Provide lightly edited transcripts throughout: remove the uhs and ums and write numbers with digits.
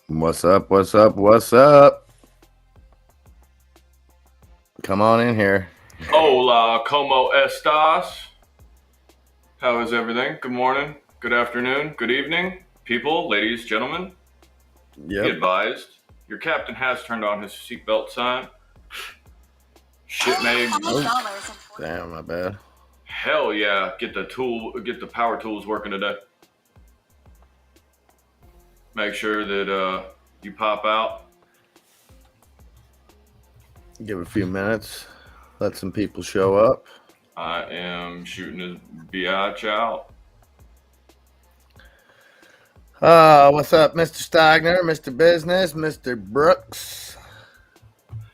What's up? What's up? What's up? Come on in here. Hola, ¿cómo estás? How is everything? Good morning, good afternoon, good evening, people, ladies, gentlemen. Be Yep. advised, your captain has turned on his seatbelt sign. Shit made. Damn, my bad. Hell yeah, get the power tools working today. Make sure that you pop out. Give it a few minutes. Let some people show up. I am shooting his biatch out. What's up, Mr. Stagner, Mr. Business, Mr. Brooks?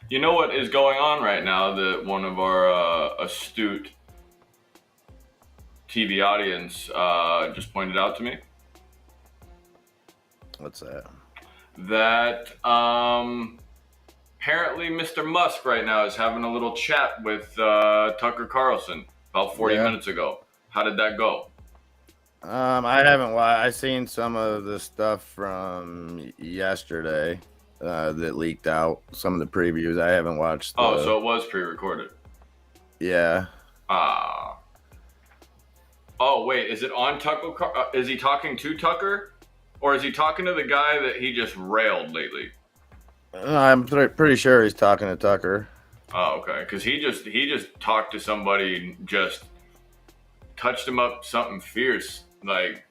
You know what is going on right now that one of our astute TV audience just pointed out to me? What's that? That apparently Mr. Musk right now is having a little chat with Tucker Carlson about 40 minutes ago. How did that go? I haven't watched. I seen some of the stuff from yesterday that leaked out. Some of the previews. I haven't watched. So it was pre-recorded. Yeah. Oh wait, is it on Tucker? Is he talking to Tucker, or is he talking to the guy that he just railed lately? I'm pretty sure he's talking to Tucker. Oh, okay, because he just talked to somebody, just touched him up something fierce. Like,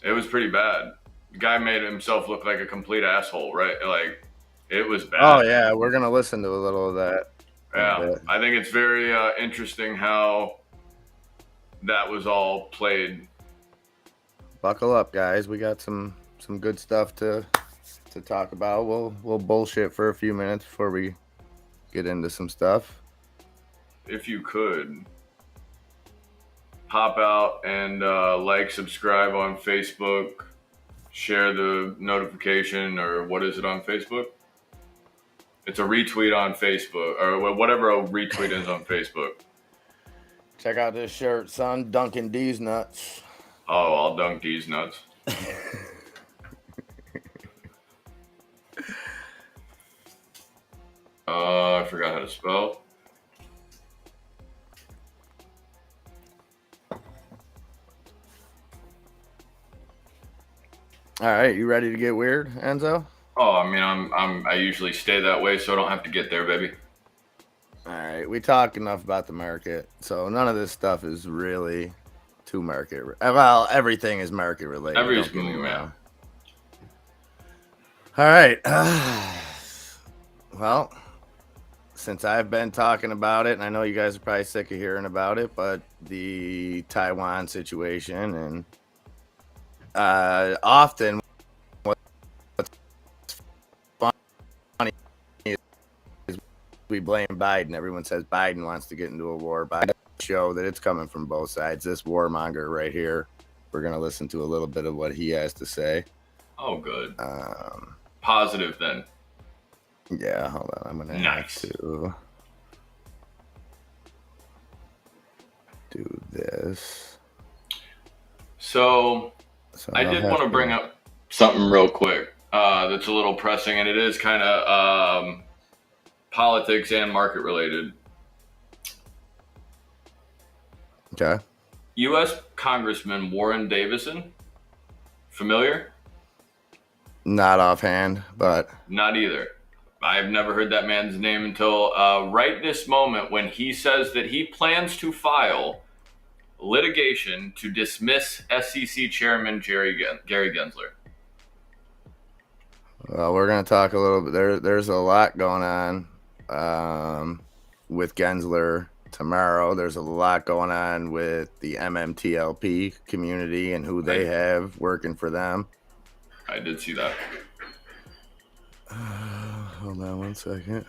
it was pretty bad. The guy made himself look like a complete asshole, right? Like, it was bad. Oh yeah, we're gonna listen to a little of that. Yeah, I think it's very interesting how that was all played. Buckle up, guys. We got some good stuff to talk about. We'll bullshit for a few minutes before we get into some stuff. If you could pop out and like, subscribe on Facebook, share the notification, or what is it on Facebook? It's a retweet on Facebook, or whatever a retweet is on Facebook. Check out this shirt, son. Dunkin' D's nuts. Oh, I'll dunk these nuts. I forgot how to spell. All right, you ready to get weird, Enzo? Oh, I mean, I usually stay that way, so I don't have to get there, baby. All right, we talked enough about the market, so none of this stuff is really too market. Well, everything is market related. Everything's moving around. All right. Well, since I've been talking about it, and I know you guys are probably sick of hearing about it, but the Taiwan situation, and often what's funny is we blame Biden. Everyone says Biden wants to get into a war. Biden show that it's coming from both sides. This warmonger right here, we're going to listen to a little bit of what he has to say. Oh, good. Positive then. Yeah, hold on. I'm going to have to do this. So I did want to bring up something real quick that's a little pressing, and it is kind of politics and market related. Okay. U.S. Congressman Warren Davison. Familiar? Not offhand, but... Not either. I've never heard that man's name until right this moment, when he says that he plans to file litigation to dismiss SEC Chairman Gary Gensler. Well, we're going to talk a little bit. There's a lot going on with Gensler tomorrow. There's a lot going on with the MMTLP community and who they have working for them. I did see that. Hold on one second.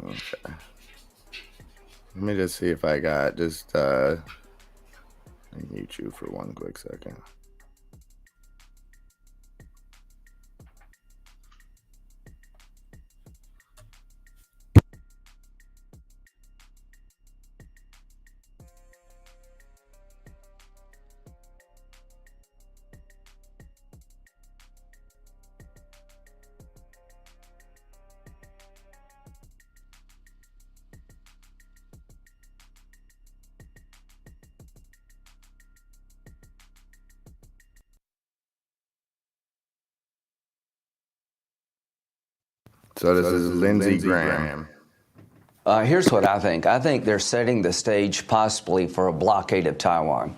Okay. Let me just see if I got just mute you for one quick second. So this is Lindsey Graham. Here's what I think. I think they're setting the stage possibly for a blockade of Taiwan,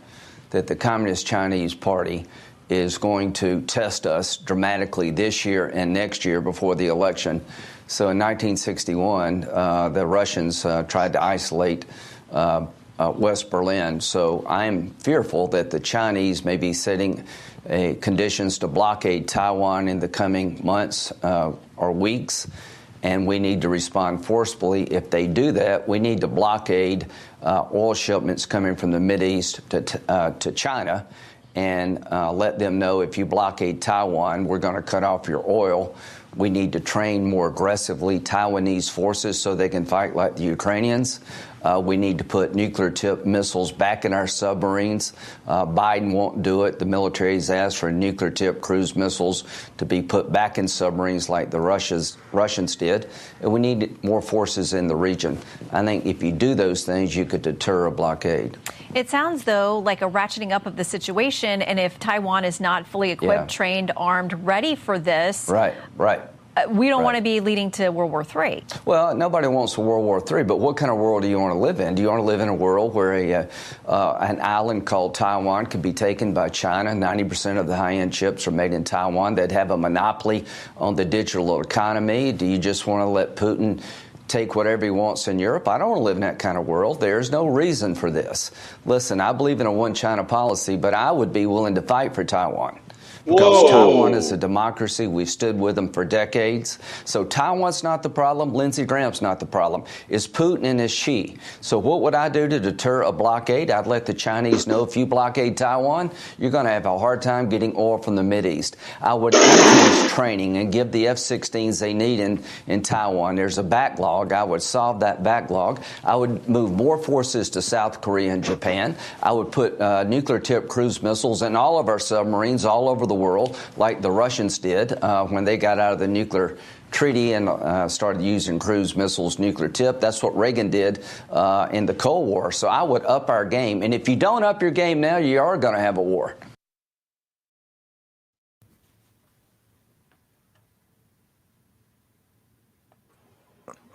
that the Communist Chinese Party is going to test us dramatically this year and next year before the election. So in 1961, the Russians tried to isolate West Berlin. So I'm fearful that the Chinese may be setting conditions to blockade Taiwan in the coming months or weeks. And we need to respond forcefully. If they do that, we need to blockade oil shipments coming from the Mideast to China and let them know if you blockade Taiwan, we're going to cut off your oil. We need to train more aggressively Taiwanese forces so they can fight like the Ukrainians. We need to put nuclear-tipped missiles back in our submarines. Biden won't do it. The military's asked for nuclear-tipped cruise missiles to be put back in submarines like the Russians did. And we need more forces in the region. I think if you do those things, you could deter a blockade. It sounds, though, like a ratcheting up of the situation. And if Taiwan is not fully equipped, trained, armed, ready for this. Right. We don't want to be leading to World War III. Well, nobody wants World War III, but what kind of world do you want to live in? Do you want to live in a world where an island called Taiwan could be taken by China? 90% of the high-end chips are made in Taiwan. They'd have a monopoly on the digital economy. Do you just want to let Putin take whatever he wants in Europe? I don't want to live in that kind of world. There's no reason for this. Listen, I believe in a one-China policy, but I would be willing to fight for Taiwan. Because Taiwan is a democracy. We've stood with them for decades. So Taiwan's not the problem. Lindsey Graham's not the problem. It's Putin and it's Xi. So what would I do to deter a blockade? I'd let the Chinese know if you blockade Taiwan, you're going to have a hard time getting oil from the Mideast. I would increase training and give the F-16s they need in Taiwan. There's a backlog. I would solve that backlog. I would move more forces to South Korea and Japan. I would put nuclear-tipped cruise missiles in all of our submarines all over the world, like the Russians did when they got out of the nuclear treaty and started using cruise missiles, nuclear tip. That's what Reagan did in the Cold War. So I would up our game. And if you don't up your game now, you are going to have a war.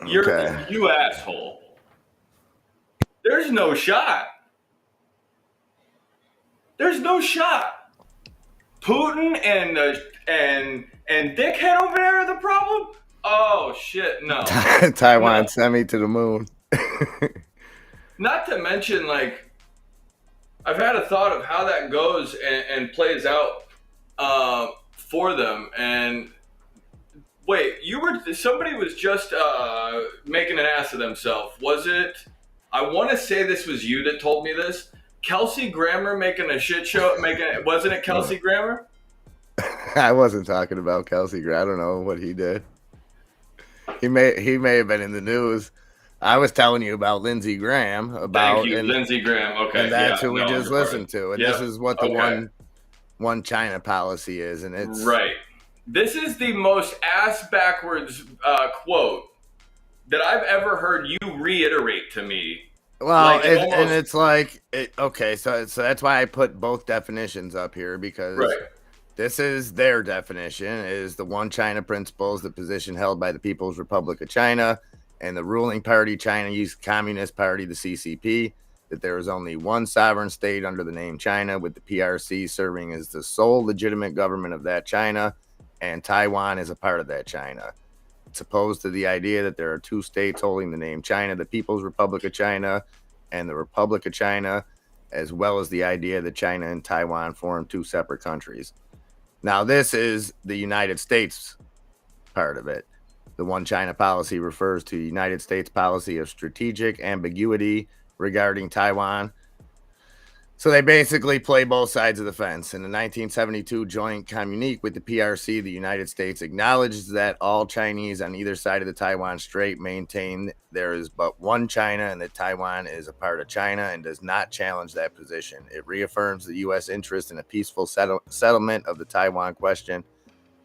You asshole. There's no shot. There's no shot. Putin and dickhead over there are the problem? Oh shit, no. Taiwan sent me to the moon. Not to mention, like, I've had a thought of how that goes and plays out for them. And wait, somebody was just making an ass of themselves. Was it? I want to say this was you that told me this. Kelsey Grammer making a shit show, wasn't it Kelsey Grammer? I wasn't talking about Kelsey Grammer. I don't know what he did. He may have been in the news. I was telling you about Lindsey Graham. Lindsey Graham. Okay, and that's who we just listened to. And this is what the one China policy is, and it's right. This is the most ass backwards quote that I've ever heard you reiterate to me. Well, it's like, okay, so that's why I put both definitions up here, because this is their definition, is the one China principles, the position held by the People's Republic of China and the ruling party, Chinese Communist Party, the CCP, that there is only one sovereign state under the name China, with the PRC serving as the sole legitimate government of that China, and Taiwan is a part of that China. It's opposed to the idea that there are two states holding the name China, the People's Republic of China and the Republic of China, as well as the idea that China and Taiwan form two separate countries. Now, this is the United States part of it. The one China policy refers to the United States policy of strategic ambiguity regarding Taiwan. So they basically play both sides of the fence. In the 1972 joint communique with the PRC, the United States acknowledged that all Chinese on either side of the Taiwan Strait maintain there is but one China and that Taiwan is a part of China, and does not challenge that position. It reaffirms the U.S. interest in a peaceful settlement of the Taiwan question.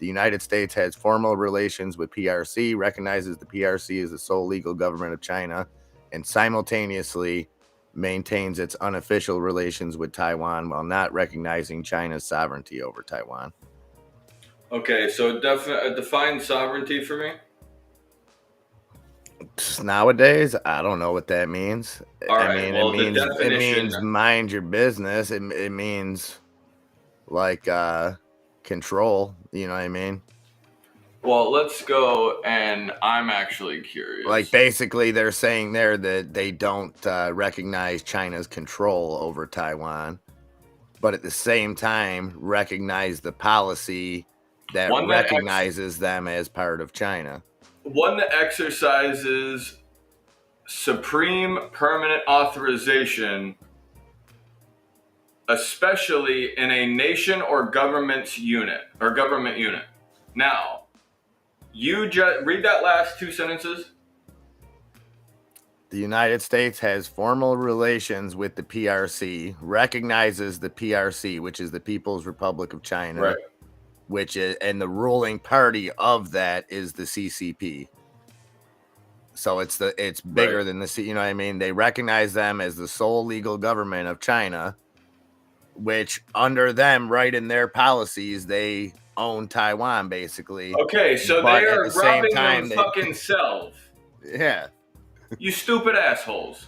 The United States has formal relations with PRC, recognizes the PRC as the sole legal government of China, and simultaneously maintains its unofficial relations with Taiwan while not recognizing China's sovereignty over Taiwan. Okay, so define sovereignty for me. Nowadays, I don't know what that means. All I right. mean, Well, the it definition. means mind your business. It means like control. You know what I mean? Well, let's go, and I'm actually curious. Like basically, they're saying there that they don't recognize China's control over Taiwan, but at the same time recognize the policy that recognizes them as part of China. One that exercises supreme permanent authorization, especially in a nation or government unit. Now, you just read that last two sentences. The United States has formal relations with the PRC, recognizes the PRC, which is the People's Republic of China, right. which is, and the ruling party of that is the CCP. So it's bigger than the, you know what I mean? They recognize them as the sole legal government of China, which under them, right in their policies, they own Taiwan basically. Okay, so they are robbing them fucking self. Yeah. You stupid assholes.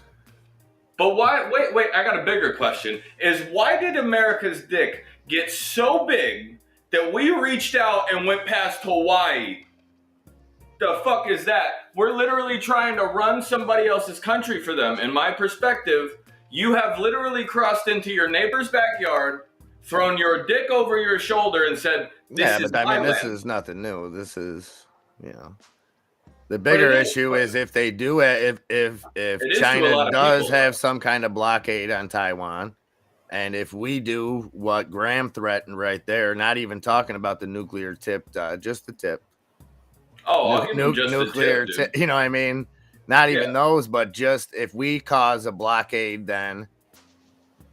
But why, wait, I got a bigger question. Is why did America's dick get so big that we reached out and went past Hawaii? The fuck is that? We're literally trying to run somebody else's country for them. In my perspective, you have literally crossed into your neighbor's backyard, thrown your dick over your shoulder and said, this is my land. This is nothing new. This is, you know. The bigger issue is if they do it, if China does have some kind of blockade on Taiwan, and if we do what Graham threatened right there, not even talking about the nuclear tip, just the tip. Oh, I'll give just nuclear the tip, you know what I mean? Not even those, but just if we cause a blockade, then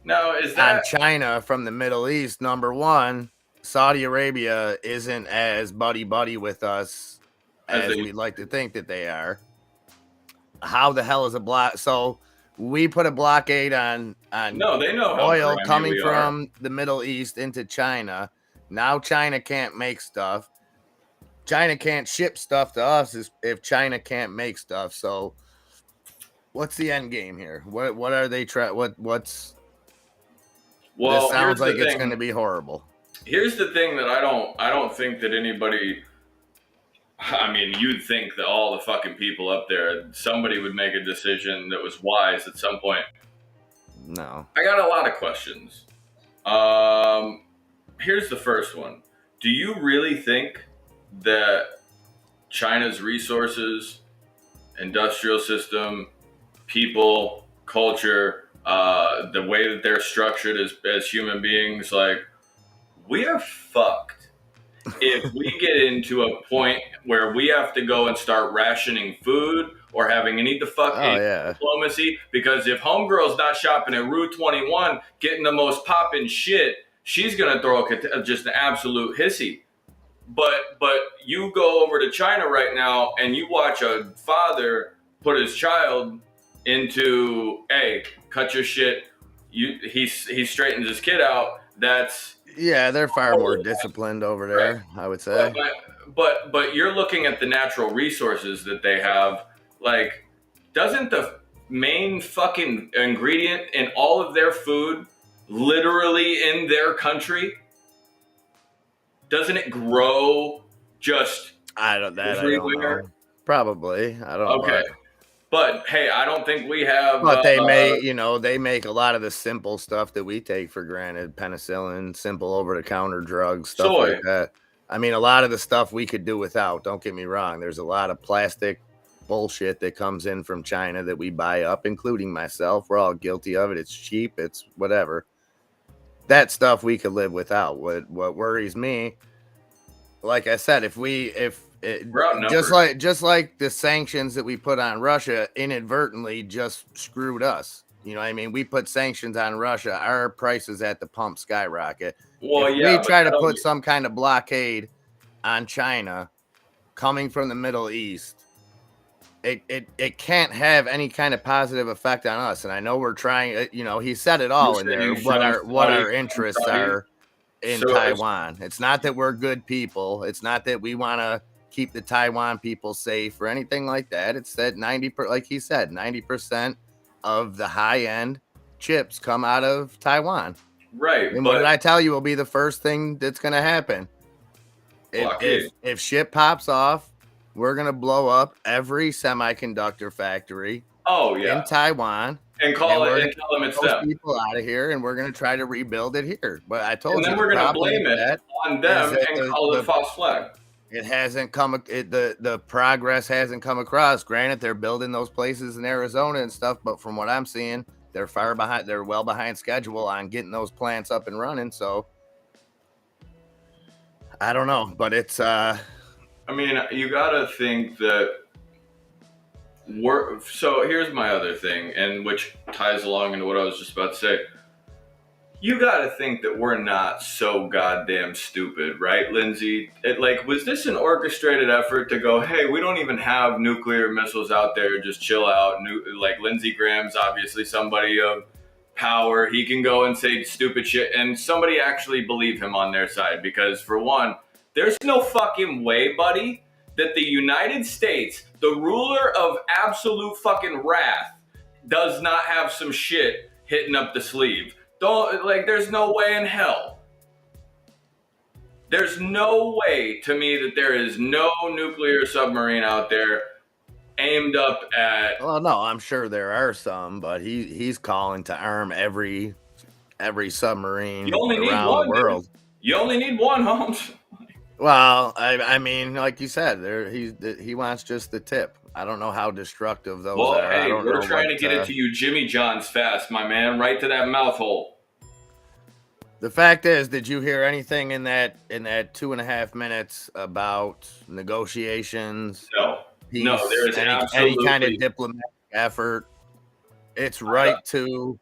now is that on China from the Middle East, number one, Saudi Arabia isn't as buddy with us as we'd like to think that they are. How the hell is a block? So we put a blockade on no, they know oil coming from the Middle East into China. Now China can't make stuff. China can't ship stuff to us if China can't make stuff. So what's the end game here? What are they trying? What's? Well, this sounds like it's going to be horrible. Here's the thing that I don't think that anybody. I mean, you'd think that all the fucking people up there, somebody would make a decision that was wise at some point. No. I got a lot of questions. Here's the first one. Do you really think that China's resources, industrial system, people, culture, the way that they're structured as human beings, like, we are fucked if we get into a point where we have to go and start rationing food or having any diplomacy, because if homegirl's not shopping at Route 21 getting the most poppin' shit, she's gonna throw just an absolute hissy. But you go over to China right now and you watch a father put his child into, hey, cut your shit. He straightens his kid out. They're far more disciplined over there, right. I would say. But you're looking at the natural resources that they have. Like, doesn't the main fucking ingredient in all of their food literally in their country? Doesn't it grow just everywhere? I don't know. Probably. I don't know. Okay. But hey, I don't think we have. But they they make a lot of the simple stuff that we take for granted: penicillin, simple over-the-counter drugs, stuff like that. I mean, a lot of the stuff we could do without. Don't get me wrong. There's a lot of plastic bullshit that comes in from China that we buy up, including myself. We're all guilty of it. It's cheap. It's whatever. That stuff we could live without. What worries me, like I said, just like the sanctions that we put on Russia inadvertently just screwed us. You know what I mean? We put sanctions on Russia, our prices at the pump skyrocket. Well, if we try to put some kind of blockade on China coming from the Middle East, it can't have any kind of positive effect on us. And I know we're trying, he said it all in there, what our interests are in Taiwan. It's not that we're good people. It's not that we want to keep the Taiwan people safe or anything like that. It's that like he said, 90% of the high end chips come out of Taiwan. Right. And what did I tell you will be the first thing that's going to happen? If shit pops off, we're going to blow up every semiconductor factory in Taiwan. And tell them it's them. People out of here, and we're going to try to rebuild it here. But I told you, and then we're going to blame it on them and call it a false flag. It hasn't come. The progress hasn't come across. Granted, they're building those places in Arizona and stuff, but from what I'm seeing, they're far behind. They're well behind schedule on getting those plants up and running. So I don't know, but it's. I mean, you got to think that. So here's my other thing, and which ties along into what I was just about to say. You got to think that we're not so goddamn stupid, right, Lindsey? Was this an orchestrated effort to go, hey, we don't even have nuclear missiles out there, just chill out? Lindsey Graham's obviously somebody of power. He can go and say stupid shit, and somebody actually believe him on their side. Because, for one, there's no fucking way, buddy, that the United States, the ruler of absolute fucking wrath, does not have some shit hitting up the sleeve. There's no way in hell. There's no way to me that there is no nuclear submarine out there aimed up at. Well, no, I'm sure there are some, but he's calling to arm every submarine around the world. You only need one, Holmes. Well, I mean, like you said, he wants just the tip. I don't know how destructive those are. Well, hey, we're trying to get it to you Jimmy John's fast, my man, right to that mouth hole. The fact is, did you hear anything in that 2.5 minutes about negotiations? No, peace, there is absolutely any kind of diplomatic effort. It's right to,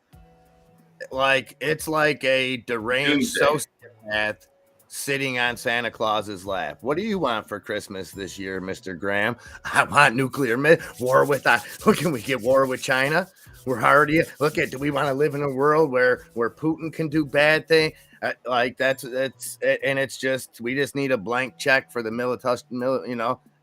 it's like a deranged sociopath sitting on Santa Claus's lap. What do you want for Christmas this year, Mr. Graham? I want nuclear war with can we get war with China? We're already do we want to live in a world where Putin can do bad things? That's and it's just we just need a blank check for the military,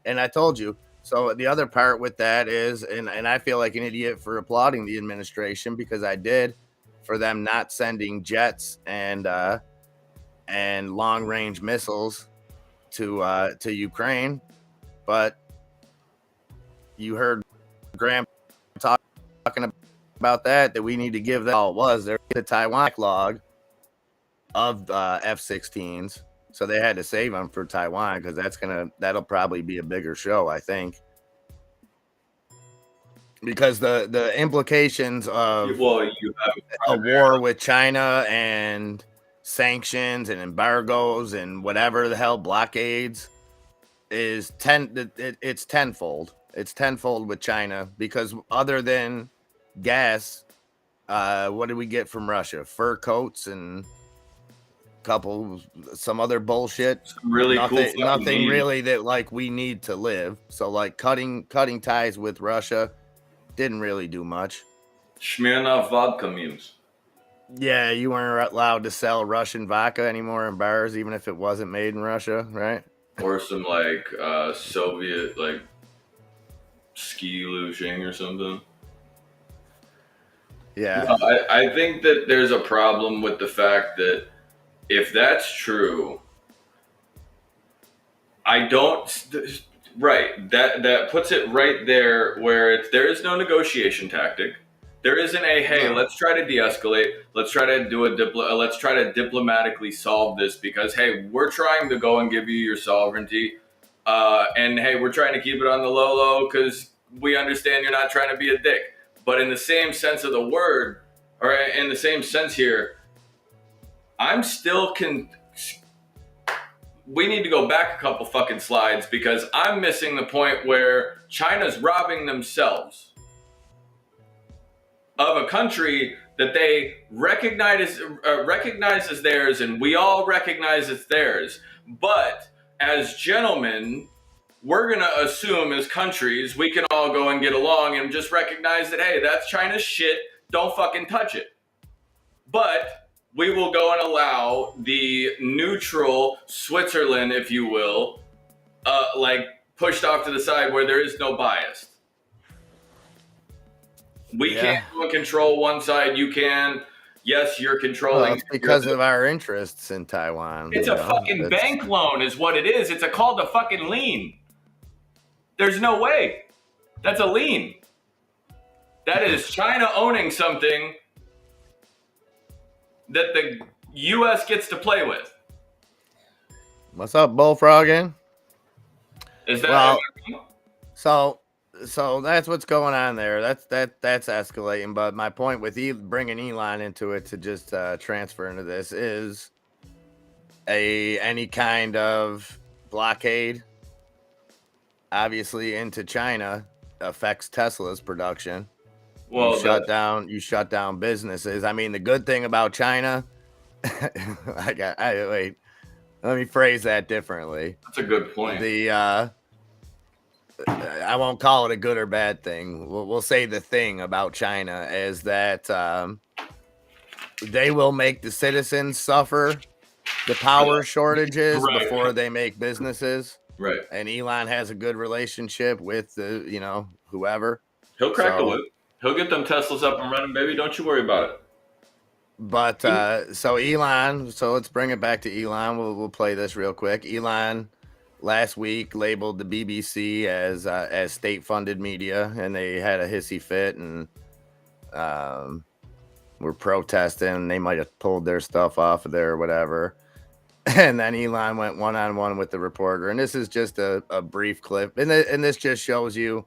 And I told you. So the other part with that is, and I feel like an idiot for applauding the administration because I did, for them not sending jets and long-range missiles to Ukraine, but you heard Graham talking about that we need to give that all it was. There's the Taiwan backlog of F-16s, so they had to save them for Taiwan because that'll probably be a bigger show, I think, because the implications of a war with China and sanctions and embargoes and whatever the hell blockades is it's tenfold. It's tenfold with China because other than gas, what did we get from Russia? Fur coats and some other bullshit. Nothing really that we need to live. So cutting ties with Russia didn't really do much. Smirnoff vodka memes. Yeah, you weren't allowed to sell Russian vodka anymore in bars, even if it wasn't made in Russia, right? Or some Soviet ski lushing or something. Yeah. I think that there's a problem with the fact that if that's true, that puts it right there where there is no negotiation tactic. There isn't let's try to de-escalate. Let's try to let's try to diplomatically solve this because, hey, we're trying to go and give you your sovereignty. And, hey, we're trying to keep it on the low because we understand you're not trying to be a dick. But in the same sense of the word, or in the same sense here, I'm still we need to go back a couple fucking slides because I'm missing the point where China's robbing themselves of a country that they recognize as theirs, and we all recognize it's theirs. But as gentlemen, we're going to assume as countries, we can all go and get along and just recognize that, hey, that's China's shit. Don't fucking touch it. But we will go and allow the neutral Switzerland, if you will, pushed off to the side where there is no bias. We can't control one side. You can. Yes, you're controlling. Well, it's because of our interests in Taiwan. It's a fucking bank loan is what it is. It's called a fucking lien. There's no way. That's a lien. That is China owning something that the U.S. gets to play with. What's up, bullfrogging? Is that So that's what's going on there. That's escalating. But my point with bringing Elon into it to just transfer into this is any kind of blockade, obviously into China, affects Tesla's production. Well, you shut down businesses. I mean, the good thing about China, wait, let me phrase that differently. That's a good point. I won't call it a good or bad thing. We'll say the thing about China is that they will make the citizens suffer the power shortages before they make businesses. Right. And Elon has a good relationship with whoever. He'll crack the whip. He'll get them Teslas up and running, baby. Don't you worry about it. But so Elon, so let's bring it back to Elon. We'll play this real quick. Elon last week labeled the BBC as state-funded media, and they had a hissy fit and were protesting. They might have pulled their stuff off of there or whatever. And then Elon went one-on-one with the reporter, and this is just a brief clip, and this just shows you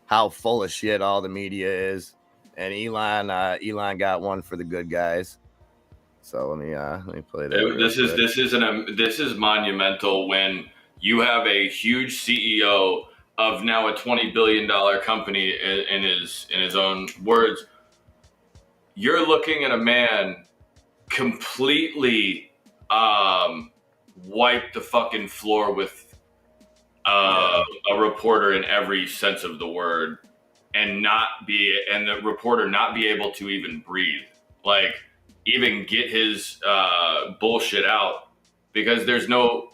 how full of shit all the media is. And Elon got one for the good guys. So let me play that. This is monumental when you have a huge CEO of now a $20 billion company. In his own words, you're looking at a man completely wipe the fucking floor with a reporter in every sense of the word, and the reporter not be able to even breathe, like even get his bullshit out, because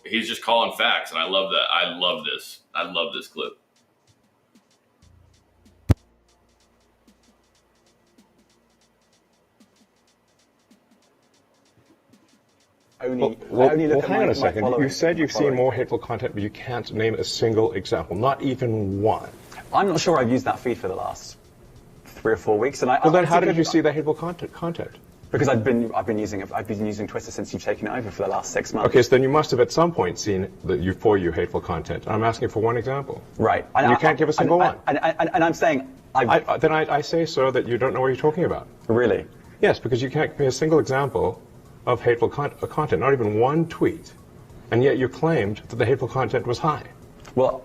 he's just calling facts. And I love that. I love this clip. Hang on a second. You said you've seen more hateful content, but you can't name a single example, not even one. I'm not sure I've used that feed for the last 3 or 4 weeks. And then how did you see that hateful content? Because I've been using Twitter since you've taken it over for the last 6 months. Okay, so then you must have at some point seen for you hateful content. I'm asking for one example. Right. And you can't give a single one. And I'm saying I say, sir, that you don't know what you're talking about. Really? Yes, because you can't give me a single example of hateful content, not even one tweet, and yet you claimed that the hateful content was high. Well,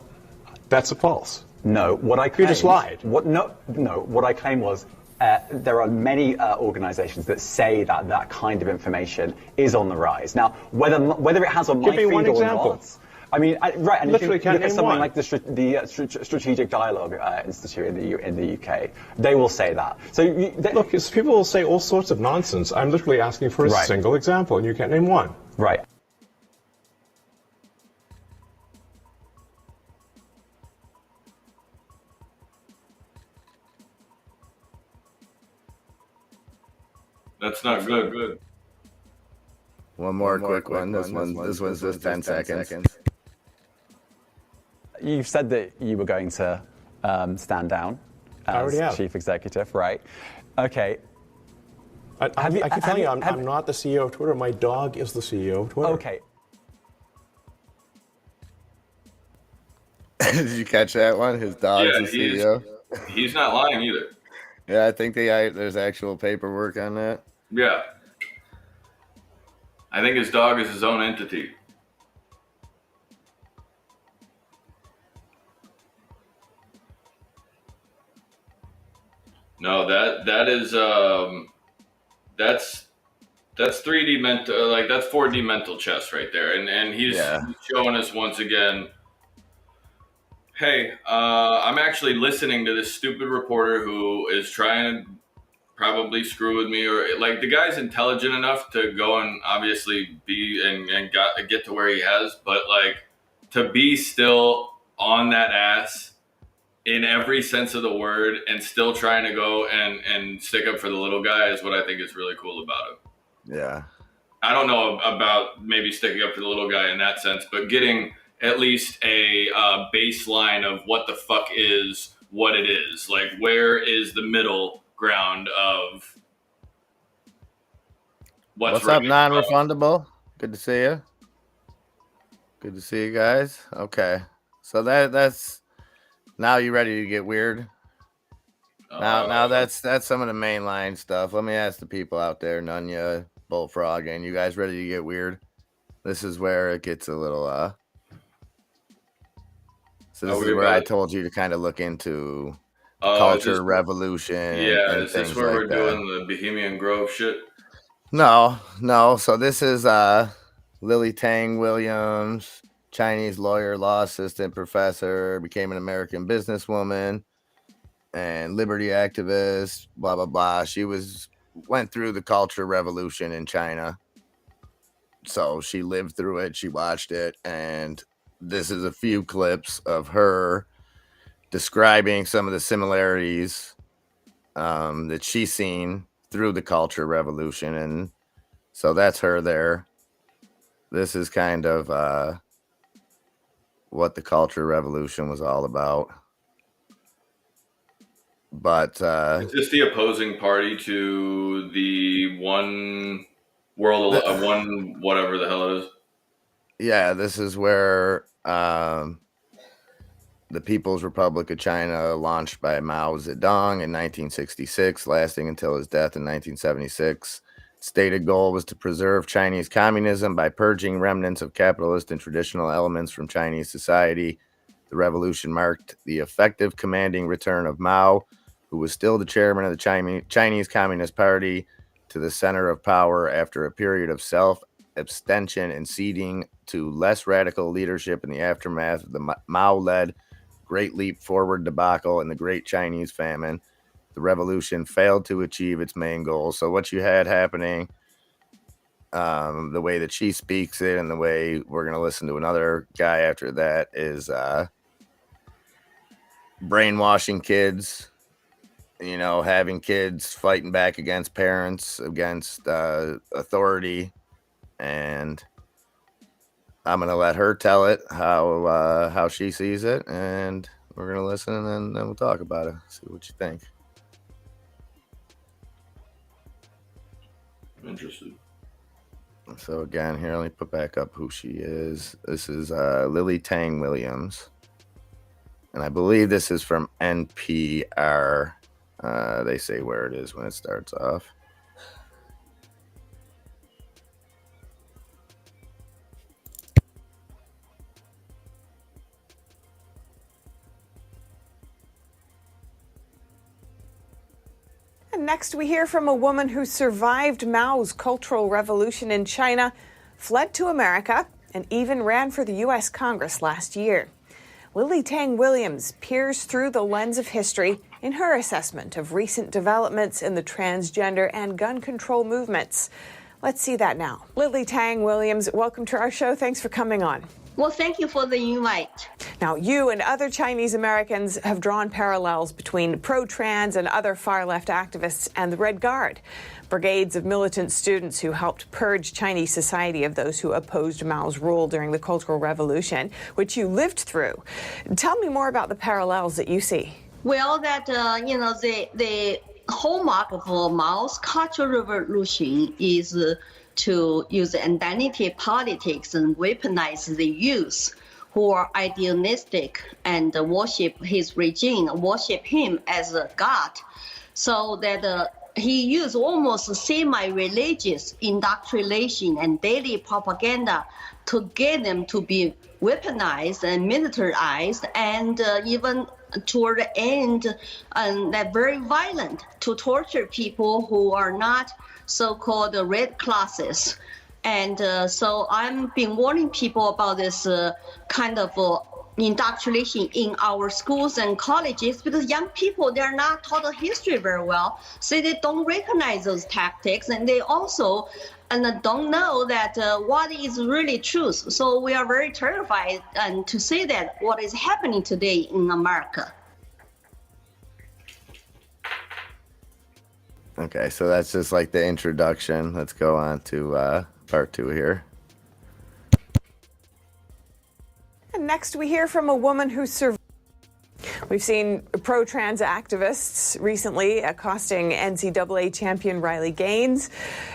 that's false. No, what I claimed... You just lied. What I claimed was there are many organizations that say that kind of information is on the rise. Now, whether it has on my feed or not... I mean, right, and literally you can look at something like the Strategic Dialogue Institute in the UK. They will say that. So look, people will say all sorts of nonsense. I'm literally asking for a single example, and you can't name one. Right. That's not good. One more quick one. This one's just 10 seconds. You've said that you were going to stand down as chief executive, right? Okay. I can tell you, I'm not the CEO of Twitter. My dog is the CEO of Twitter. Okay. Did you catch that one? His dog's the CEO. He's not lying either. Yeah, I think there's actual paperwork on that. Yeah. I think his dog is his own entity. No, that's 3D mental, like that's 4D mental chess right there, and he's showing us once again. Hey, I'm actually listening to this stupid reporter who is trying to probably screw with me, or like the guy's intelligent enough to go and obviously be and get to where he has, but like to be still on that ass in every sense of the word and still trying to go and stick up for the little guy is what I think is really cool about him. Yeah. I don't know about maybe sticking up for the little guy in that sense, but getting at least a baseline of what the fuck is what it is. Like, where is the middle ground of what's up, non-refundable? Good to see you. Good to see you guys. Okay. So that's now you ready to get weird? Now that's some of the mainline stuff. Let me ask the people out there, Nunya, Bullfrog, and you guys ready to get weird? This is where it gets a little so this is where I told you to kind of look into culture revolution. Yeah, is this where we're doing the Bohemian Grove shit? No. So this is Lily Tang Williams, Chinese lawyer, law assistant, professor, became an American businesswoman and liberty activist, blah, blah, blah. She went through the culture revolution in China. So she lived through it. She watched it. And this is a few clips of her describing some of the similarities that she's seen through the culture revolution. And so that's her there. This is kind of what the culture revolution was all about. But is this the opposing party to the one world, one whatever the hell it is? Yeah, this is where the People's Republic of China, launched by Mao Zedong in 1966, lasting until his death in 1976. Stated goal was to preserve Chinese communism by purging remnants of capitalist and traditional elements from Chinese society. The revolution marked the effective commanding return of Mao, who was still the chairman of the Chinese Communist Party, to the center of power after a period of self-abstention and ceding to less radical leadership in the aftermath of the Mao-led Great Leap Forward debacle and the Great Chinese Famine. The revolution failed to achieve its main goal. So what you had happening, the way that she speaks it and the way we're going to listen to another guy after that, is brainwashing kids, having kids fighting back against parents, against authority. And I'm going to let her tell it how she sees it, and we're going to listen, and then we'll talk about it, see what you think. Interesting. So again, here, let me put back up who she is. This is Lily Tang Williams, and I believe this is from NPR. They say where it is when it starts off. Next, we hear from a woman who survived Mao's cultural revolution in China, fled to America, and even ran for the U.S. Congress last year. Lily Tang Williams peers through the lens of history in her assessment of recent developments in the transgender and gun control movements. Let's see that now. Lily Tang Williams, welcome to our show. Thanks for coming on. Well, thank you for the invite. Now, you and other Chinese Americans have drawn parallels between pro-trans and other far-left activists and the Red Guard, brigades of militant students who helped purge Chinese society of those who opposed Mao's rule during the Cultural Revolution, which you lived through. Tell me more about the parallels that you see. Well, the hallmark of Mao's Cultural Revolution is to use identity politics and weaponize the youth who are idealistic and worship his regime, worship him as a god. So that he used almost semi-religious indoctrination and daily propaganda to get them to be weaponized and militarized, and even toward the end, they're very violent to torture people who are not so-called red classes. And so I've been warning people about this kind of indoctrination in our schools and colleges, because young people, they're not taught history very well, so they don't recognize those tactics. And they also and don't know that what is really truth. So we are very terrified and to see that what is happening today in America. Okay, so that's just like the introduction. Let's go on to part 2 here. And next we hear from a woman who survived. We've seen pro-trans activists recently accosting NCAA champion Riley Gaines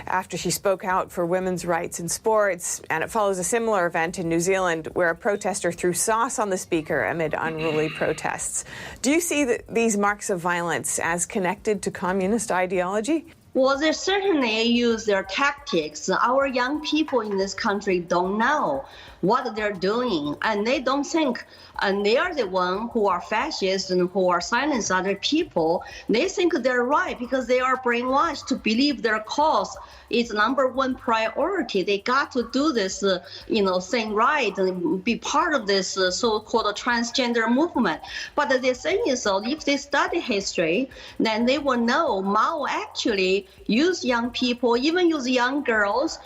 after she spoke out for women's rights in sports. And it follows a similar event in New Zealand where a protester threw sauce on the speaker amid unruly protests. Do you see these marks of violence as connected to communist ideology? Well, they certainly use their tactics. Our young people in this country don't know what they're doing, and they don't think, and they are the one who are fascists and who are silence other people. They think they're right because they are brainwashed to believe their cause is number one priority. They got to do this, thing right and be part of this so-called transgender movement. But the thing is, though, if they study history, then they will know Mao actually used young people, even use young girls,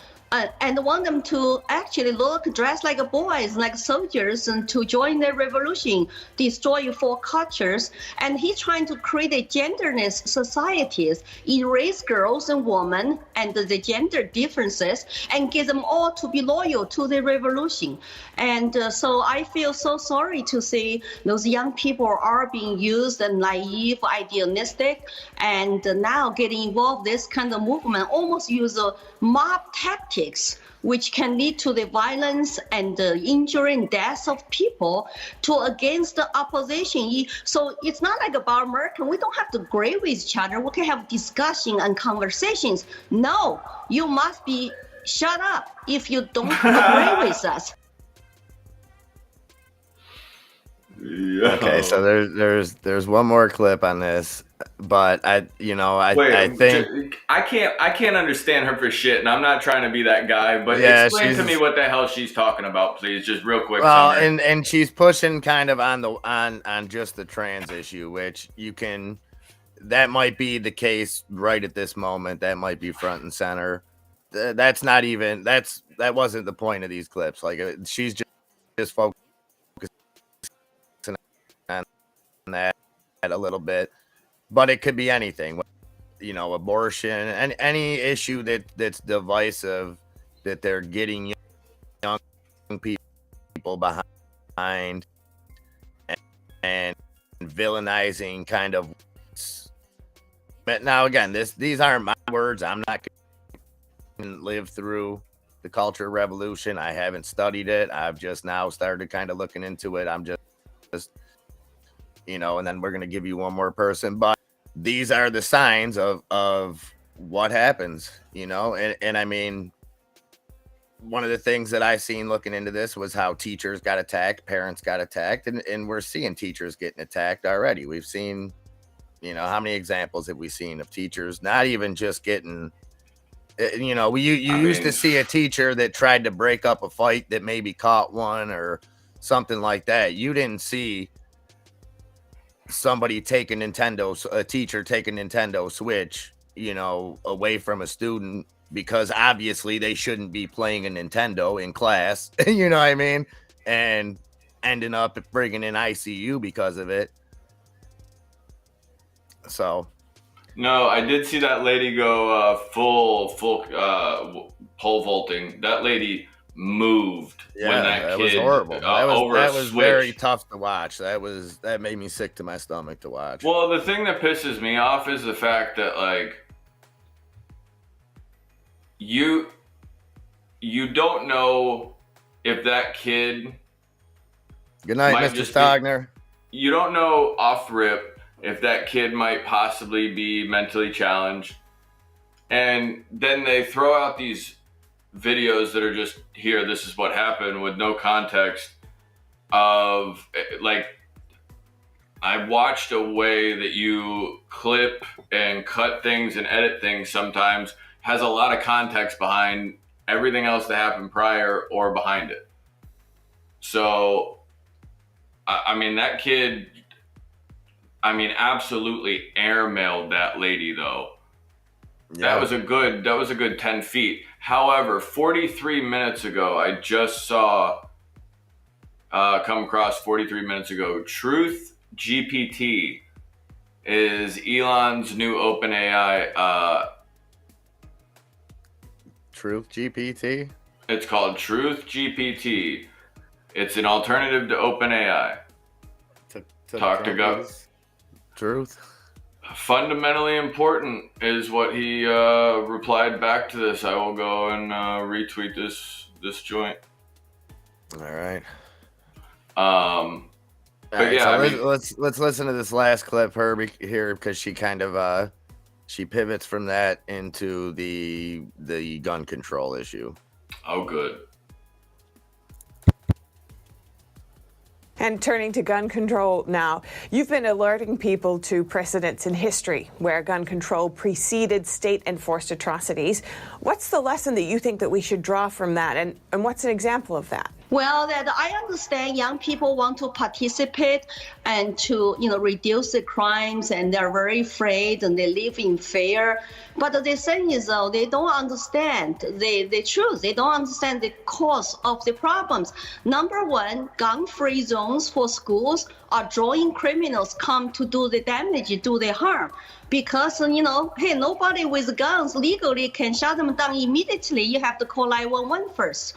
and want them to actually dress like boys, like soldiers, and to join the revolution, destroy 4 cultures. And he's trying to create a genderless societies, erase girls and women and the gender differences, and get them all to be loyal to the revolution. And so I feel so sorry to see those young people are being used and naive, idealistic, and now getting involved in this kind of movement, almost use mob tactics, which can lead to the violence and the injury and death of people against the opposition. So it's not like about America. We don't have to agree with each other. We can have discussion and conversations. No, you must be shut up if you don't agree with us. Okay, so there's one more clip on this, but I think I can't understand her for shit, and I'm not trying to be that guy, but explain to me what the hell she's talking about, please, just real quick. Well, and she's pushing kind of on just the trans issue, which that might be the case right at this moment. That might be front and center. That wasn't the point of these clips. Like she's just focused on that a little bit, but it could be anything, abortion and any issue that's divisive, that they're getting young people behind and villainizing kind of. But now again, these aren't my words. I'm not going to live through the Culture Revolution. I haven't studied it. I've just now started kind of looking into it. I'm just and then we're going to give you one more person, but these are the signs of what happens, and I mean, one of the things that I seen looking into this was how teachers got attacked, parents got attacked, and we're seeing teachers getting attacked already. We've seen, how many examples have we seen of teachers not even just getting, you used to see a teacher that tried to break up a fight that maybe caught one or something like that. You didn't see somebody take a teacher take a Nintendo Switch, away from a student because obviously they shouldn't be playing a Nintendo in class, you know what I mean? And ending up bringing in ICU because of it. So. No, I did see that lady go full pole vaulting. That lady moved when that kid was horrible. That was switch. Very tough to watch. That made me sick to my stomach to watch. Well, the thing that pisses me off is the fact that you don't know if that kid. Good night, Mr. Stogner. You don't know off rip if that kid might possibly be mentally challenged, and then they throw out these videos that are just here, this is what happened, with no context of I watched a way that you clip and cut things and edit things sometimes has a lot of context behind everything else that happened prior or behind it. So I mean, that kid, absolutely airmailed that lady though. That was a good 10 feet. However, 43 minutes ago, I just saw come across 43 minutes ago, Truth GPT is Elon's new OpenAI. Truth GPT? It's called Truth GPT. It's an alternative to OpenAI. Talk to go. Truth. Fundamentally important is what he replied back to this. I will go and retweet this joint. All right. But yeah, so let's listen to this last clip here because she kind of she pivots from that into the gun control issue. Oh, good. And turning to gun control now, you've been alerting people to precedents in history where gun control preceded state-enforced atrocities. What's the lesson that you think that we should draw from that, and what's an example of that? Well, that I understand young people want to participate and to, reduce the crimes, and they're very afraid and they live in fear. But the thing is, though, they don't understand the truth. They don't understand the cause of the problems. Number one, gun-free zones for schools are drawing criminals come to do the damage, do the harm. Because, hey, nobody with guns legally can shut them down immediately. You have to call 911 first.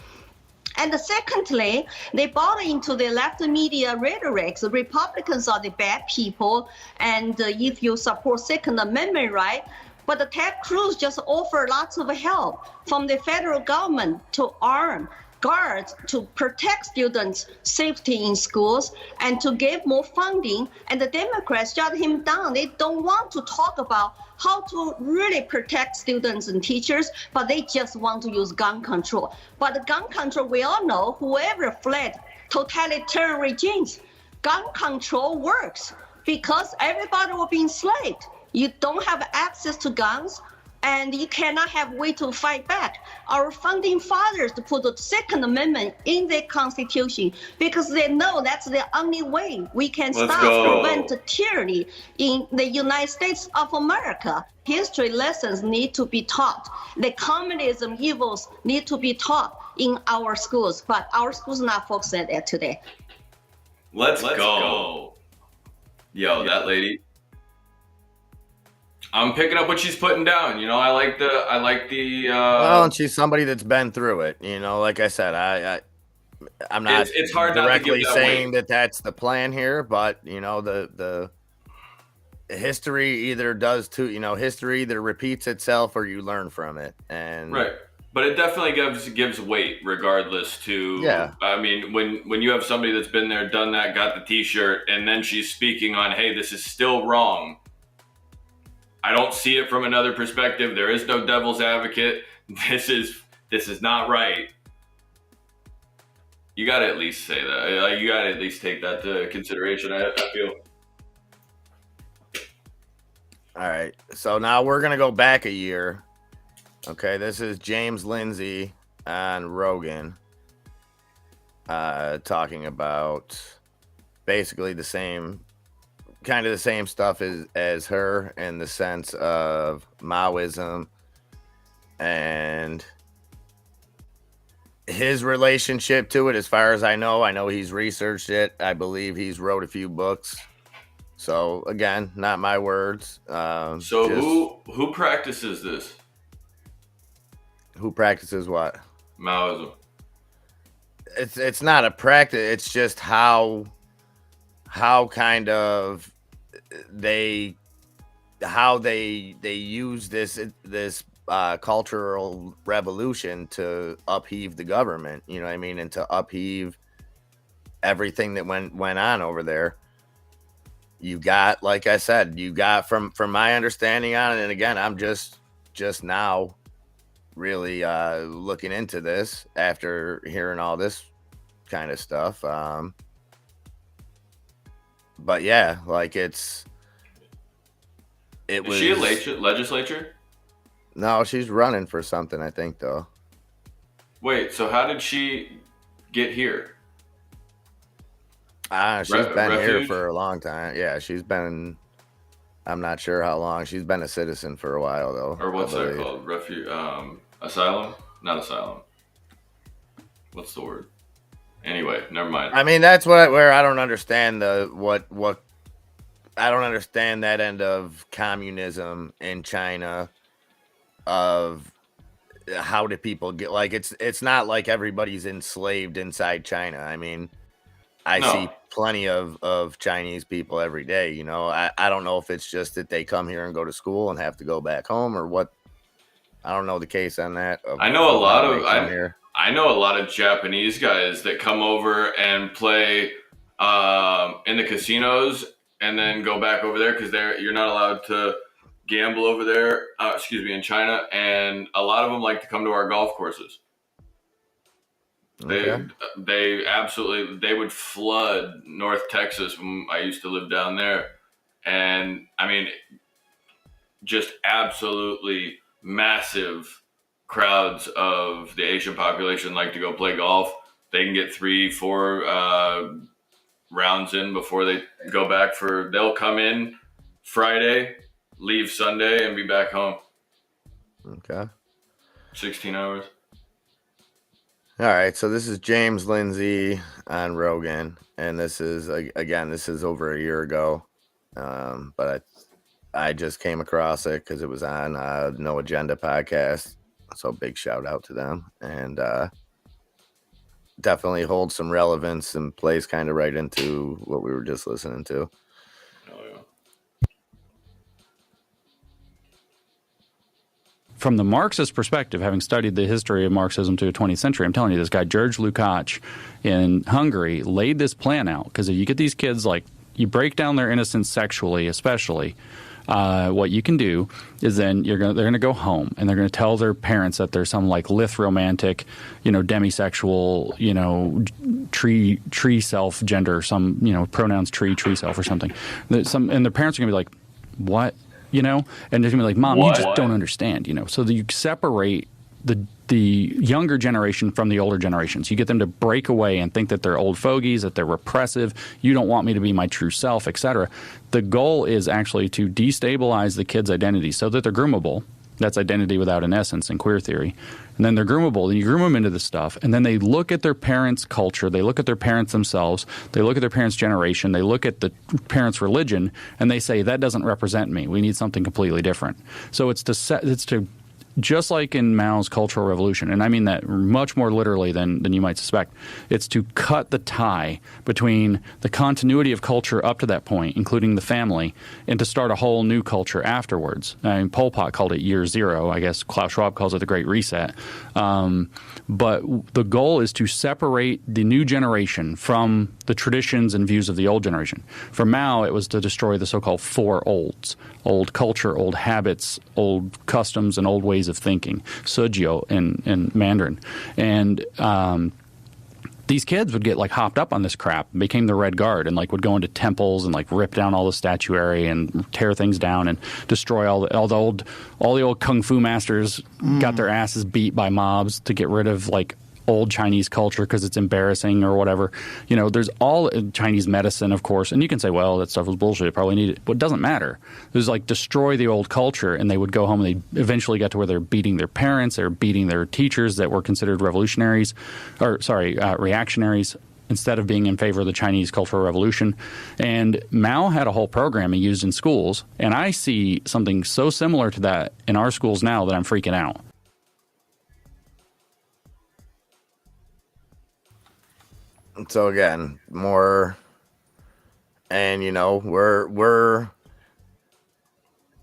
And secondly, they bought into the left media rhetoric. The Republicans are the bad people, and if you support Second Amendment, right? But Ted Cruz just offered lots of help from the federal government to arm guards to protect students' safety in schools and to give more funding. And the Democrats shut him down. They don't want to talk about how to really protect students and teachers, but they just want to use gun control. But the gun control, we all know, whoever fled totalitarian regimes, gun control works because everybody will be enslaved. You don't have access to guns, and you cannot have way to fight back. Our founding fathers put the Second Amendment in the Constitution because they know that's the only way we can prevent tyranny in the United States of America. History lessons need to be taught. The communism evils need to be taught in our schools, but our schools are not focused on that today. Let's go. Yo, that lady. I'm picking up what she's putting down. I like the. Well, and she's somebody that's been through it. Like I said, I'm not. It's hard directly not to give that saying weight. that's the plan here, but the history either does too. History either repeats itself or you learn from it, and right. But it definitely gives weight, regardless to. Yeah. I mean, when you have somebody that's been there, done that, got the T-shirt, and then she's speaking on, hey, this is still wrong. I don't see it from another perspective. There is no devil's advocate. This is not right. You got to at least say that. You got to at least take that to consideration. I feel. All right. So now we're gonna go back a year. Okay, this is James Lindsay on Rogan, talking about basically the same. Kind of the same stuff as her in the sense of MAOism and his relationship to it. As far as I know he's researched it. I believe he's wrote a few books. So again, not my words. Who practices this? Who practices what? MAOism. It's not a practice. It's just how kind of they use this cultural revolution to upheave the government, you know what I mean, and to upheave everything that went on over there. You got, like I said, from my understanding on it, and again, I'm just now really looking into this after hearing all this kind of stuff. But yeah, like it was. Is she a legislature? No, she's running for something, I think, though. Wait, so how did she get here? She's been here for a long time. Yeah, she's been I'm not sure how long. She's been a citizen for a while, though. Or what's that called? Asylum? Not asylum. What's the word? Anyway, never mind. I mean, that's where I don't understand what I don't understand that end of communism in China. Of how do people get, like, it's not like everybody's enslaved inside China. I mean, I see plenty of Chinese people every day. You know, I don't know if it's just that they come here and go to school and have to go back home, or what. I don't know the case on that. I know a lot of Japanese guys that come over and play in the casinos and then go back over there because you're not allowed to gamble over there. In China, and a lot of them like to come to our golf courses. They absolutely, they would flood North Texas when I used to live down there, and I mean, just absolutely massive crowds of the Asian population like to go play golf. They can get 3-4 rounds in before they go back they'll come in Friday, leave Sunday, and be back home. Okay. 16 hours. All right. So this is James Lindsey on Rogan. And this is, again, this is over a year ago. But I just came across it because it was on No Agenda podcast. So big shout out to them. And definitely holds some relevance and plays kind of right into what we were just listening to. Oh, yeah. From the Marxist perspective, having studied the history of Marxism to the 20th century, I'm telling you, this guy, George Lukács in Hungary, laid this plan out. Because if you get these kids, like, you break down their innocence sexually, especially, what you can do is then they're going to go home and they're going to tell their parents that there's some like romantic, demisexual, tree self gender, some, pronouns tree self or something. And their parents are going to be like, what? And they're going to be like, Mom, you just don't understand, So that you separate the younger generation from the older generations. You get them to break away and think that they're old fogies, that they're repressive, you don't want me to be my true self, etc. The goal is actually to destabilize the kids' identity so that they're groomable. That's identity without an essence in queer theory. And then they're groomable, and you groom them into this stuff, and then they look at their parents' culture, they look at their parents themselves, they look at their parents' generation, they look at the parents' religion, and they say, that doesn't represent me. We need something completely different. So it's to just like in Mao's Cultural Revolution, and I mean that much more literally than you might suspect, it's to cut the tie between the continuity of culture up to that point, including the family, and to start a whole new culture afterwards. I mean, Pol Pot called it Year Zero. I guess Klaus Schwab calls it the Great Reset. But the goal is to separate the new generation from the traditions and views of the old generation. For Mao, it was to destroy the so-called four olds: old culture, old habits, old customs, and old ways of thinking, Suzhou in Mandarin. And these kids would get like hopped up on this crap, became the Red Guard, and like would go into temples and like rip down all the statuary and tear things down and destroy all the old kung fu masters got their asses beat by mobs to get rid of like old Chinese culture because it's embarrassing or whatever. There's all Chinese medicine, of course, and you can say, well, that stuff was bullshit, it probably needed it, but it doesn't matter. There's like destroy the old culture, and they would go home and they eventually got to where they're beating their parents, they're beating their teachers that were considered reactionaries, instead of being in favor of the Chinese Cultural Revolution. And Mao had a whole program he used in schools, and I see something so similar to that in our schools now that I'm freaking out. So again, more, and we're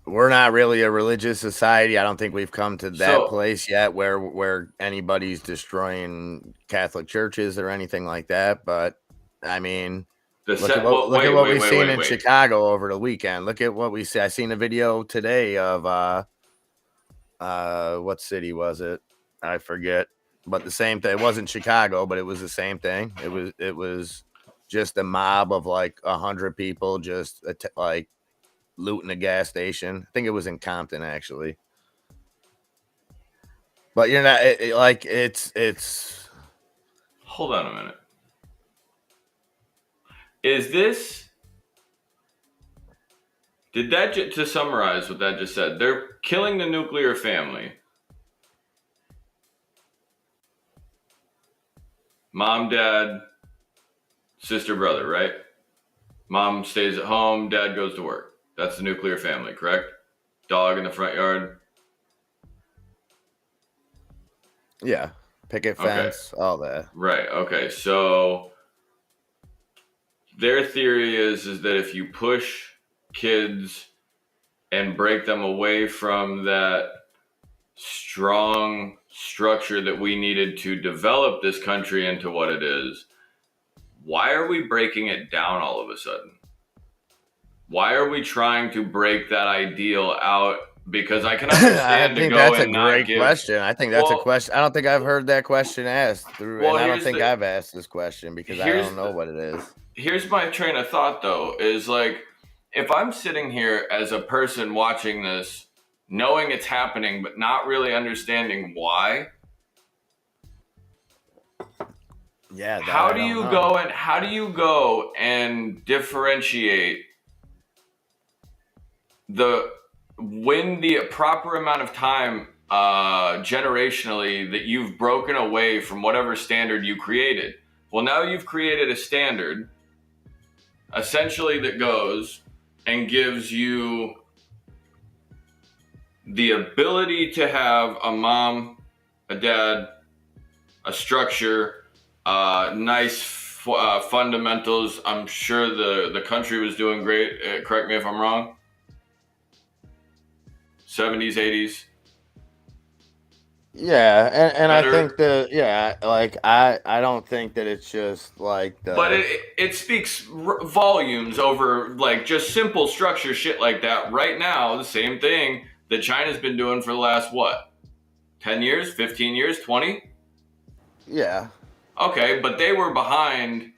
not really a religious society. I don't think we've come to that place yet where anybody's destroying Catholic churches or anything like that. But I mean, look at what we've seen in Chicago over the weekend. Look at what we see. I seen a video today of what city was it? I forget. But the same thing. It wasn't Chicago, but it was the same thing. It was just a mob of like 100 people just like looting a gas station. I think it was in Compton, actually. But you're not it's. Hold on a minute. Is this To summarize what that just said, they're killing the nuclear family. Mom, dad, sister, brother, right? Mom stays at home, dad goes to work. That's the nuclear family, correct? Dog in the front yard. Yeah. Picket fence, all that. Right. Okay. So their theory is that if you push kids and break them away from that strong structure that we needed to develop this country into what it is, why are we breaking it down all of a sudden? Why are we trying to break that ideal out? Because I can understand. I think that's a great question. I think that's a question. I don't think I've heard that question asked through, and I don't think I've asked this question because I don't know what it is. Here's my train of thought, though, is like, if I'm sitting here as a person watching this, knowing it's happening, but not really understanding why. Yeah. How do you go and differentiate when the proper amount of time generationally that you've broken away from whatever standard you created? Well, now you've created a standard essentially that goes and gives you the ability to have a mom, a dad, a structure, nice fundamentals. I'm sure the country was doing great. Correct me if I'm wrong. 70s, 80s. Yeah, and I think I don't think that it's just like but it speaks volumes over like just simple structure shit like that. Right now, the same thing that China's been doing for the last 10 years, 15 years, 20? Yeah. Okay, but they were behind.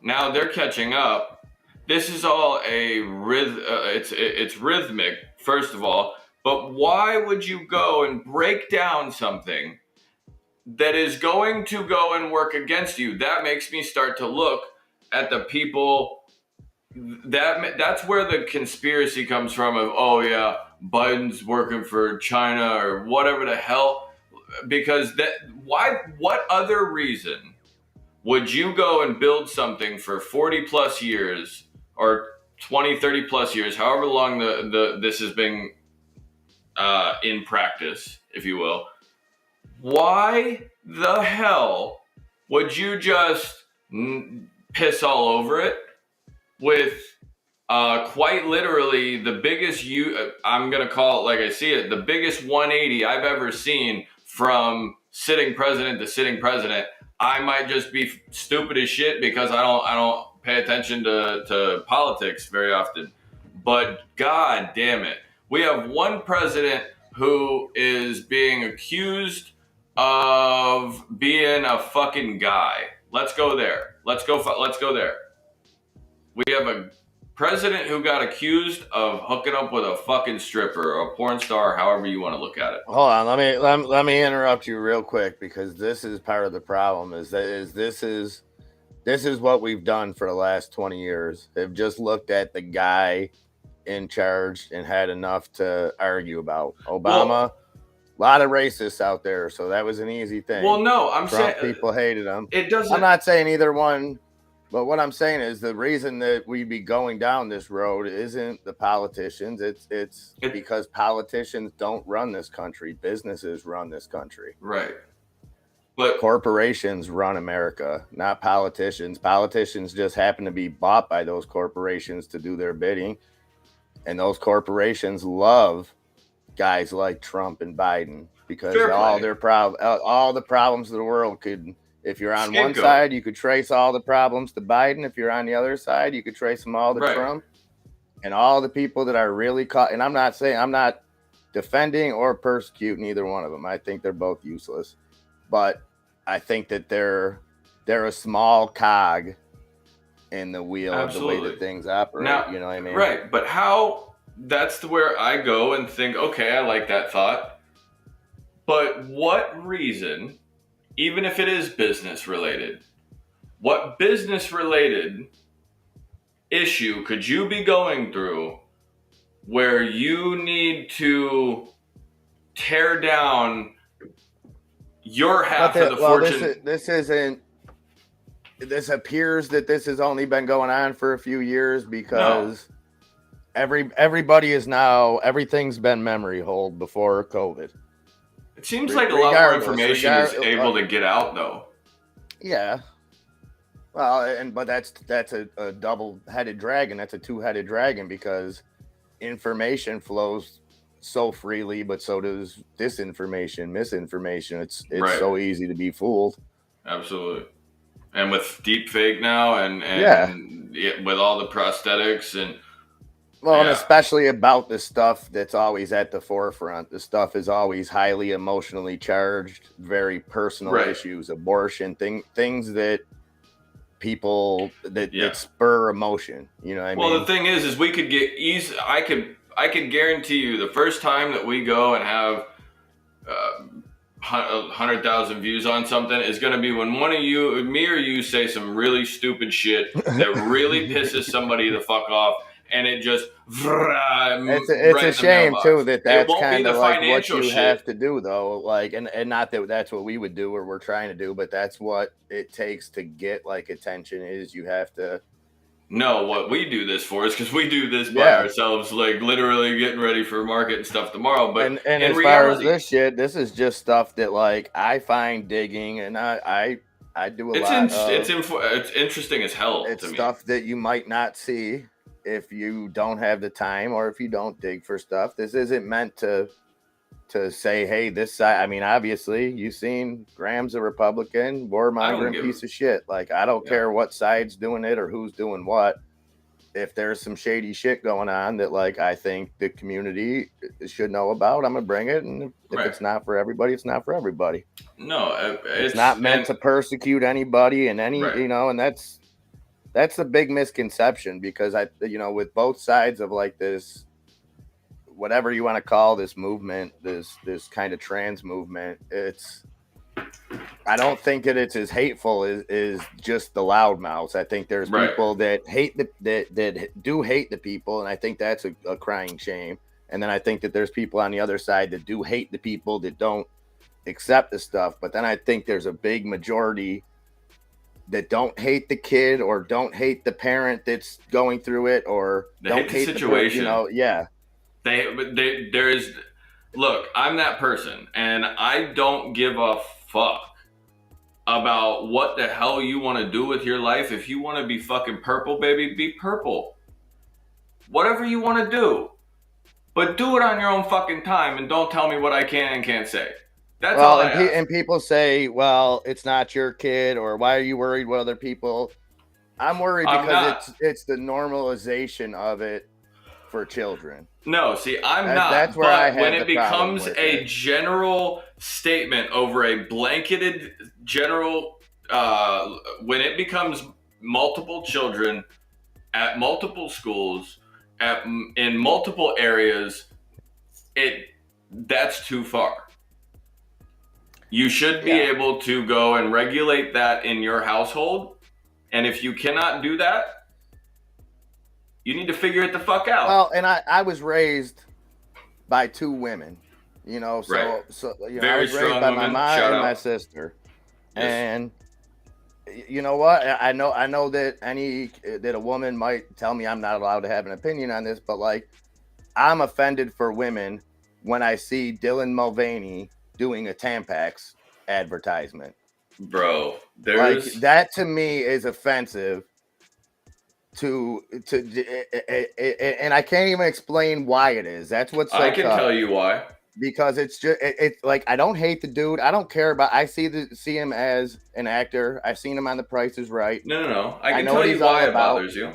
Now they're catching up. This is all it's rhythmic, first of all. But why would you go and break down something that is going to go and work against you? That makes me start to look at the people. That's where the conspiracy comes from of, oh yeah, Biden's working for China or whatever the hell. Because what other reason would you go and build something for 40 plus years or 20, 30 plus years, however long this has been in practice, if you will? Why the hell would you just piss all over it with quite literally the biggest I'm going to call it like I see it, the biggest 180 I've ever seen from sitting president to sitting president? I might just be stupid as shit because I don't pay attention to politics very often. But god damn it, we have one president who is being accused of being a fucking guy. Let's go there. Let's go there. We have a president who got accused of hooking up with a fucking stripper or a porn star, however you want to look at it. Hold on, let me interrupt you real quick because this is part of the problem. This is what we've done for the last 20 years. They've just looked at the guy in charge and had enough to argue about. Obama, a lot of racists out there, so that was an easy thing. Well, no, I'm Trump saying people hated him. It doesn't. I'm not saying either one. But what I'm saying is the reason that we be going down this road isn't the politicians. It's because politicians don't run this country. Businesses run this country. Right. But corporations run America, not politicians. Politicians just happen to be bought by those corporations to do their bidding. And those corporations love guys like Trump and Biden because all the problems of the world could... If you're on one side, you could trace all the problems to Biden. If you're on the other side, you could trace them all to Trump. And all the people that are really caught. And I'm not defending or persecuting either one of them. I think they're both useless. But I think that they're a small cog in the wheel of the way that things operate. Now, you know what I mean? Right. But that's where I go and think, okay, I like that thought. But what reason... Even if it is business related, what business related issue could you be going through where you need to tear down your half of the fortune. This appears that this has only been going on for a few years because everybody is now, everything's been memory hold before COVID. It seems like a lot more information is able to get out, though. Yeah. Well, but that's a double-headed dragon. That's a two-headed dragon because information flows so freely, but so does disinformation, misinformation. It's so easy to be fooled. Absolutely. And with deep fake now and with all the prosthetics and and especially about the stuff that's always at the forefront. The stuff is always highly emotionally charged, very personal issues, abortion, things that people that spur emotion. You know what I mean? Well, the thing is we could get easy. I could guarantee you the first time that we go and have 100,000 views on something is going to be when one of you, me or you, say some really stupid shit that really pisses somebody the fuck off, and it just it's a shame too that's kind of like what you have to do though, like and not that that's what we would do or we're trying to do, but that's what it takes to get like attention. Is you have to know what we do this for is because we do this by ourselves, like literally getting ready for market and stuff tomorrow. But and as far as this shit, this is just stuff that like I find digging, and I do a lot. It's interesting as hell. It's stuff that you might not see if you don't have the time or if you don't dig for stuff. This isn't meant to say, hey, this side. I mean, obviously, you've seen Graham's a Republican, warmongering piece of shit. Like, I don't care what side's doing it or who's doing what. If there's some shady shit going on that, like, I think the community should know about, I'm gonna bring it. And if it's not for everybody, it's not for everybody. No, it's not meant to persecute anybody and you know, and that's a big misconception because with both sides of like this, whatever you want to call this movement, this kind of trans movement, I don't think that it's as hateful as just the loudmouths. I think there's people that hate that do hate the people, and I think that's a crying shame. And then I think that there's people on the other side that do hate the people that don't accept the stuff. But then I think there's a big majority that don't hate the kid or don't hate the parent that's going through it or don't hate the situation. Look, I'm that person, and I don't give a fuck about what the hell you want to do with your life. If you want to be fucking purple, baby, be purple. Whatever you want to do. But do it on your own fucking time, and don't tell me what I can and can't say. That's all I ask. And people say, well, it's not your kid, or why are you worried what other people? I'm worried because it's the normalization of it for children. No, see, I'm not. That's where I have when it becomes a general statement over a blanketed general, when it becomes multiple children at multiple schools, in multiple areas, that's too far. You should be able to go and regulate that in your household. And if you cannot do that, you need to figure it the fuck out. Well, and I was raised by two women, so I was raised by my mom and my sister. Yes. And you know what? I know that a woman might tell me I'm not allowed to have an opinion on this, but like I'm offended for women when I see Dylan Mulvaney doing a Tampax advertisement. Bro, like that to me is offensive to and I can't even explain why it is. That's what's so I can tell you why. Because it's just it's like I don't hate the dude. I don't care about. I see him as an actor. I've seen him on The Price is Right. No. I can tell you why it bothers you.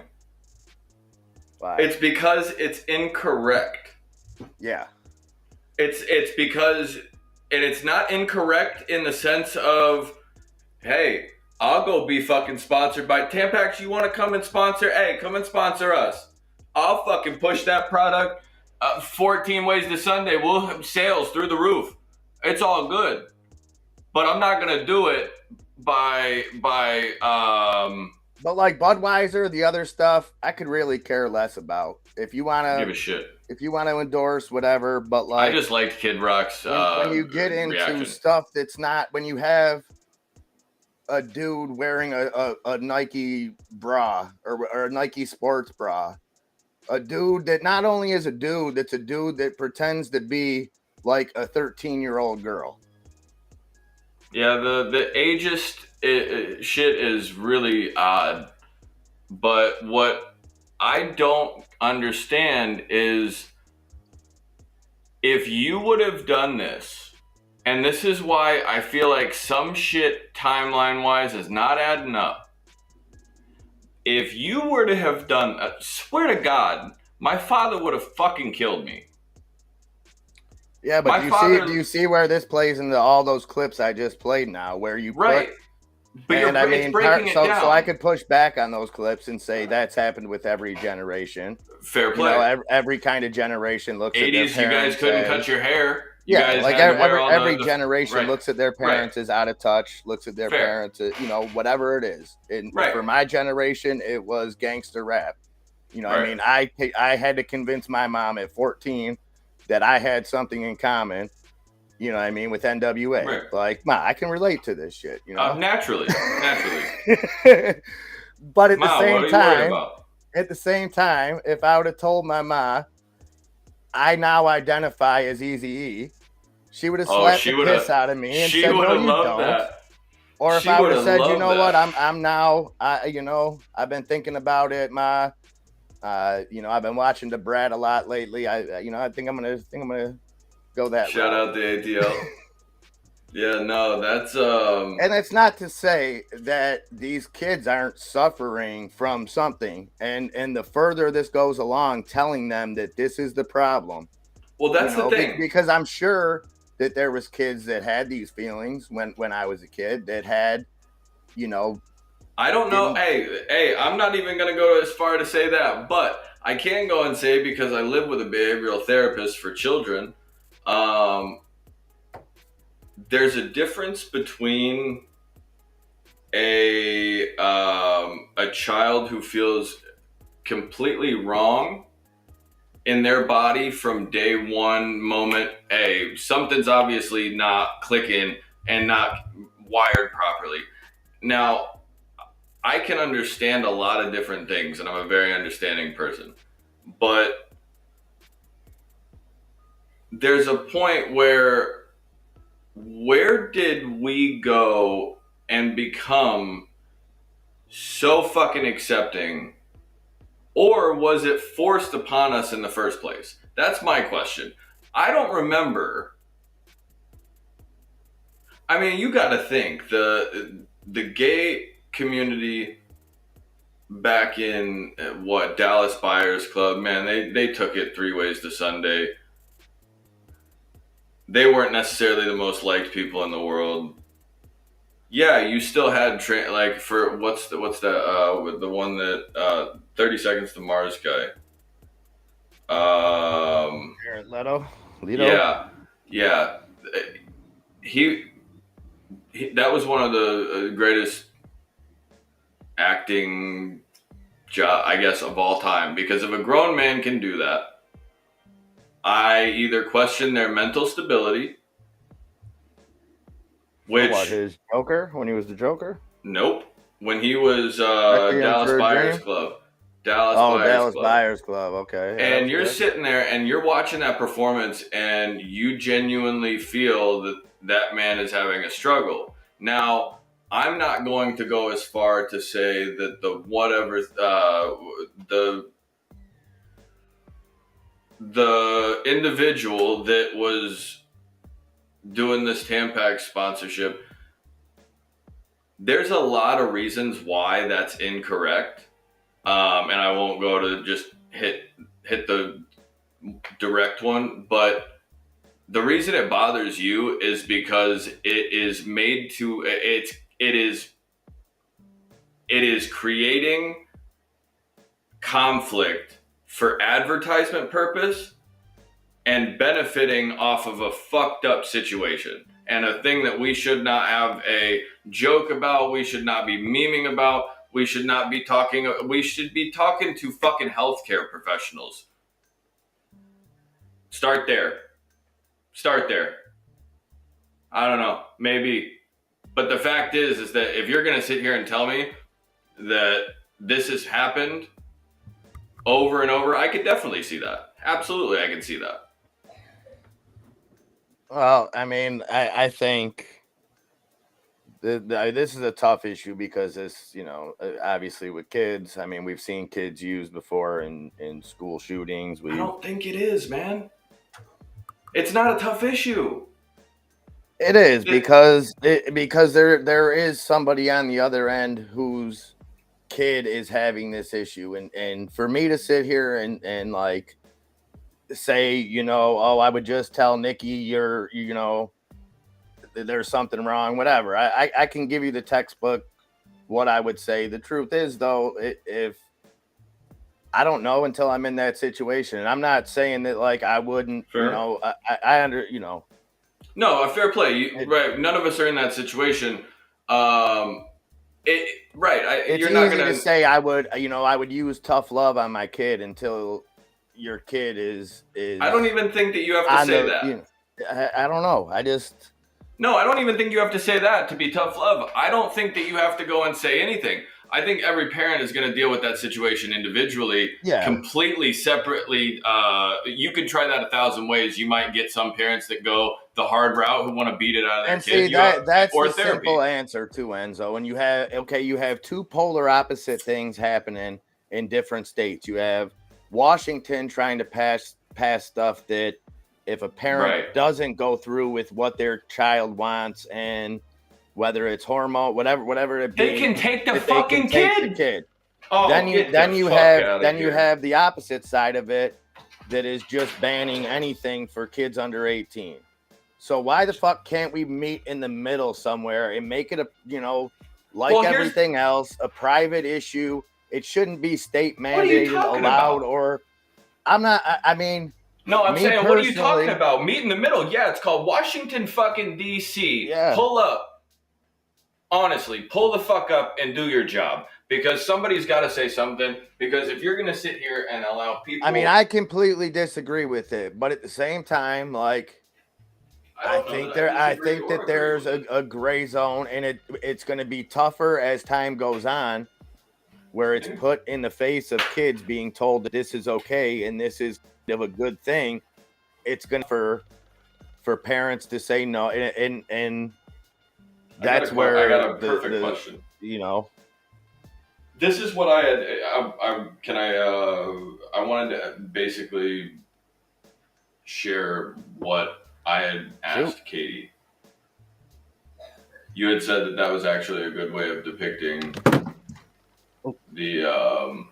Why? It's because it's incorrect. Yeah. It's because, and it's not incorrect in the sense of, hey, I'll go be fucking sponsored by Tampax. You want to come and sponsor? Hey, come and sponsor us. I'll fucking push that product 14 ways to Sunday. We'll have sales through the roof. It's all good. But I'm not going to do it by But like Budweiser, the other stuff, I could really care less about. If you want to give a shit, if you want to endorse whatever, but like I just liked Kid Rock's. When you get into reaction. stuff that's not, when you have a dude wearing a Nike bra or a Nike sports bra, a dude that not only is a dude, that's a dude that pretends to be like a 13-year-old girl. Yeah, the ageist shit is really odd. But what I don't understand is if you would have done this, and this is why I feel like some shit timeline-wise is not adding up. If you were to have done, swear to God, my father would have fucking killed me. Yeah, but do you see where this plays into all those clips I just played now, where you right? But and I mean, breaking it down. So I could push back on those clips and say that's happened with every generation. Fair play. You know, every kind of generation looks 80s, at their parents. You guys couldn't cut your hair. Every generation looks at their parents as out of touch, looks at their parents as, you know, whatever it is. And for my generation, it was gangster rap. You know, I mean, I had to convince my mom at 14 that I had something in common. You know what I mean, with NWA. Right. Like, Ma, I can relate to this shit, you know? Naturally. But at the same time, if I would have told my ma, I now identify as Eazy-E, she would have slapped the piss out of me and said, no, you don't. That. Or if I would have said, you know what, I'm now, you know, I've been thinking about it, Ma. You know, I've been watching the Brad a lot lately. I think I'm gonna go that shout route. Out the ATL. Yeah, no, that's and it's not to say that these kids aren't suffering from something, and the further this goes along, telling them that this is the problem. Well, that's the thing, because I'm sure that there was kids that had these feelings when I was a kid that had, you know. I don't know. Hey, I'm not even gonna go as far to say that, but I can go and say, because I live with a behavioral therapist for children. There's a difference between a child who feels completely wrong in their body from day one moment. Hey, something's obviously not clicking and not wired properly. Now, I can understand a lot of different things, and I'm a very understanding person, but there's a point where did we go and become so fucking accepting, or was it forced upon us in the first place? That's my question. I don't remember. I mean, you got to think the gay community back in Dallas Buyers Club, man, they took it 3 ways to Sunday. They weren't necessarily the most liked people in the world. Yeah, you still had like for what's the one that 30 Seconds to Mars guy. Jared Leto. Yeah. He that was one of the greatest acting job, I guess, of all time, because if a grown man can do that, I either question their mental stability, which his Joker, when he was the Joker? Nope. When he was Dallas Buyers Club. Dallas Buyers Club. Okay. Yeah, and you're sitting there and you're watching that performance and you genuinely feel that man is having a struggle. Now, I'm not going to go as far to say that the individual that was doing this Tampax sponsorship, there's a lot of reasons why that's incorrect. And I won't go to just hit the direct one, but the reason it bothers you is because it is made to, it is creating conflict for advertisement purpose and benefiting off of a fucked up situation and a thing that we should not have a joke about, we should not be memeing about. we should not be talking. We should be talking to fucking healthcare professionals. Start there. I don't know, maybe. But the fact is that if you're going to sit here and tell me that this has happened over and over, I could definitely see that. Absolutely, I can see that. Well, I mean, I think this is a tough issue because this, obviously with kids, I mean, we've seen kids used before in school shootings. I don't think it is, man. It's not a tough issue. It is because there is somebody on the other end whose kid is having this issue, and for me to sit here and like say, oh, I would just tell Nikki there's something wrong, whatever. I can give you the textbook what I would say. The truth is, though, if I don't know until I'm in that situation, and I'm not saying that like I wouldn't, No, a fair play. Right. None of us are in that situation. It's you're easy not gonna to say I would use tough love on my kid until your kid is. I don't even think that you have to say that. I don't know. No, I don't even think you have to say that to be tough love. I don't think that you have to go and say anything. I think every parent is going to deal with that situation individually, completely separately. You could try that 1,000 ways. You might get some parents that go the hard route who want to beat it out of their kid. That's the simple answer to Enzo. And you have two polar opposite things happening in different states. You have Washington trying to pass stuff that if a parent doesn't go through with what their child wants, and whether it's hormone, whatever it be, they can take the fucking kid. Oh, then you have the opposite side of it that is just banning anything for kids under 18. So why the fuck can't we meet in the middle somewhere and make it everything else, a private issue? It shouldn't be state mandated, allowed, or I'm not. I mean. No, I'm saying, what are you talking about? Meet in the middle. Yeah, it's called Washington fucking D.C. Yeah. Pull up. Honestly, pull the fuck up and do your job. Because somebody's got to say something. Because if you're going to sit here and allow people... I mean, I completely disagree with it. But at the same time, like, I think that there's a gray zone. And it's going to be tougher as time goes on. Where it's put in the face of kids being told that this is okay and this is of a good thing. It's going for parents to say no, and that's where I got a perfect question. This is what I had. I wanted to basically share what I had asked Katie. You had said that was actually a good way of depicting the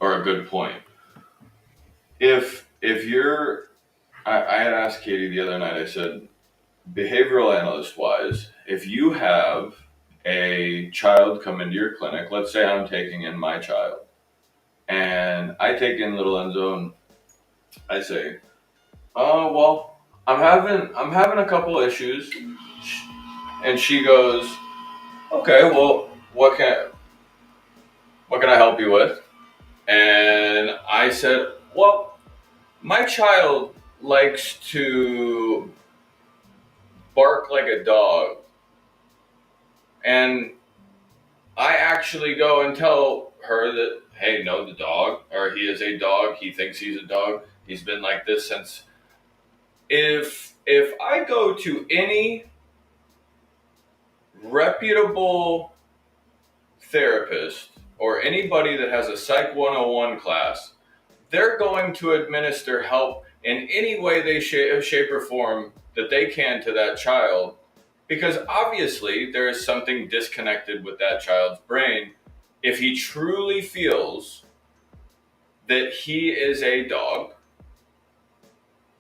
or a good point. If you're, I had asked Katie the other night, I said, behavioral analyst wise, if you have a child come into your clinic, let's say I'm taking in my child, and I take in little Enzo, and I say, well, I'm having a couple issues, and she goes, okay, well, what can I help you with? And I said, well, my child likes to bark like a dog. And I actually go and tell her that, hey, no, the dog, or he is a dog. He thinks he's a dog. He's been like this since. If I go to any reputable therapist or anybody that has a Psych 101 class, they're going to administer help in any way they shape or form that they can to that child, because obviously there is something disconnected with that child's brain. If he truly feels that he is a dog,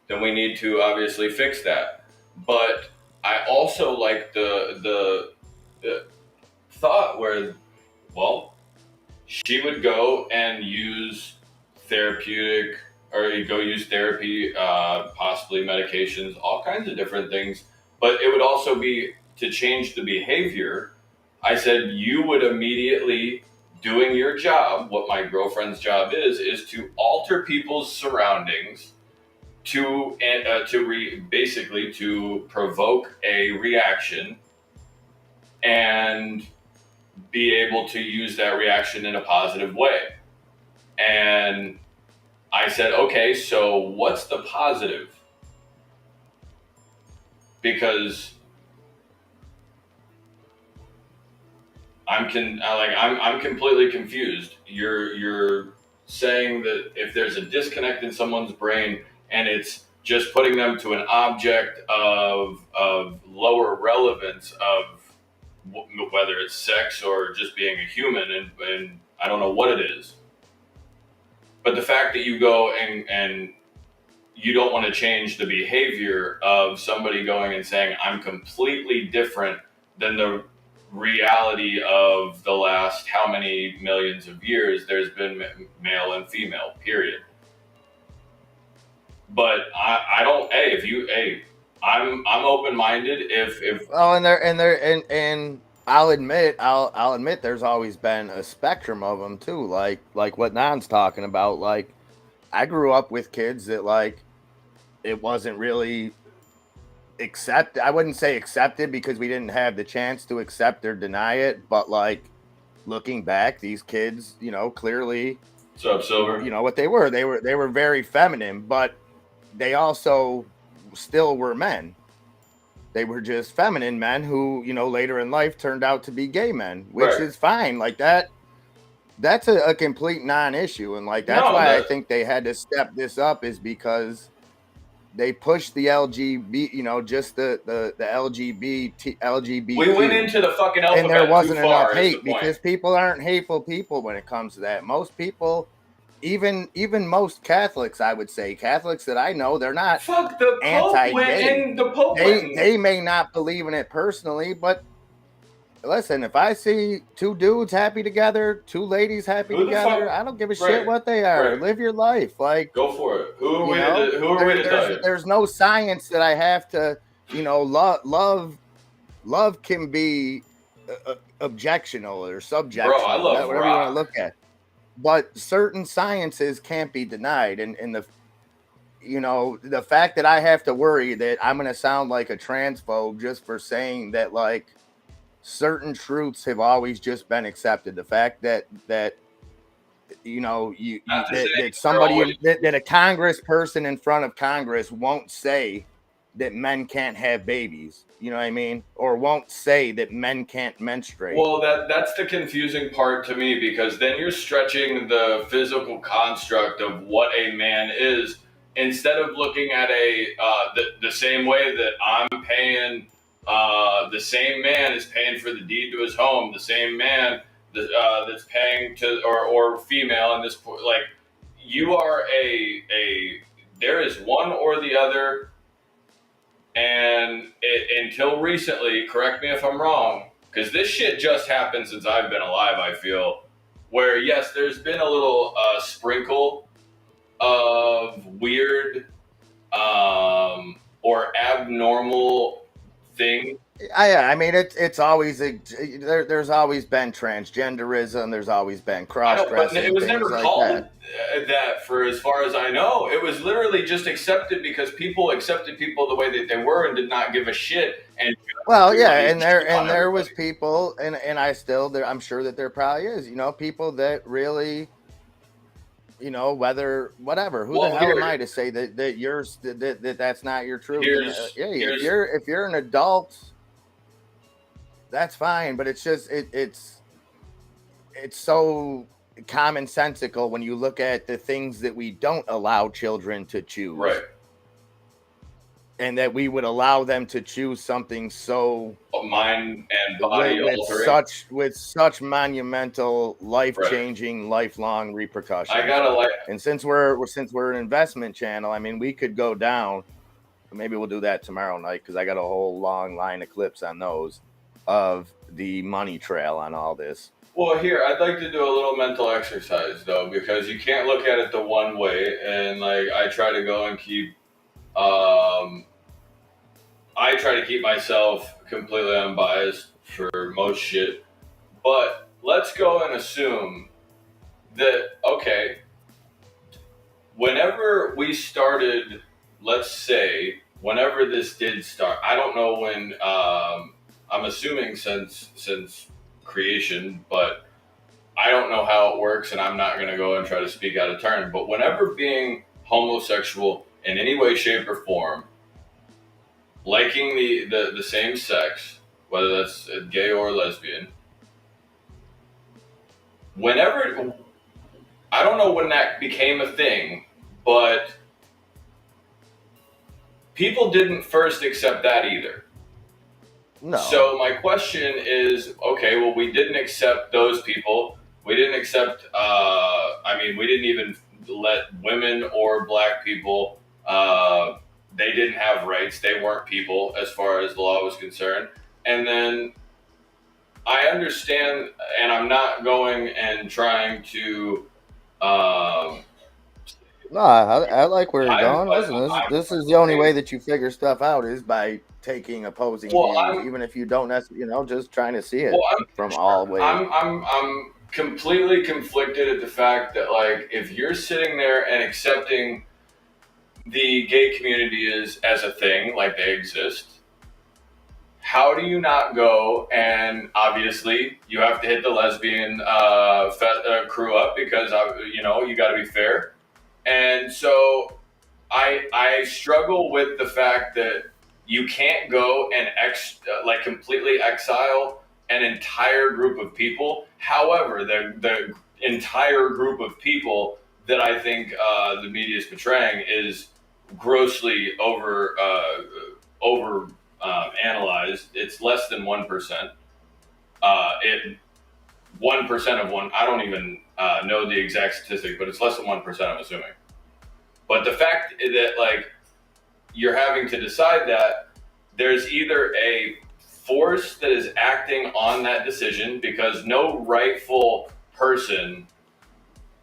then we need to obviously fix that. But I also like the thought where, well, she would go and use therapeutic, or go use therapy, possibly medications, all kinds of different things. But it would also be to change the behavior I said, you would immediately, doing your job, what my girlfriend's job is to alter people's surroundings basically to provoke a reaction and be able to use that reaction in a positive way. And I said, okay, so what's the positive? Because I'm completely confused. You're saying that if there's a disconnect in someone's brain and it's just putting them to an object of lower relevance of whether it's sex or just being a human, and I don't know what it is. But the fact that you go and you don't want to change the behavior of somebody going and saying, I'm completely different than the reality of the last how many millions of years there's been male and female, period. But I don't, I'm open-minded if oh, and I'll admit there's always been a spectrum of them too, like what Nan's talking about. Like, I grew up with kids that, like, it wasn't really I wouldn't say accepted because we didn't have the chance to accept or deny it, but like, looking back, these kids, you know, clearly, Silver, you know what they were very feminine, but they also still were men. They were just feminine men who, you know, later in life turned out to be gay men, which is fine. Like, that's a complete non-issue. And like, that's why I think they had to step this up, is because they pushed the LGBT, you know, just the LGBT. We went into the fucking alphabet, and there wasn't enough hate, because people aren't hateful people when it comes to that. Most people, even most Catholics, I would say, Catholics that I know, they're not anti-gay. They may not believe in it personally, but listen, if I see two dudes happy together, two ladies happy together, I don't give a shit what they are. Live your life. Like, go for it. Who are we to tell you? There's no science that I have to, you know, love can be objectional or subjectional. Bro, I love whatever you want to look at. But certain sciences can't be denied. And the, you know, the fact that I have to worry that I'm going to sound like a transphobe just for saying that, like, certain truths have always just been accepted. The fact that you know, that somebody, that a Congress person in front of Congress won't say that men can't have babies, you know what I mean? Or won't say that men can't menstruate. Well, that's the confusing part to me, because then you're stretching the physical construct of what a man is, instead of looking at the same way that I'm paying, the same man is paying for the deed to his home, the same man that's paying to, or female in this, like, you are there is one or the other. And until recently, correct me if I'm wrong, because this shit just happened since I've been alive, I feel, where, yes, there's been a little sprinkle of weird or abnormal things. I mean, it's always there's always been transgenderism. There's always been cross-dressing. It was never called that, for as far as I know. It was literally just accepted because people accepted people the way that they were and did not give a shit. And well, yeah, and there was people, and I'm sure that there probably is, you know, people that really, you know, whatever. Who the hell am I to say that that's not your truth? If you're an adult, that's fine, but it's just it's so commonsensical when you look at the things that we don't allow children to choose, right? And that we would allow them to choose something so mind and body altering, with such monumental, life-changing, lifelong repercussions. And since we're an investment channel, I mean, we could go down. Maybe we'll do that tomorrow night, because I got a whole long line of clips on those, of the money trail on all this. Well, here, I'd like to do a little mental exercise, though, because you can't look at it the one way. And, like, I try to go and keep, I try to keep myself completely unbiased for most shit. But let's go and assume that, okay, whenever we started, let's say, whenever this did start, I don't know when, I'm assuming since creation, but I don't know how it works, and I'm not going to go and try to speak out of turn. But whenever being homosexual in any way, shape, or form, liking the same sex, whether that's gay or lesbian, whenever, I don't know when that became a thing, but people didn't first accept that either. No. So my question is, okay, well, we didn't accept those people. We didn't accept, we didn't even let women or black people, they didn't have rights. They weren't people as far as the law was concerned. And then I understand, and I'm not going and trying to, no, I like where you're going. Listen, this is the only way that you figure stuff out is by taking opposing views, even if you don't necessarily, just trying to see it from all ways. I'm completely conflicted at the fact that, like, if you're sitting there and accepting the gay community as a thing, like they exist, how do you not go and obviously you have to hit the lesbian crew up because you got to be fair. And so I struggle with the fact that you can't go and completely exile an entire group of people. However, the entire group of people that I think the media is portraying is grossly analyzed. It's less than 1%. 1% of one. I don't even know the exact statistic, but it's less than 1%. I'm assuming. But the fact that, like, you're having to decide that there's either a force that is acting on that decision, because no rightful person,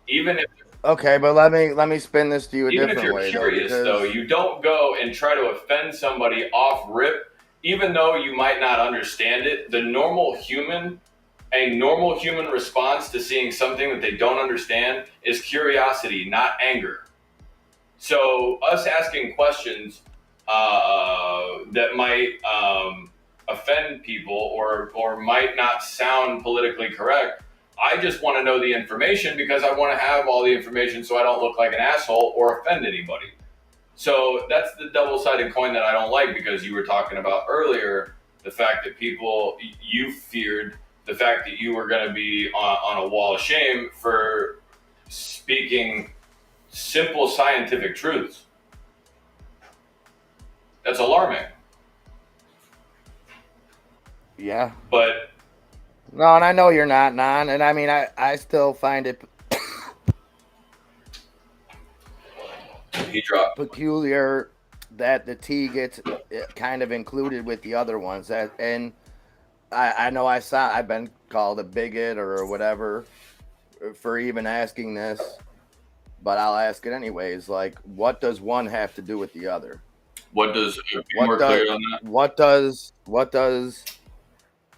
even if okay, but let me spin this to you a different way. Even if you're curious, though, you don't go and try to offend somebody off rip, even though you might not understand it. A normal human response to seeing something that they don't understand is curiosity, not anger. So us asking questions that might offend people or might not sound politically correct, I just want to know the information because I want to have all the information so I don't look like an asshole or offend anybody. So that's the double-sided coin that I don't like, because you were talking about earlier the fact that you feared the fact that you were going to be on a wall of shame for speaking simple scientific truths. That's alarming. Yeah. But no, and I know you're not, Non, and I mean, I still find it peculiar that the T gets kind of included with the other ones. And I know I've been called a bigot or whatever for even asking this, but I'll ask it anyways. Like, what does one have to do with the other? What does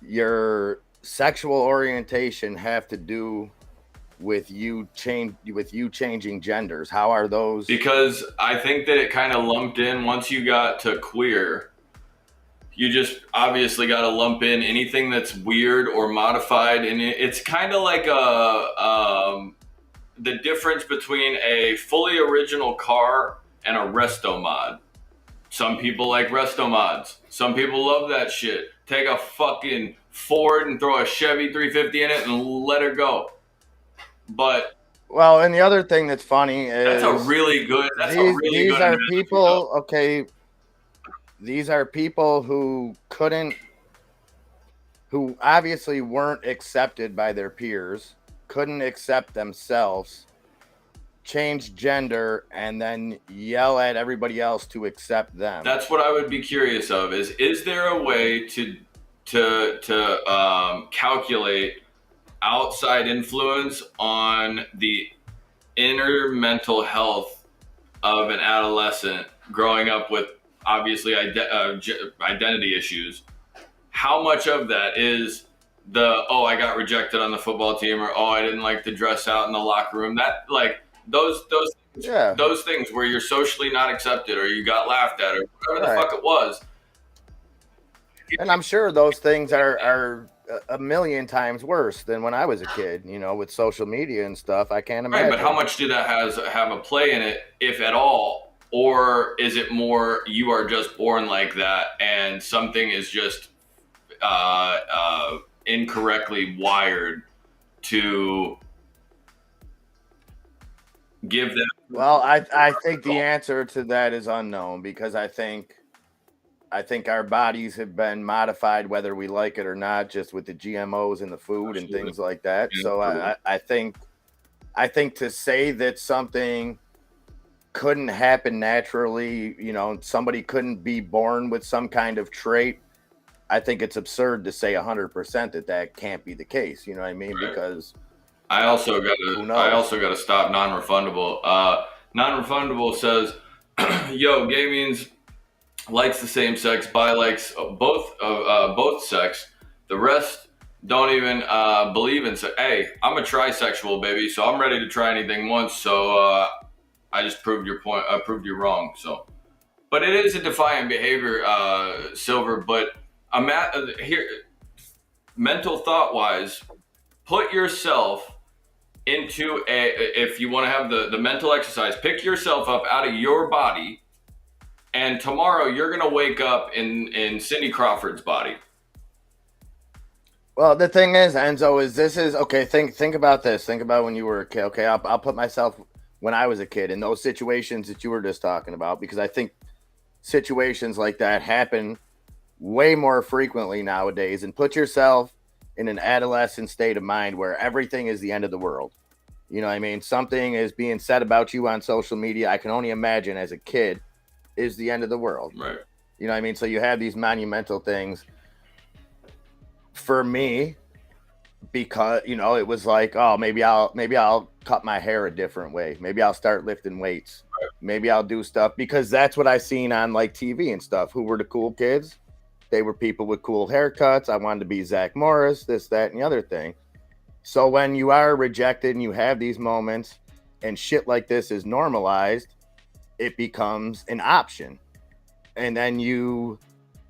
your sexual orientation have to do with you changing genders? How are those? Because I think that it kind of lumped in once you got to queer. You just obviously got to lump in anything that's weird or modified, and it's kind of like the difference between a fully original car and a resto mod. Some people like resto mods. Some people love that shit. Take a fucking Ford and throw a Chevy 350 in it and let her go. But well, and the other thing that's funny is these are people. Okay, these are people who obviously weren't accepted by their peers, couldn't accept themselves, change gender, and then yell at everybody else to accept them. That's what I would be curious of. Is there a way to calculate outside influence on the inner mental health of an adolescent growing up with obviously identity issues? How much of that is I got rejected on the football team, or I didn't like to dress out in the locker room. That like those things where you're socially not accepted, or you got laughed at, or whatever the fuck it was. And I'm sure those things are a million times worse than when I was a kid, with social media and stuff. I can't imagine. Right, but how much do that have a play in it, if at all? Or is it more you are just born like that and something is just incorrectly wired to give them? Well, I think the answer to that is unknown, because I think our bodies have been modified whether we like it or not, just with the GMOs in the food and things like that. So I think to say that something couldn't happen naturally, somebody couldn't be born with some kind of trait, I think it's absurd to say 100% that can't be the case. You know what I mean? Right. Because I also got to stop non-refundable. Non-refundable says, "Yo, gay means likes the same sex, bi likes both sex. The rest don't even believe in sex. Hey, I'm a trisexual, baby, so I'm ready to try anything once. So I just proved your point. I proved you wrong. So, but it is a defiant behavior, Silver. But here, mental thought wise, put yourself into if you want to have the mental exercise, pick yourself up out of your body. And tomorrow you're going to wake up in Cindy Crawford's body." Well, the thing is, Enzo, okay. Think about this. Think about when you were a kid. Okay, I'll put myself when I was a kid in those situations that you were just talking about, because I think situations like that happen way more frequently nowadays. And put yourself in an adolescent state of mind where everything is the end of the world. You know what I mean? Something is being said about you on social media. I can only imagine as a kid is the end of the world. Right. You know what I mean? So you have these monumental things. For me, because it was like, maybe I'll cut my hair a different way. Maybe I'll start lifting weights. Right. Maybe I'll do stuff, because that's what I seen on like TV and stuff. Who were the cool kids? They were people with cool haircuts. I wanted to be Zach Morris, this, that, and the other thing. So when you are rejected and you have these moments and shit like this is normalized, it becomes an option. And then you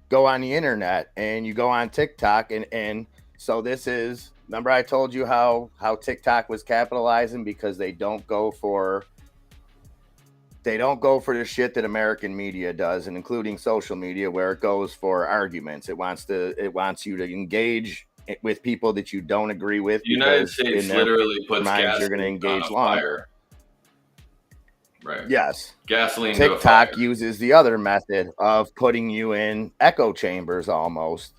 go on the internet and you go on TikTok and so this is, remember I told you how TikTok was capitalizing, because they don't go for the shit that American media does, and including social media, where it goes for arguments. It wants you to engage with people that you don't agree with. The United States literally puts gas you're going to engage longer. Right. Yes. Gasoline. TikTok uses the other method of putting you in echo chambers almost.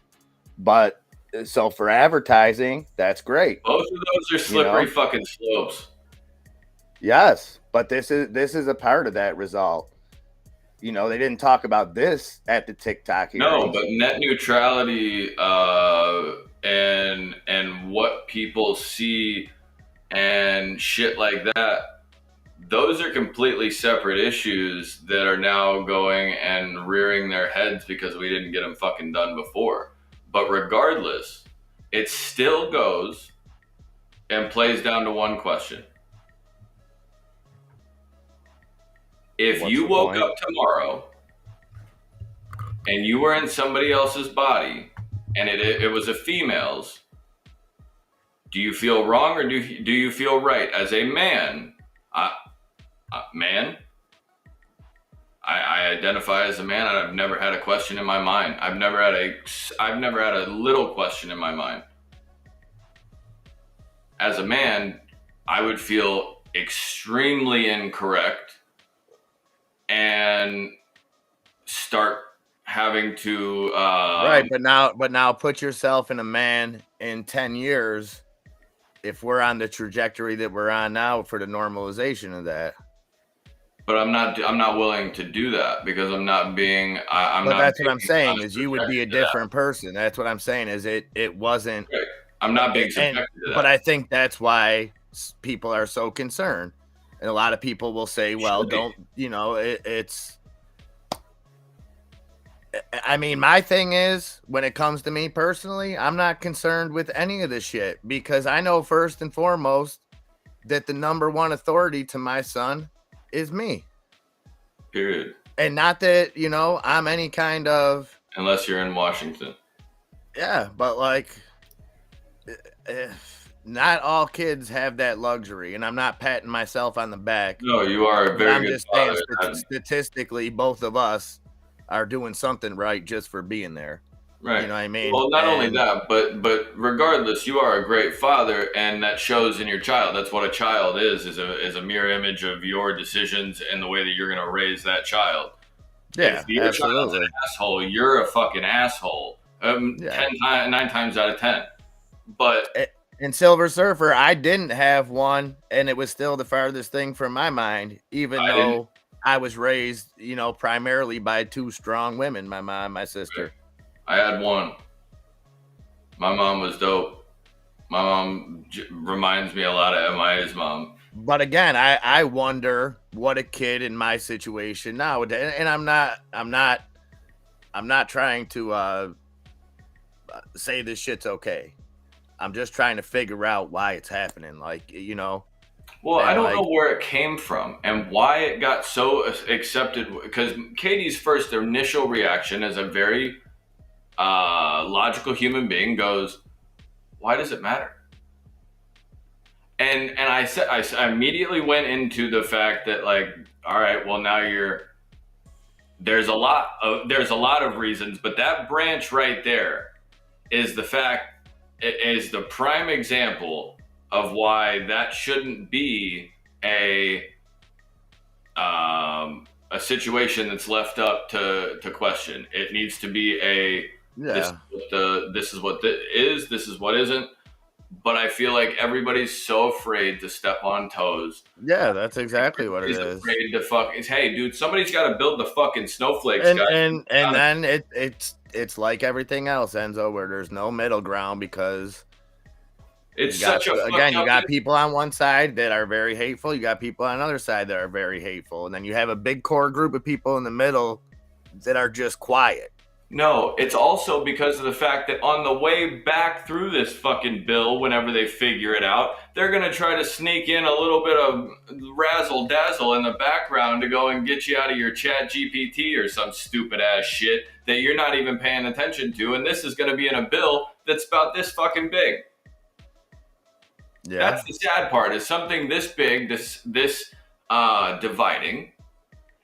But so for advertising, that's great. Both of those are slippery fucking slopes. Yes, but this is a part of that result. They didn't talk about this at the TikTok hearings. No, but net neutrality and what people see and shit like that, those are completely separate issues that are now going and rearing their heads because we didn't get them fucking done before. But regardless, it still goes and plays down to one question. If you woke up tomorrow and you were in somebody else's body and it was a female's, do you feel wrong or do you feel right? As a man, I identify as a man, and I've never had a question in my mind. I've never had a little question in my mind. As a man, I would feel extremely incorrect and start having to right. But now put yourself in a man in 10 years. If we're on the trajectory that we're on now for the normalization of that. But I'm not willing to do that, because I'm not being. That's what I'm saying, is you would be a different person. That's what I'm saying, is it wasn't. Right. I'm not being subjected to that. But I think that's why people are so concerned, and a lot of people will say, "Well, don't it's." I mean, my thing is, when it comes to me personally, I'm not concerned with any of this shit because I know first and foremost that the number one authority to my son is me. Period. And not that, I'm any kind of... Unless you're in Washington. Yeah, but like, not all kids have that luxury, and I'm not patting myself on the back. No, you are a very good father. Saying statistically, both of us are doing something right just for being there. Right. You know what I mean? Well, not only that, but regardless, you are a great father, and that shows in your child. That's what a child is a mirror image of your decisions and the way that you're going to raise that child. Yeah, if your child's an asshole, you're a fucking asshole. 9 times out of 10. But in Silver Surfer, I didn't have one, and it was still the farthest thing from my mind, even though I was raised, primarily by two strong women, my mom and my sister. I had one. My mom was dope. My mom reminds me a lot of MIA's mom. But again, I wonder what a kid in my situation now, and I'm not trying to say this shit's okay. I'm just trying to figure out why it's happening. Well, I don't know where it came from and why it got so accepted. Because Katie's first initial reaction as a very logical human being goes, why does it matter? And I immediately went into the fact that, like, all right, well, now there's a lot of reasons, but that branch right there is the prime example of why that shouldn't be a situation that's left up to question. It needs to be this is what isn't. But I feel like everybody's so afraid to step on toes. Yeah, that's exactly what it is. Afraid to hey, dude, somebody's got to build the fucking snowflakes, and, guys. And then it's like everything else, Enzo, where there's no middle ground because you got people on one side that are very hateful. You got people on another side that are very hateful, and then you have a big core group of people in the middle that are just quiet. No, it's also because of the fact that on the way back through this fucking bill, whenever they figure it out, they're going to try to sneak in a little bit of razzle dazzle in the background to go and get you out of your chat GPT or some stupid ass shit that you're not even paying attention to. And this is going to be in a bill that's about this fucking big. Yeah. That's the sad part, is something this big, this dividing,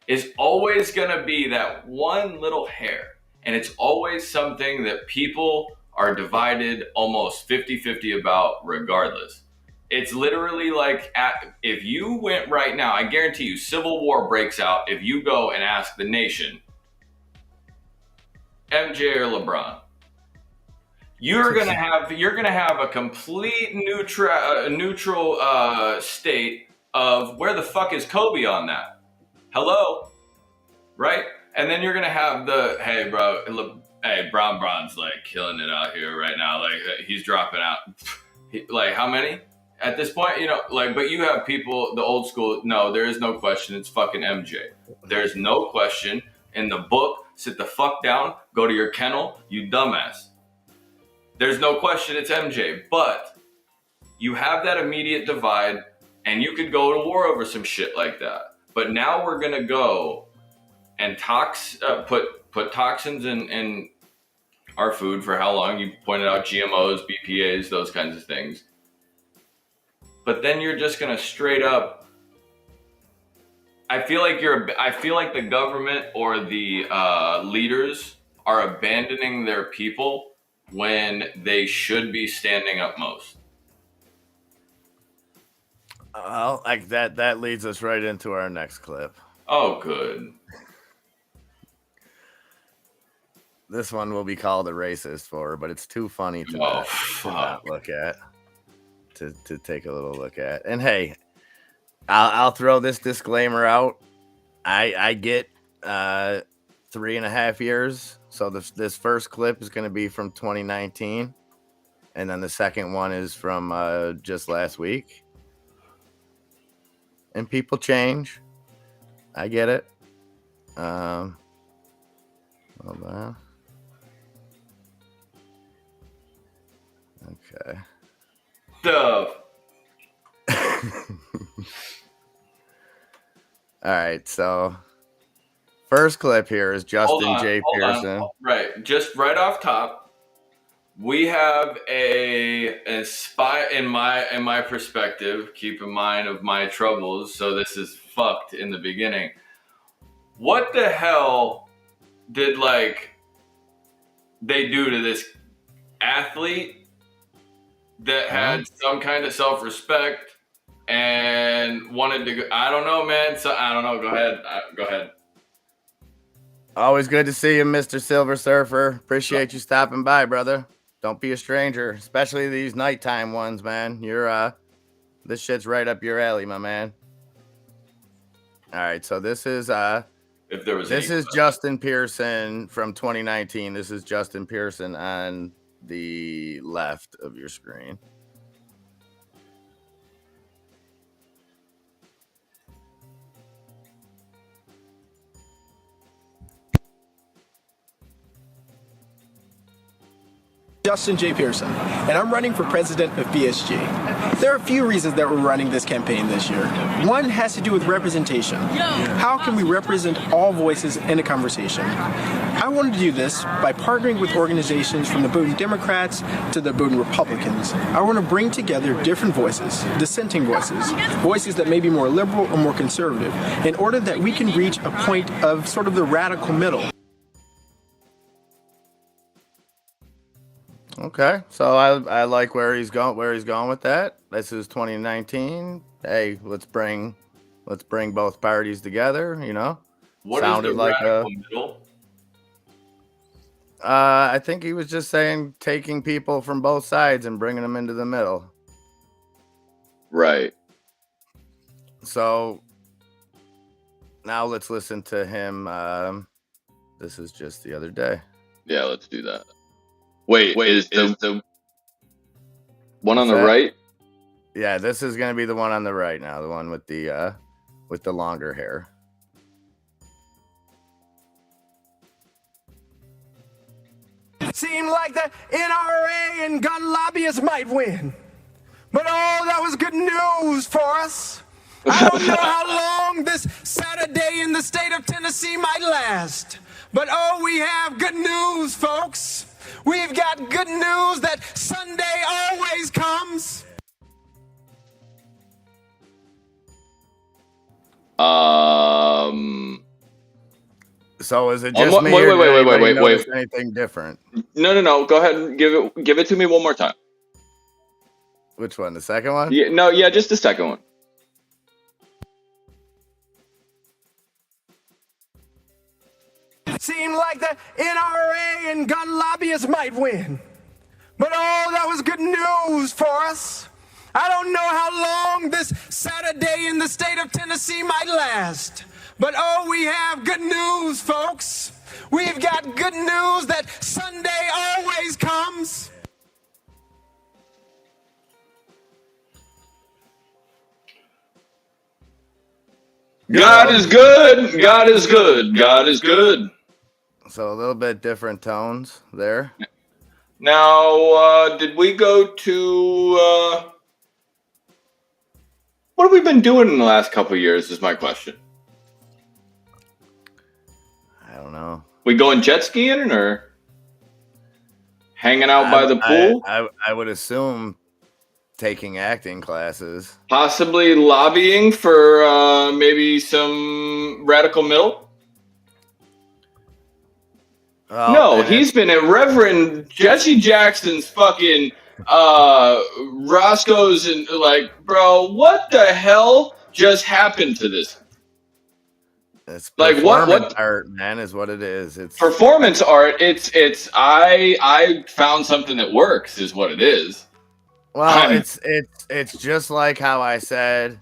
is always going to be that one little hair. And it's always something that people are divided almost 50-50 about regardless. It's literally like, if you went right now, I guarantee you, civil war breaks out if you go and ask the nation, MJ or LeBron. You're gonna have a complete neutral state of where the fuck is Kobe on that? Hello, right? And then you're going to have hey, bro, Bron's like killing it out here right now. Like, he's dropping out. Like, how many? At this point, but you have people, the old school, no, there is no question. It's fucking MJ. There's no question in the book. Sit the fuck down. Go to your kennel, you dumbass. There's no question it's MJ. But you have that immediate divide, and you could go to war over some shit like that. But now we're going to go and put toxins in our food for how long? You pointed out GMOs, BPAs, those kinds of things. But then you're just gonna straight up. I feel like the government or the leaders are abandoning their people when they should be standing up most. Well, like that leads us right into our next clip. Oh, good. This one will be called a racist for, but it's too funny to not look at. To take a little look at. And hey, I'll throw this disclaimer out. I get 3.5 years. So this first clip is going to be from 2019. And then the second one is from just last week. And people change. I get it. Hold on. Okay. Dove. All right, so first clip here is Justin J Pearson. Right, just right off top, we have a spy in my perspective. Keep in mind of my troubles, so this is fucked in the beginning. What the hell did they do to this athlete that had some kind of self-respect and wanted to go? I don't know, man. So I don't know. Go ahead. Go ahead. Always good to see you, Mr. Silver Surfer. Appreciate you stopping by, brother. Don't be a stranger, especially these nighttime ones, man. You're this shit's right up your alley, my man. All right, so this is Justin Pearson from 2019. This is Justin Pearson on the left of your screen. Justin J Pearson, and I'm running for president of BSG. There are a few reasons that we're running this campaign this year. One has to do with representation. How can we represent all voices in a conversation? I wanted to do this by partnering with organizations from the Bowdoin Democrats to the Bowdoin Republicans. I want to bring together different voices, dissenting voices, voices that may be more liberal or more conservative, in order that we can reach a point of sort of the radical middle. Okay, so I like where he's going with that. This is 2019. Hey, let's bring both parties together. You know, what sounded is the like radical middle? I think he was just saying taking people from both sides and bringing them into the middle. Right. So now let's listen to him. This is just the other day. Yeah, let's do that. Wait, is the one on the right? Yeah, this is going to be the one on the right now, the one with the longer hair. Seemed like the NRA and gun lobbyists might win. But oh, that was good news for us. I don't know how long this Saturday in the state of Tennessee might last. But oh, we have good news, folks. We've got good news that Sunday always comes. So is it just me? Wait. Anything different? No. Go ahead and give it to me one more time. Which one? The second one? Yeah, just the second one. Seemed like the NRA and gun lobbyists might win. But oh, that was good news for us. I don't know how long this Saturday in the state of Tennessee might last. But oh, we have good news, folks. We've got good news that Sunday always comes. God is good. God is good. God is good. So a little bit different tones there. Now, did we go to... what have we been doing in the last couple of years is my question. I don't know. We going jet skiing or hanging out by the pool? I would assume taking acting classes. Possibly lobbying for maybe some radical middle? No, he's been at Reverend Jesse Jackson's fucking Roscoe's and bro, what the hell just happened to this? It's performance art, man, is what it is. It's performance art. It's I found something that works, is what it is. Well, it's just like how I said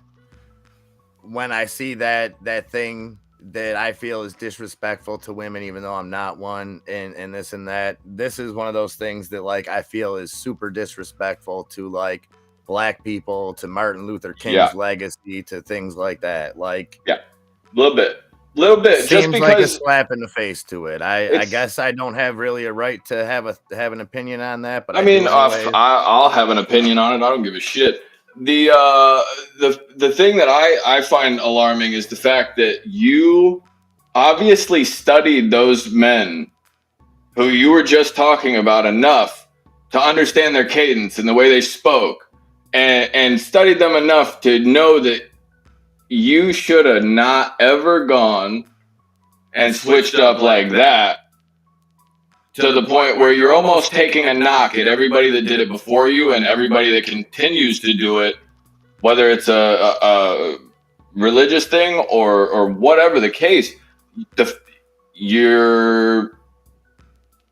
when I see that thing that I feel is disrespectful to women, even though I'm not one, and this and that. This is one of those things that I feel is super disrespectful to black people, to Martin Luther King's legacy, to things like that. Yeah, a little bit. Little bit, just seems like a because slap in the face to it. I guess I don't have really a right to have an opinion on that, but I mean, do anyway. I'll have an opinion on it. I don't give a shit. The thing that I find alarming is the fact that you obviously studied those men who you were just talking about enough to understand their cadence and the way they spoke, and studied them enough to know that you should have not ever gone and switched up like that, to the point where you're almost taking a knock at everybody that did it before you and everybody that continues to do it, whether it's a religious thing or whatever the case.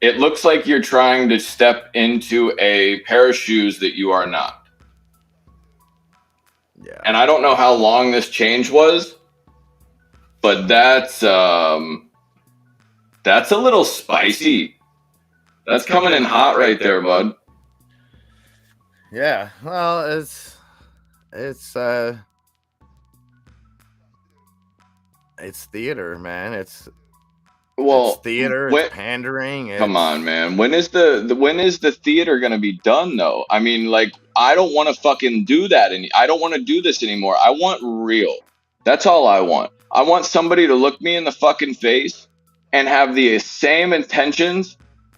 It looks like you're trying to step into a pair of shoes that you are not. Yeah. And I don't know how long this change was, but that's a little spicy. That's coming in hot right there, bud. Yeah. Well, it's theater, man. It's theater. It's pandering. Come on, man. When is the theater gonna be done, though? I mean, like, I don't want to fucking do that, and I don't want to do this anymore. I want real. That's all I want. I want somebody to look me in the fucking face and have the same intentions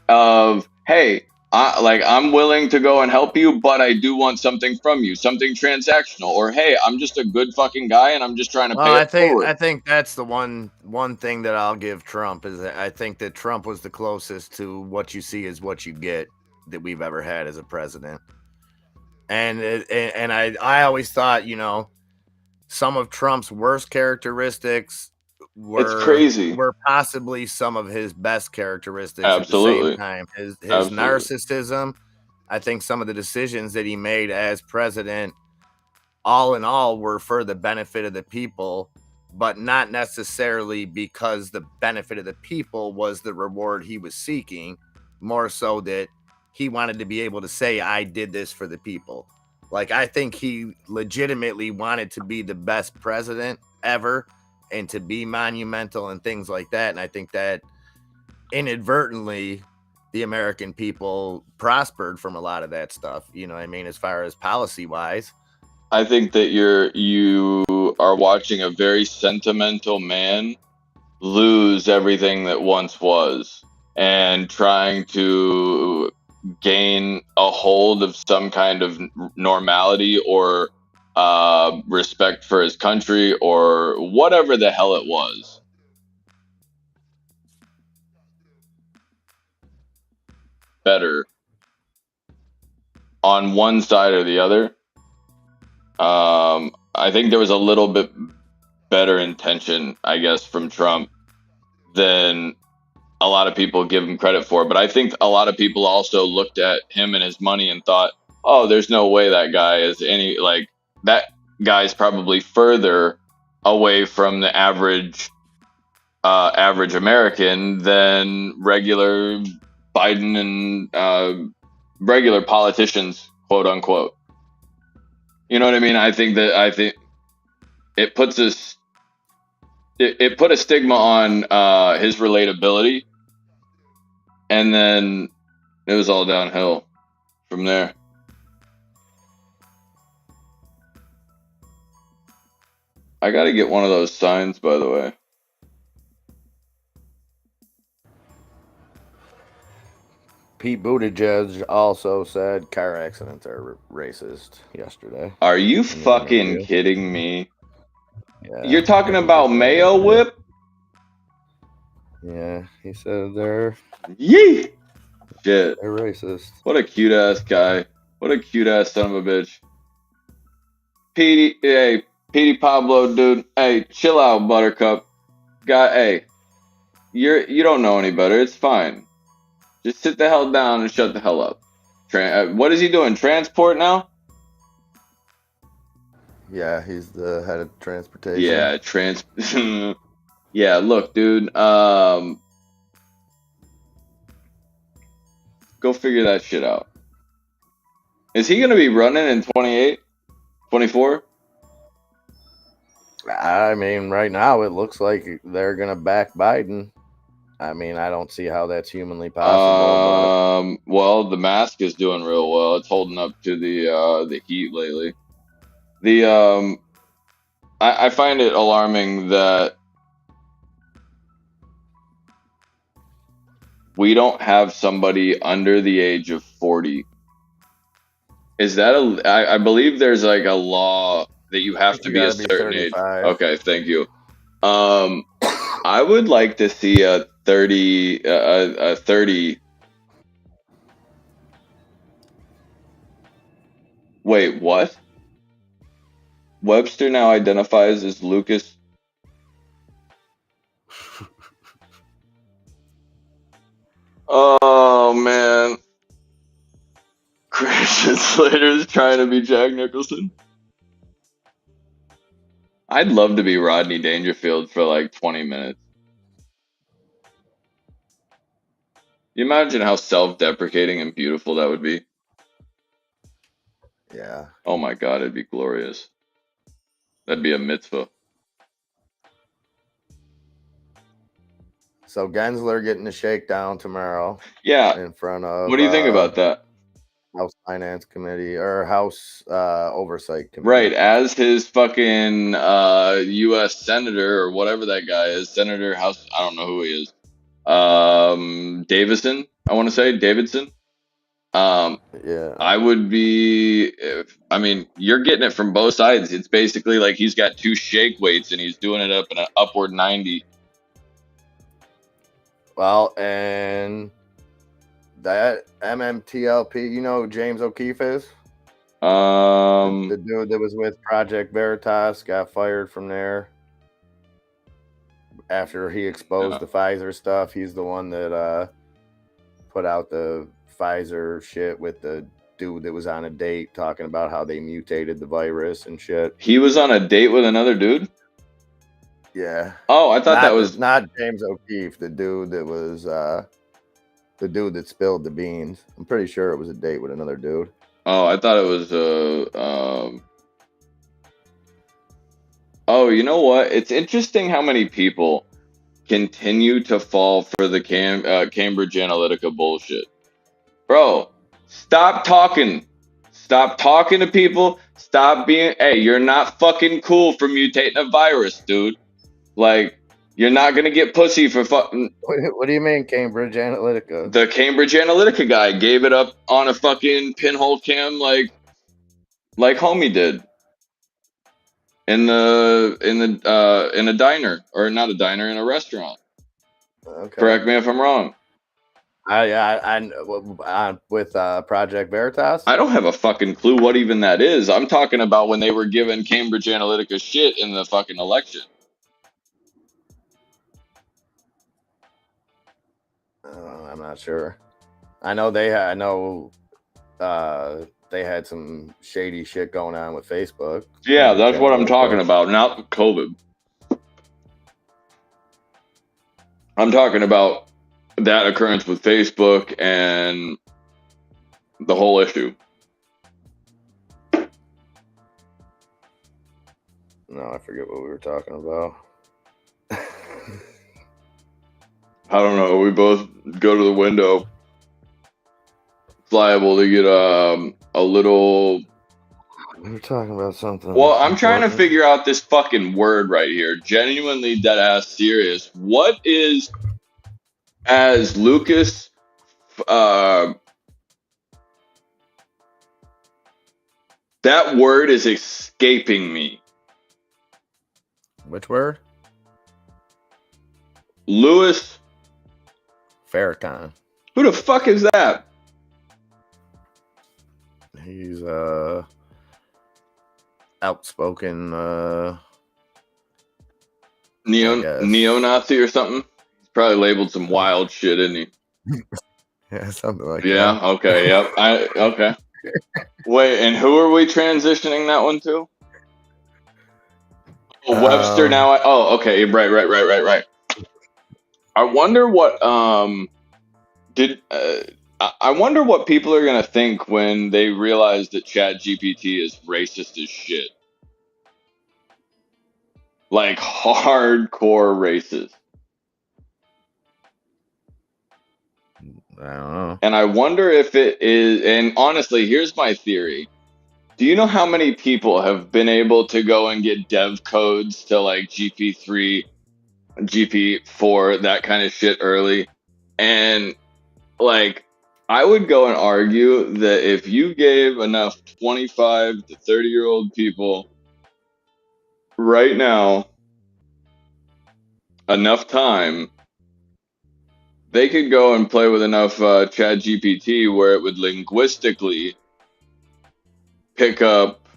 of, hey, I'm willing to go and help you, but I do want something from you, something transactional, or hey, I'm just a good fucking guy and I'm just trying to pay it forward. I think that's the one thing that I'll give Trump is that I think that Trump was the closest to what you see is what you get that we've ever had as a president. And I always thought, some of Trump's worst characteristics were possibly some of his best characteristics. Absolutely. At the same time. His narcissism, I think some of the decisions that he made as president, all in all, were for the benefit of the people, but not necessarily because the benefit of the people was the reward he was seeking, more so that he wanted to be able to say, I did this for the people. Like, I think he legitimately wanted to be the best president ever and to be monumental and things like that. And I think that inadvertently the American people prospered from a lot of that stuff. You know what I mean? As far as policy wise, I think that you are watching a very sentimental man lose everything that once was and trying to gain a hold of some kind of normality or respect for his country or whatever the hell it was. Better on one side or the other. I think there was a little bit better intention, I guess, from Trump than a lot of people give him credit for. But I think a lot of people also looked at him and his money and thought, oh, there's no way that guy is that guy's probably further away from the average American than regular Biden and regular politicians, quote unquote. You know what I mean? I think it puts it put a stigma on his relatability, and then it was all downhill from there. I got to get one of those signs, by the way. Pete Buttigieg also said car accidents are racist yesterday. Are you fucking kidding me? Yeah, you're talking about Mayo Whip? Yeah, he said they're... Yee! Shit. They're racist. What a cute ass guy. What a cute ass son of a bitch. Petey Pablo, dude. Hey, chill out, Buttercup. Hey, you don't know any better. It's fine. Just sit the hell down and shut the hell up. What is he doing? Transport now? Yeah, he's the head of transportation. Yeah, yeah, look, dude. Go figure that shit out. Is he going to be running in 28? 24? I mean, right now it looks like they're gonna back Biden. I mean, I don't see how that's humanly possible. Well, the mask is doing real well. It's holding up to the heat lately. I find it alarming that we don't have somebody under the age of 40. Is that I believe there's like a law that you have to be a certain age. Okay, thank you. I would like to see a 30. Wait, what? Webster now identifies as Lucas. Oh man, Christian Slater is trying to be Jack Nicholson. I'd love to be Rodney Dangerfield for like 20 minutes. You imagine how self-deprecating and beautiful that would be? Yeah. Oh my God, it'd be glorious. That'd be a mitzvah. So Gensler getting a shakedown tomorrow. Yeah. In front of. What do you think about that? House Finance Committee or House Oversight Committee. Right, as his fucking U.S. Senator or whatever that guy is, Senator House. I don't know who he is. Davidson. I want to say Davidson. Yeah. I would be. I mean, you're getting it from both sides. It's basically like he's got two shake weights and he's doing it up in an upward 90. Well, and that MMTLP, you know who James O'Keefe is? The dude that was with Project Veritas got fired from there after he exposed the Pfizer stuff. He's the one that put out the Pfizer shit with the dude that was on a date talking about how they mutated the virus and shit. He was on a date with another dude? Yeah. Oh, I thought that was not James O'Keefe, the dude that was the dude that spilled the beans. I'm pretty sure it was a date with another dude. Oh, I thought it was Oh, you know what? It's interesting how many people continue to fall for the Cambridge Analytica bullshit. Bro, stop talking. Stop talking to people. Stop being... Hey, you're not fucking cool for mutating a virus, dude. Like, you're not going to get pussy for fucking... What do you mean, Cambridge Analytica? The Cambridge Analytica guy gave it up on a fucking pinhole cam like homie did. In a diner, or not a diner, in a restaurant. Okay. Correct me if I'm wrong. With Project Veritas. I don't have a fucking clue what even that is. I'm talking about when they were giving Cambridge Analytica shit in the fucking election. I'm not sure. I know they had. They had some shady shit going on with Facebook. Yeah, that's what I'm talking about, not COVID. I'm talking about that occurrence with Facebook and the whole issue. No, I forget what we were talking about. I don't know. We both go to the window. It's liable to get a little... We're talking about something. Well, I'm trying to figure out this fucking word right here. Genuinely dead ass serious. What is, as Lucas, that word is escaping me. Which word? Louis Farrakhan. Who the fuck is that? He's outspoken neo-Nazi or something. He's probably labeled some wild shit, isn't he? Yeah, something like that. Yeah, okay, yep. Okay. Wait, and who are we transitioning that one to? Oh, Webster now. Okay, right. I wonder what I wonder what people are gonna think when they realize that ChatGPT is racist as shit. like hardcore races. I don't know. And I wonder if it is, and honestly, here's my theory. Do you know how many people have been able to go and get dev codes to like GP3, GP4, that kind of shit early? And like, I would go and argue that if you gave enough 25 to 30-year-old people right now enough time, they could go and play with enough Chat GPT where it would linguistically pick up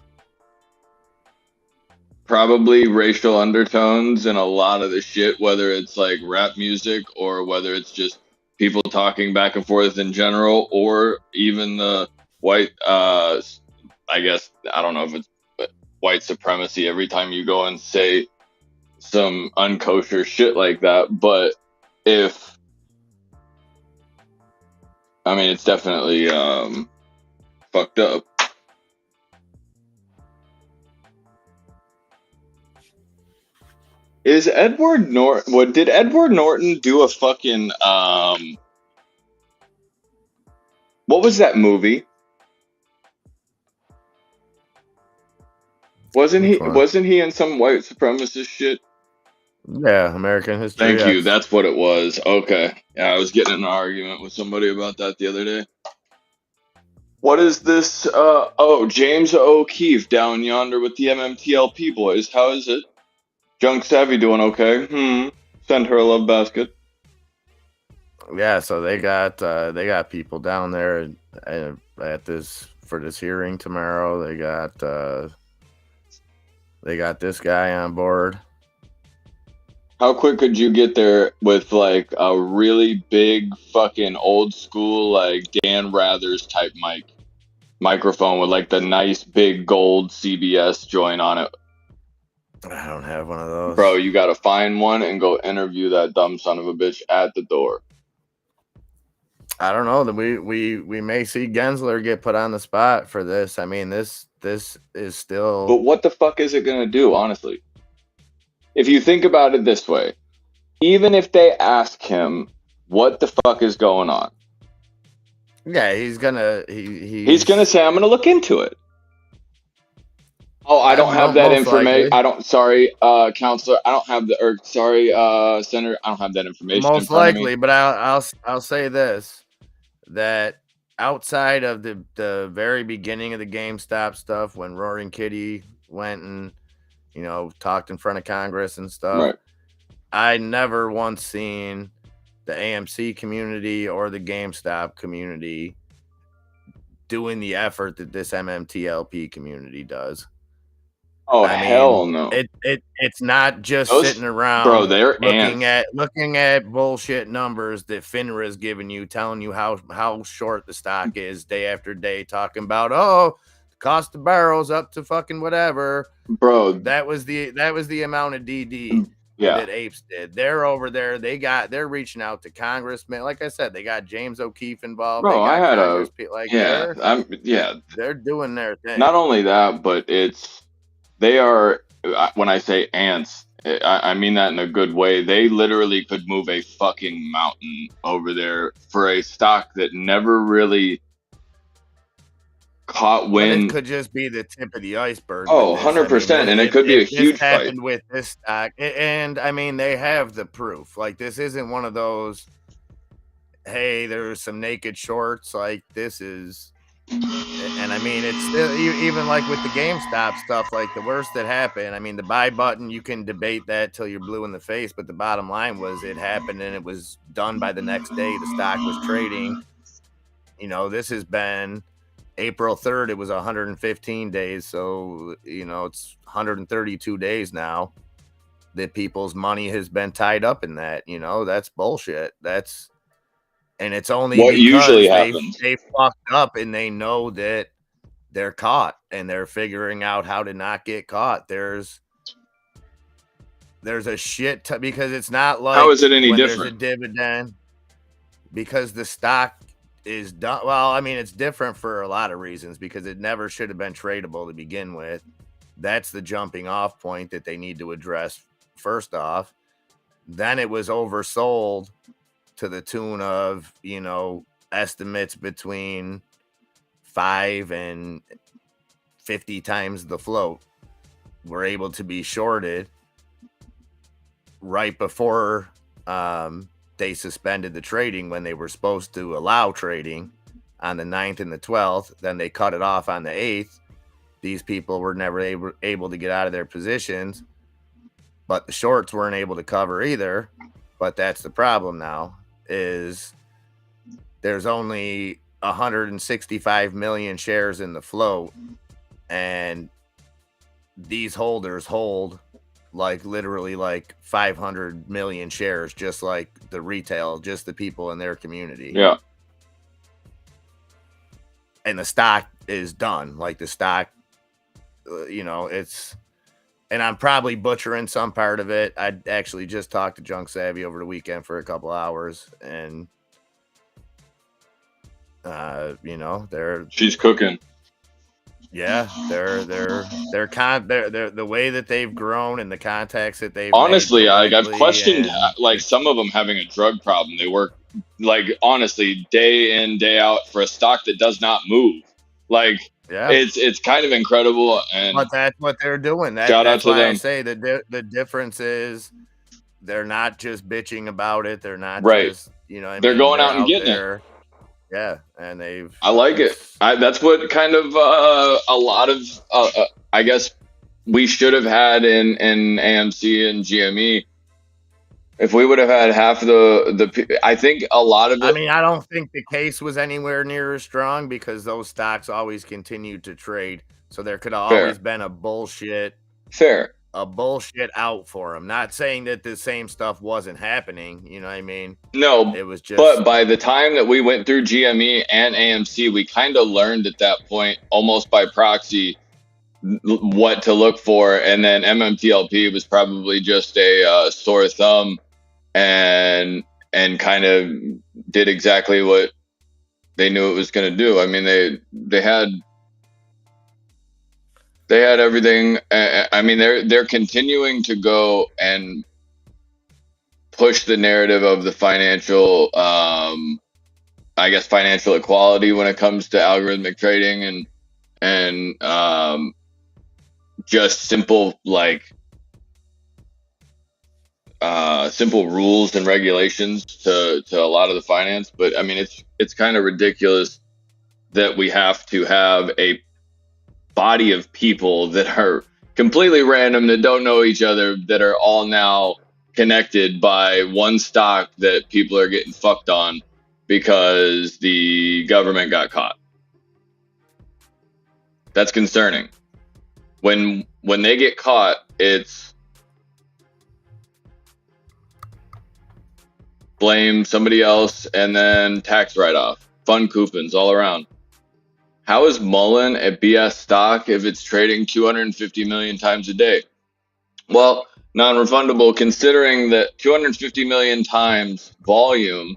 probably racial undertones and a lot of the shit, whether it's like rap music or whether it's just people talking back and forth in general, or even the white, I guess, I don't know if it's white supremacy every time you go and say some unkosher shit like that. But it's definitely fucked up. Is Edward Norton? Did Edward Norton do a fucking what was that movie? Wasn't he in some white supremacist shit? Yeah, American History Thank X. you. That's what it was. Okay. Yeah, I was getting in an argument with somebody about that the other day. What is this? James O'Keefe down yonder with the MMTLP boys. How is it? Junk Savvy doing okay? Send her a love basket. Yeah, so they got people down there at this for this hearing tomorrow. They got this guy on board. How quick could you get there with like a really big fucking old school like Dan Rathers type microphone with like the nice big gold CBS joint on it? I don't have one of those. Bro, you gotta find one and go interview that dumb son of a bitch at the door. I don't know that we may see Gensler get put on the spot for this. I mean, this is still. But what the fuck is it gonna do, honestly? If you think about it this way, even if they ask him what the fuck is going on, yeah, he's gonna say, I'm gonna look into it. Oh, I don't have that information. Counselor. I don't have Senator. I don't have that information. Most likely, but I'll say this: that outside of the very beginning of the GameStop stuff, when Roaring Kitty went and talked in front of Congress and stuff, right. I never once seen the AMC community or the GameStop community doing the effort that this MMTLP community does. Oh, hell no! It's not just sitting around, bro. They're looking at bullshit numbers that FINRA is giving you, telling you how short the stock is day after day, talking about the cost of barrels up to fucking whatever, bro. That was the amount of DD that Apes did. They're over there. They're reaching out to congressmen. Like I said, they got James O'Keefe involved. Bro, I had they're doing their thing. Not only that, but they are, when I say ants, I mean that in a good way. They literally could move a fucking mountain over there for a stock that never really caught wind. It could just be the tip of the iceberg. Oh, 100%. And it could be a huge fight. Happened with this stock. And I mean, they have the proof. Like, this isn't one of those, hey, there's some naked shorts. Like, this is. And I mean, it's still, even like with the GameStop stuff, like the worst that happened. I mean, the buy button, you can debate that till you're blue in the face, but the bottom line was it happened and it was done by the next day. The stock was trading. This has been April 3rd. It was 115 days. So, it's 132 days now that people's money has been tied up in that. That's bullshit. And it's only what because usually happens. They fucked up and they know that they're caught and they're figuring out how to not get caught. There's a shit because it's not like how is it any different? There's a dividend because the stock is done. Well, I mean, it's different for a lot of reasons because it never should have been tradable to begin with. That's the jumping off point that they need to address first off. Then it was oversold to the tune of, estimates between 5 and 50 times the float were able to be shorted right before they suspended the trading when they were supposed to allow trading on the 9th and the 12th. Then they cut it off on the 8th. These people were never able to get out of their positions, but the shorts weren't able to cover either. But that's the problem now, is there's only 165 million shares in the float, and these holders hold literally 500 million shares, just like the retail, just the people in their community. Yeah. And the stock is done. Like the stock, it's, and I'm probably butchering some part of it. I actually just talked to Junk Savvy over the weekend for a couple hours, and she's cooking. Yeah, they're the way that they've grown and the contacts that they've honestly, I've questioned some of them having a drug problem. They work honestly day in, day out for a stock that does not move. It's kind of incredible, but that's what they're doing. Shout out to them. I say the difference is they're not just bitching about it. They're not just they're going out and getting it. Yeah, and I like it. That's what kind of a lot of I guess we should have had in AMC and GME. If we would have had half the I think a lot of it. I mean, I don't think the case was anywhere near as strong because those stocks always continued to trade. So there could have always been a bullshit out for them. Not saying that the same stuff wasn't happening. You know what I mean? No, it was just. But by the time that we went through GME and AMC, we kind of learned at that point, almost by proxy, what to look for. And then MMTLP was probably just a sore thumb, and kind of did exactly what they knew it was going to do. I mean, they had everything. I mean, they're continuing to go and push the narrative of the financial, financial equality when it comes to algorithmic trading and just simple simple rules and regulations to a lot of the finance. But I mean, it's kind of ridiculous that we have to have a body of people that are completely random, that don't know each other, that are all now connected by one stock that people are getting fucked on because the government got caught. That's concerning. When they get caught, it's blame somebody else and then tax write-off, fund coupons all around. How is Mullen a BS stock if it's trading 250 million times a day? Well, non-refundable, considering that 250 million times volume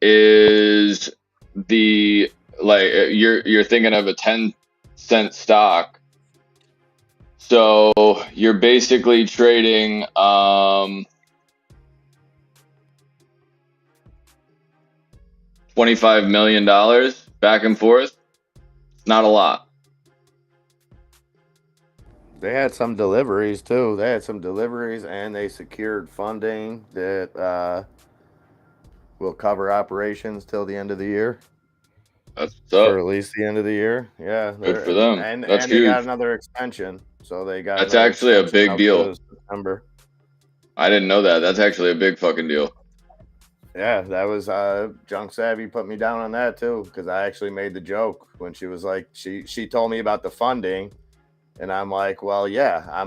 is the you're thinking of a 10-cent stock. So you're basically trading $25 million back and forth. It's not a lot. They had some deliveries too. And they secured funding that will cover operations till the end of the year. That's what's up. Or at least the end of the year. Yeah. Good for them. That's huge. They got another extension. So they got. That's actually a big deal. September. I didn't know that. That's actually a big fucking deal. Yeah, that was Junk Savvy put me down on that too, because I actually made the joke when she was like, she told me about the funding, and I'm like, well, yeah,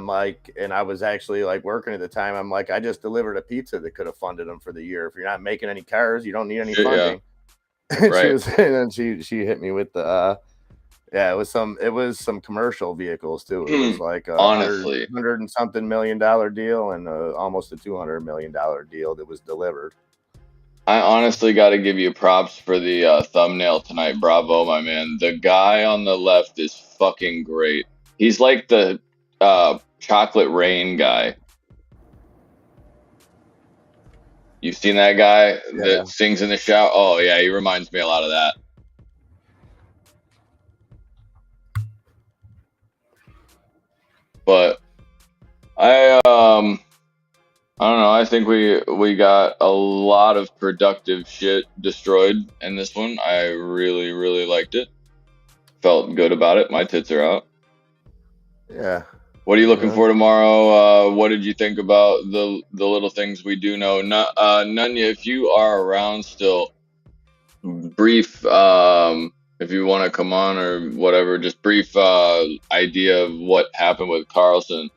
and I was actually working at the time. I'm like, I just delivered a pizza that could have funded them for the year. If you're not making any cars, you don't need any funding. Yeah. Right. And then she hit me with the it was some commercial vehicles too. It was like honestly $100 and something million deal and almost a $200 million deal that was delivered. I honestly got to give you props for the thumbnail tonight. Bravo, my man. The guy on the left is fucking great. He's like the chocolate rain guy. You've seen that guy that sings in the shower? Oh yeah, he reminds me a lot of that. But I don't know. I think we got a lot of productive shit destroyed in this one. I really, really liked it. Felt good about it. My tits are out. Yeah. What are you looking for tomorrow? What did you think about the little things we do know? Nunya, if you are around still, brief, if you want to come on or whatever, just brief idea of what happened with Carlson.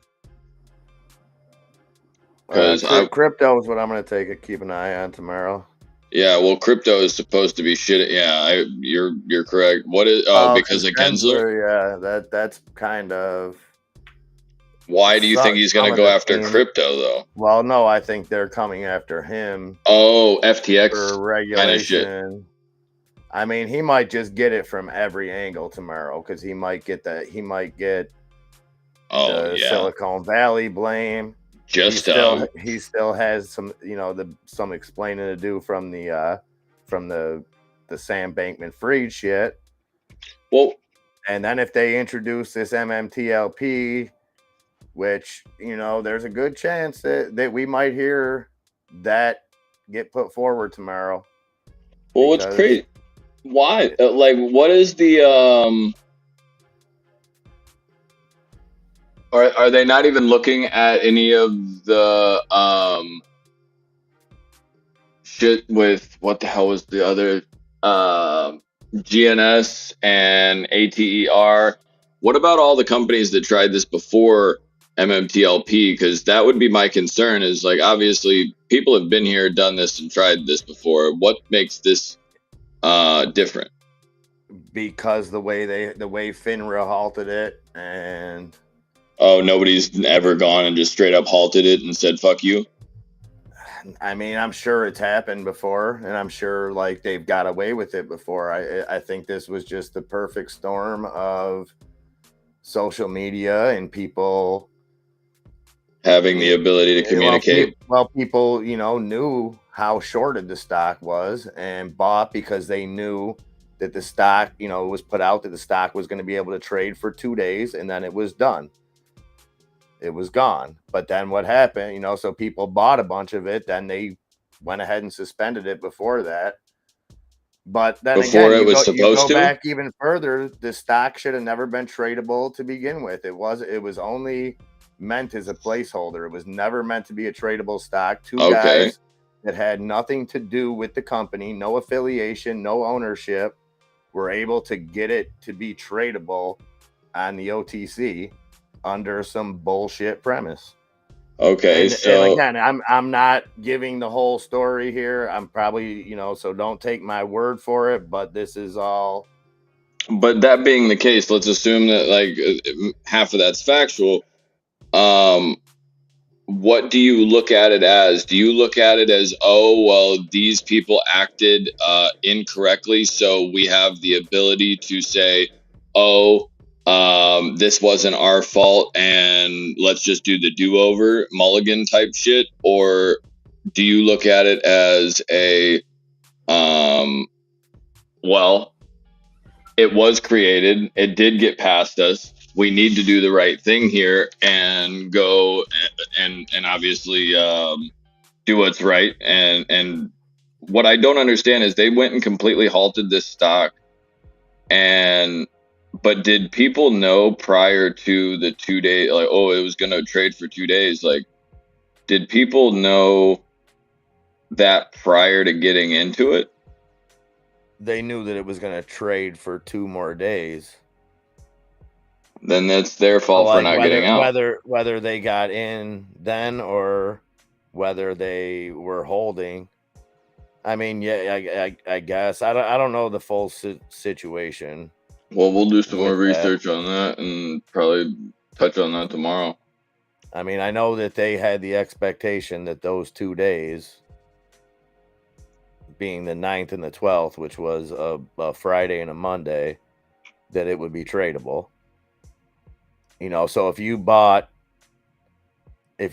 Because crypto is what I'm going to keep an eye on tomorrow. Yeah, well, crypto is supposed to be shit. Yeah, you're correct. What is because of Gensler? Yeah, that's kind of. Why do you think he's going to go after crypto though? Well, no, I think they're coming after him. Oh, FTX for regulation. I mean, he might just get it from every angle tomorrow because he might get that. He might get the Silicon Valley blame. He still has some, some explaining to do from the Sam Bankman-Fried shit. Well, and then if they introduce this MMTLP, which there's a good chance that we might hear that get put forward tomorrow. Well, what's crazy? Why? What is the Are they not even looking at any of the shit with what the hell was the other GNS and ATER? What about all the companies that tried this before MMTLP? Because that would be my concern. Is obviously people have been here, done this, and tried this before. What makes this different? Because the way FINRA halted it and. Oh, nobody's ever gone and just straight up halted it and said, fuck you? I mean, I'm sure it's happened before, and I'm sure, they've got away with it before. I think this was just the perfect storm of social media and people... having the ability to communicate. People, knew how shorted the stock was and bought because they knew that the stock, it was put out that the stock was going to be able to trade for 2 days, and then it was done. It was gone. But then what happened, so people bought a bunch of it, then they went ahead and suspended it before that. But then before again, you go back even further, the stock should have never been tradable to begin with. It was only meant as a placeholder. It was never meant to be a tradable stock. Two guys that had nothing to do with the company, no affiliation, no ownership, were able to get it to be tradable on the OTC under some bullshit premise. Okay, and again, I'm not giving the whole story here. I'm probably, so don't take my word for it, but this is all. But that being the case, let's assume that half of that's factual. What do you look at it as? Do you look at it as, oh, well, these people acted incorrectly, so we have the ability to say, oh, this wasn't our fault and let's just do the do-over mulligan type shit? Or do you look at it as a well, it was created, it did get past us, we need to do the right thing here and go and obviously do what's right? And what I don't understand is they went and completely halted this stock, but did people know prior to the 2 day, it was going to trade for 2 days? Did people know that prior to getting into it? They knew that it was going to trade for 2 more days. Then that's their fault for not getting out. Whether they got in then or whether they were holding. I mean, yeah, I guess. I don't know the full situation. Well, we'll do some more research on that and probably touch on that tomorrow. I mean, I know that they had the expectation that those 2 days, being the 9th and the 12th, which was a Friday and a Monday, that it would be tradable. You know, so if you bought on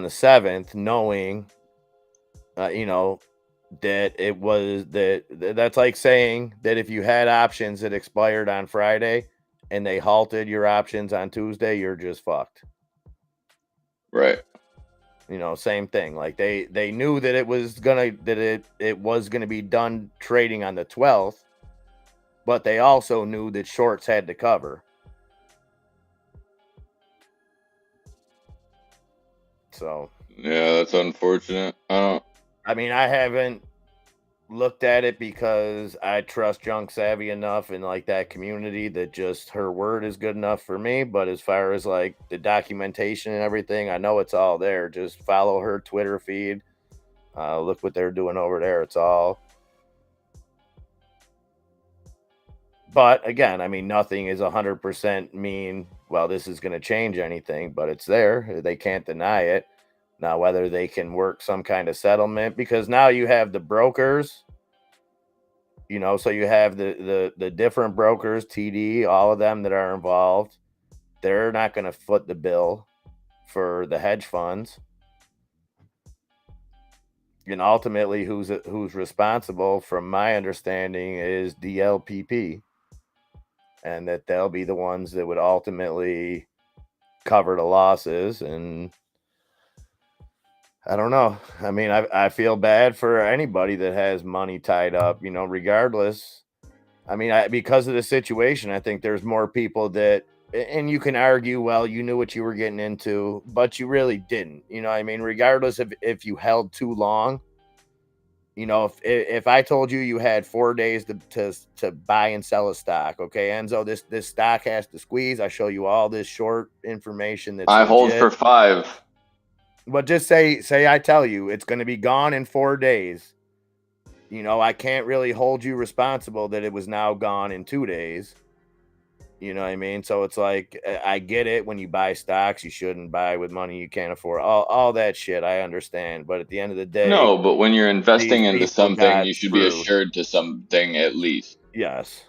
the 7th, knowing, you know, that it was that's like saying that if you had options that expired on Friday and they halted your options on Tuesday, you're just fucked. Right. You know, same thing. Like they knew that it was gonna be done trading on the 12th, but they also knew that shorts had to cover. So yeah, that's unfortunate. I mean, I haven't looked at it because I trust Junk Savvy enough in like that community that just her word is good enough for me. But as far as like the documentation and everything, I know it's all there. Just follow her Twitter feed. Look what they're doing over there. It's all. But again, I mean, nothing is 100% mean, well, this is going to change anything, but it's there. They can't deny it. Now, whether they can work some kind of settlement, because now you have the brokers, you know, so you have the different brokers, TD, all of them that are involved. They're not going to foot the bill for the hedge funds. And ultimately, who's responsible, from my understanding, is DLPP. And that they'll be the ones that would ultimately cover the losses. And I don't know. I mean, I feel bad for anybody that has money tied up, you know, regardless. I mean, because of the situation, I think there's more people that, and you can argue, well, you knew what you were getting into, but you really didn't. You know what I mean? Regardless of if you held too long. You know, if I told you had 4 days to buy and sell a stock, okay, Enzo, this stock has to squeeze. I show you all this short information that's I legit. hold for 5. But just say I tell you it's going to be gone in 4 days. You know, I can't really hold you responsible that it was now gone in 2 days. You know what I mean? So it's like, I get it. When you buy stocks, you shouldn't buy with money you can't afford. All that shit, I understand. But at the end of the day, no, but when you're investing into something, you should be assured to something at least. Yes.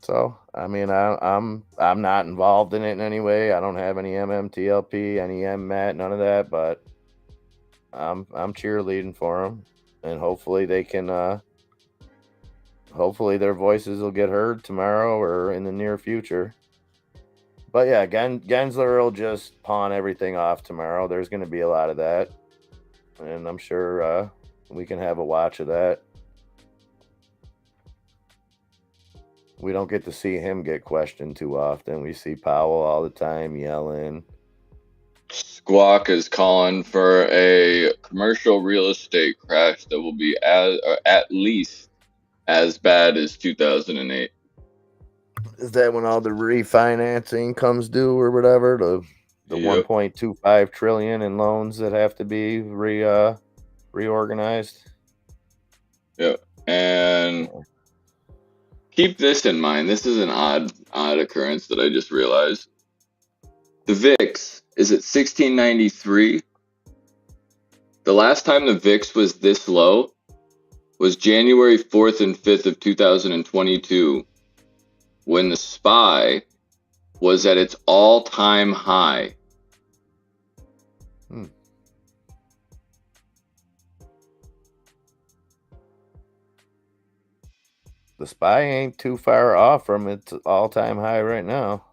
So I mean, I'm not involved in it in any way. I don't have any MMTLP, any MMAT, none of that. But I'm cheerleading for them, and hopefully they can. Hopefully their voices will get heard tomorrow or in the near future. But yeah, Gensler will just pawn everything off tomorrow. There's going to be a lot of that. And I'm sure we can have a watch of that. We don't get to see him get questioned too often. We see Powell all the time yelling. Squawk is calling for a commercial real estate crash that will be at least as bad as 2008. Is that when all the refinancing comes due or whatever? The 1.25 trillion in loans that have to be reorganized? Yep. And keep this in mind. This is an odd occurrence that I just realized. The VIX is at 1693. The last time the VIX was this low was January 4th and 5th of 2022, when the SPY was at its all-time high. The SPY ain't too far off from its all-time high right now.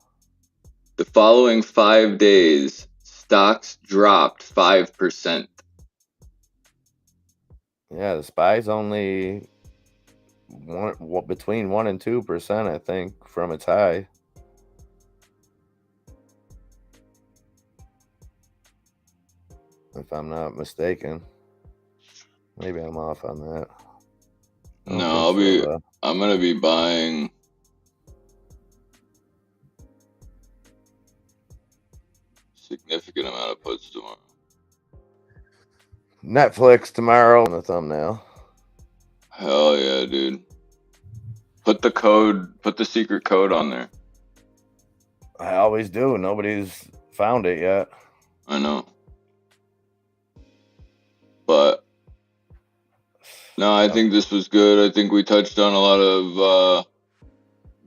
The following 5 days, stocks dropped 5%. Yeah, the SPY's only between 1% and 2%, I think, from its high. If I'm not mistaken. Maybe I'm off on that. No, I'm gonna be buying significant amount of puts tomorrow. Netflix tomorrow on the thumbnail. Hell yeah, dude. Put the secret code on there. I always do. Nobody's found it yet. I know. But no, I think this was good. I think we touched on a lot of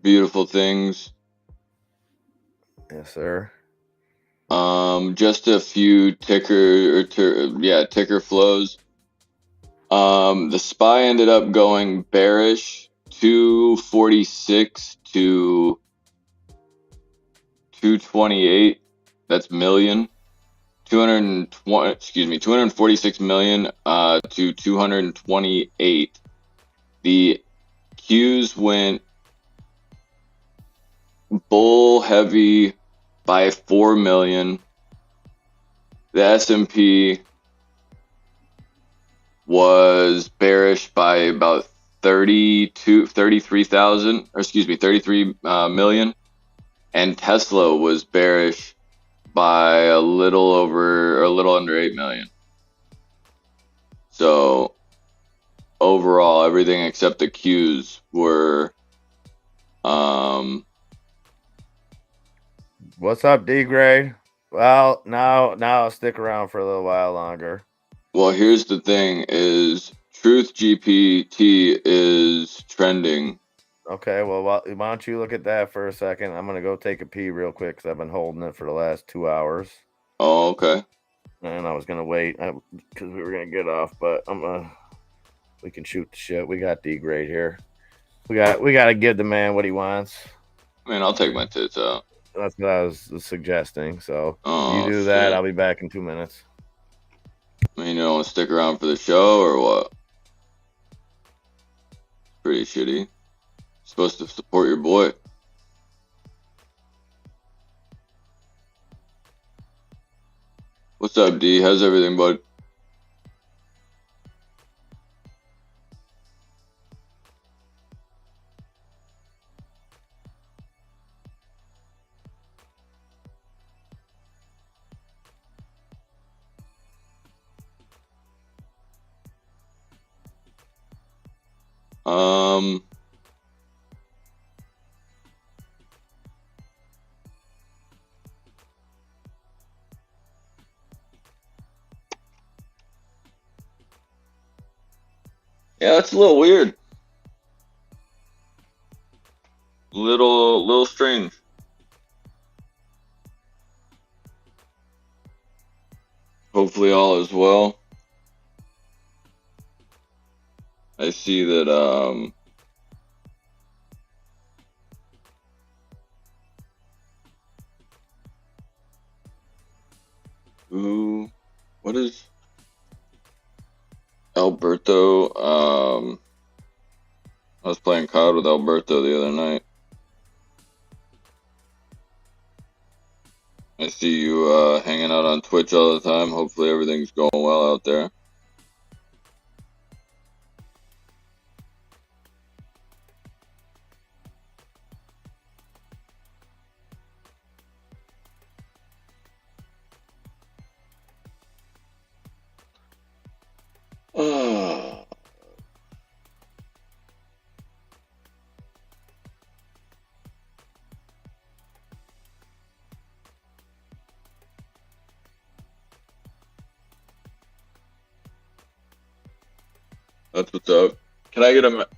beautiful things. Yes, sir. Just a few ticker flows. The SPY ended up going bearish 246 to 228. That's million. 246 million to 228. The Qs went bull heavy by 4 million. The S&P was bearish by about 33 million, and Tesla was bearish by a little under 8 million. So overall, everything except the Qs were What's up, D-Grade? Well, now I'll stick around for a little while longer. Well, here's the thing: is Truth GPT is trending. Okay, well, why don't you look at that for a second? I'm gonna go take a pee real quick because I've been holding it for the last 2 hours. Oh, okay. And I was gonna wait because we were gonna get off, but we can shoot the shit. We got D-Grade here. We got to give the man what he wants. I mean, I'll take my tits out. That's what I was suggesting. So you do that. I'll be back in 2 minutes. I mean, you don't want to stick around for the show or what? Pretty shitty. You're supposed to support your boy. What's up, D? How's everything, bud? Yeah, that's a little weird. Little strange. Hopefully all is well. I see that what is Alberto? I was playing COD with Alberto the other night. I see you hanging out on Twitch all the time. Hopefully everything's going well out there. That's what's up. Can I get a?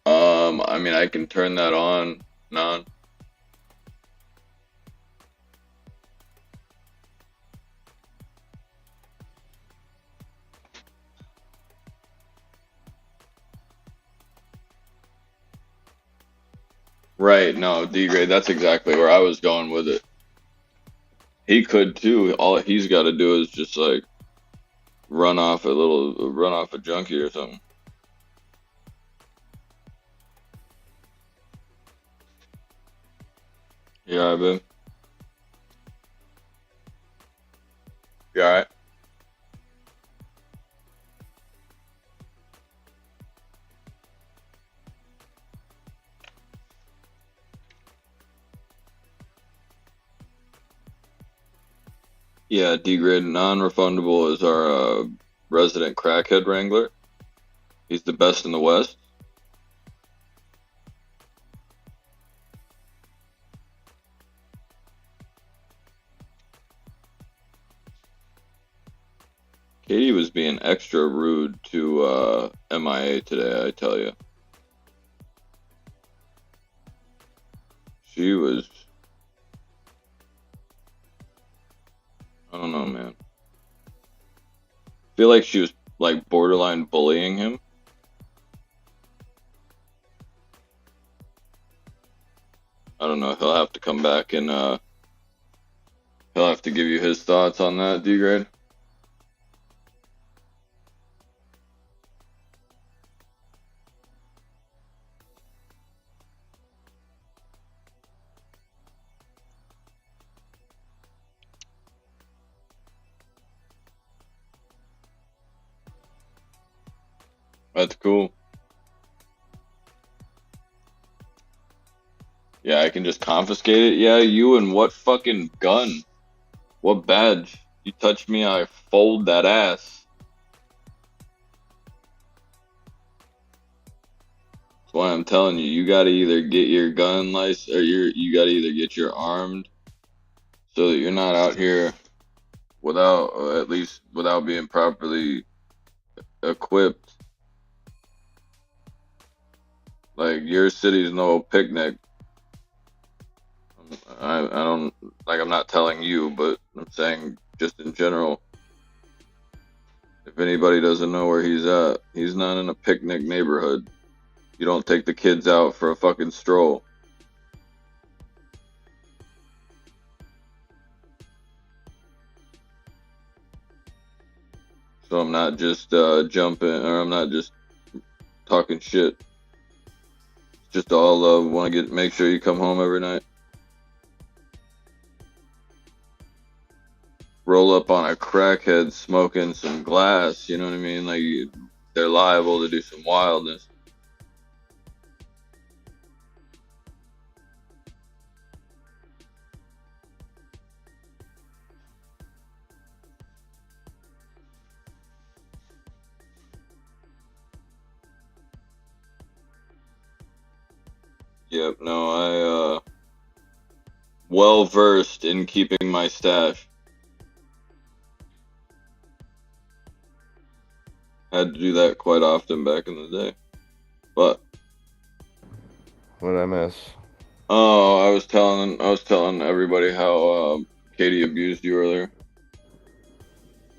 I mean, I can turn that on. Right, no, D-Grade, that's exactly where I was going with it. He could too. All he's got to do is just like run off a junkie or something. You alright, babe? You alright? Yeah, D-Grade non-refundable is our resident crackhead wrangler. He's the best in the West. Katie was being extra rude to MIA today, I tell you. She was, I don't know, man. I feel like she was like borderline bullying him. I don't know. He'll have to come back and he'll have to give you his thoughts on that, D-Grade. That's cool. Yeah, I can just confiscate it. Yeah, you and what fucking gun? What badge? You touch me, I fold that ass. That's why I'm telling you, you gotta either get your gun license, or you gotta either get your armed, so that you're not out here without, or at least without being properly equipped. Like, your city's no picnic. I don't, like, I'm not telling you, but I'm saying just in general, if anybody doesn't know where he's at, he's not in a picnic neighborhood. You don't take the kids out for a fucking stroll. So I'm not just jumping, or I'm not just talking shit. It's just all love. Want to make sure you come home every night. Roll up on a crackhead smoking some glass, you know what I mean? Like, they're liable to do some wildness. Yep, no, I well versed in keeping my stash. Had to do that quite often back in the day. But what did I miss? Oh, I was telling everybody how Katie abused you earlier.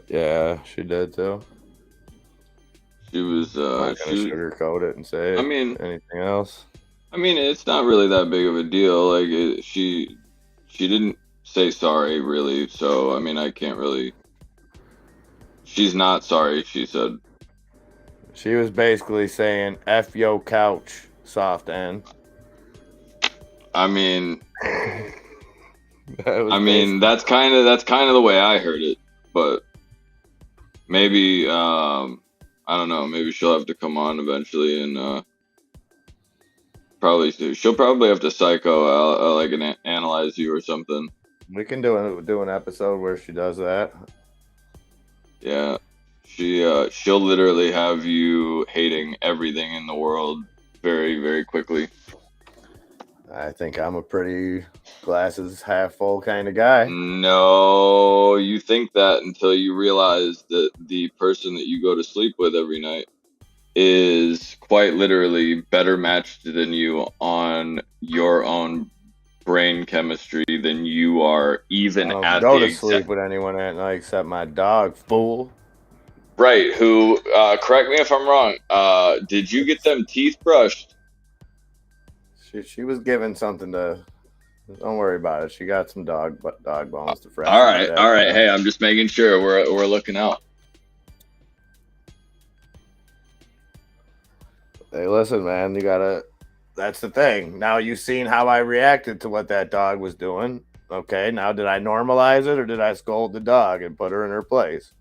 Yeah, she did too. She was not gonna sugarcoat it and say anything else. I mean, it's not really that big of a deal. Like, she didn't say sorry really, so I mean, I can't really. She's not sorry, she said. She was basically saying "F yo couch, soft end." I mean, that's kind of the way I heard it, but maybe I don't know. Maybe she'll have to come on eventually, and she'll probably have to psycho like analyze you or something. We can do an episode where she does that. Yeah. She'll literally have you hating everything in the world very, very quickly. I think I'm a pretty glasses half full kind of guy. No, you think that until you realize that the person that you go to sleep with every night is quite literally better matched than you on your own brain chemistry than you are even I don't at go the to sleep with anyone at night except my dog, fool. Right, who, correct me if I'm wrong, did you get them teeth brushed? She was given something to, don't worry about it. She got some dog bones to fresh. All right. Hey, I'm just making sure we're looking out. Hey, listen, man, that's the thing. Now you've seen how I reacted to what that dog was doing. Okay, now did I normalize it or did I scold the dog and put her in her place?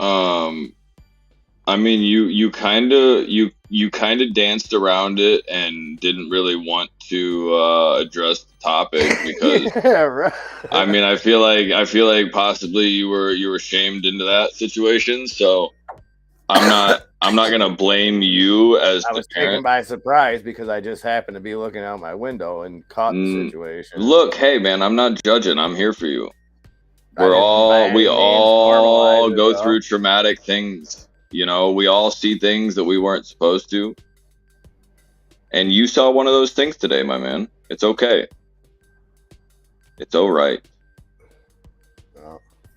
I mean, you kind of danced around it and didn't really want to address the topic because yeah, right. I mean, I feel like possibly you were shamed into that situation, so I'm not gonna blame you as I was taken by surprise because I just happened to be looking out my window and caught the situation. Look, hey man, I'm not judging. I'm here for you. We all go through traumatic things. You know, we all see things that we weren't supposed to. And you saw one of those things today, my man. It's okay. It's all right.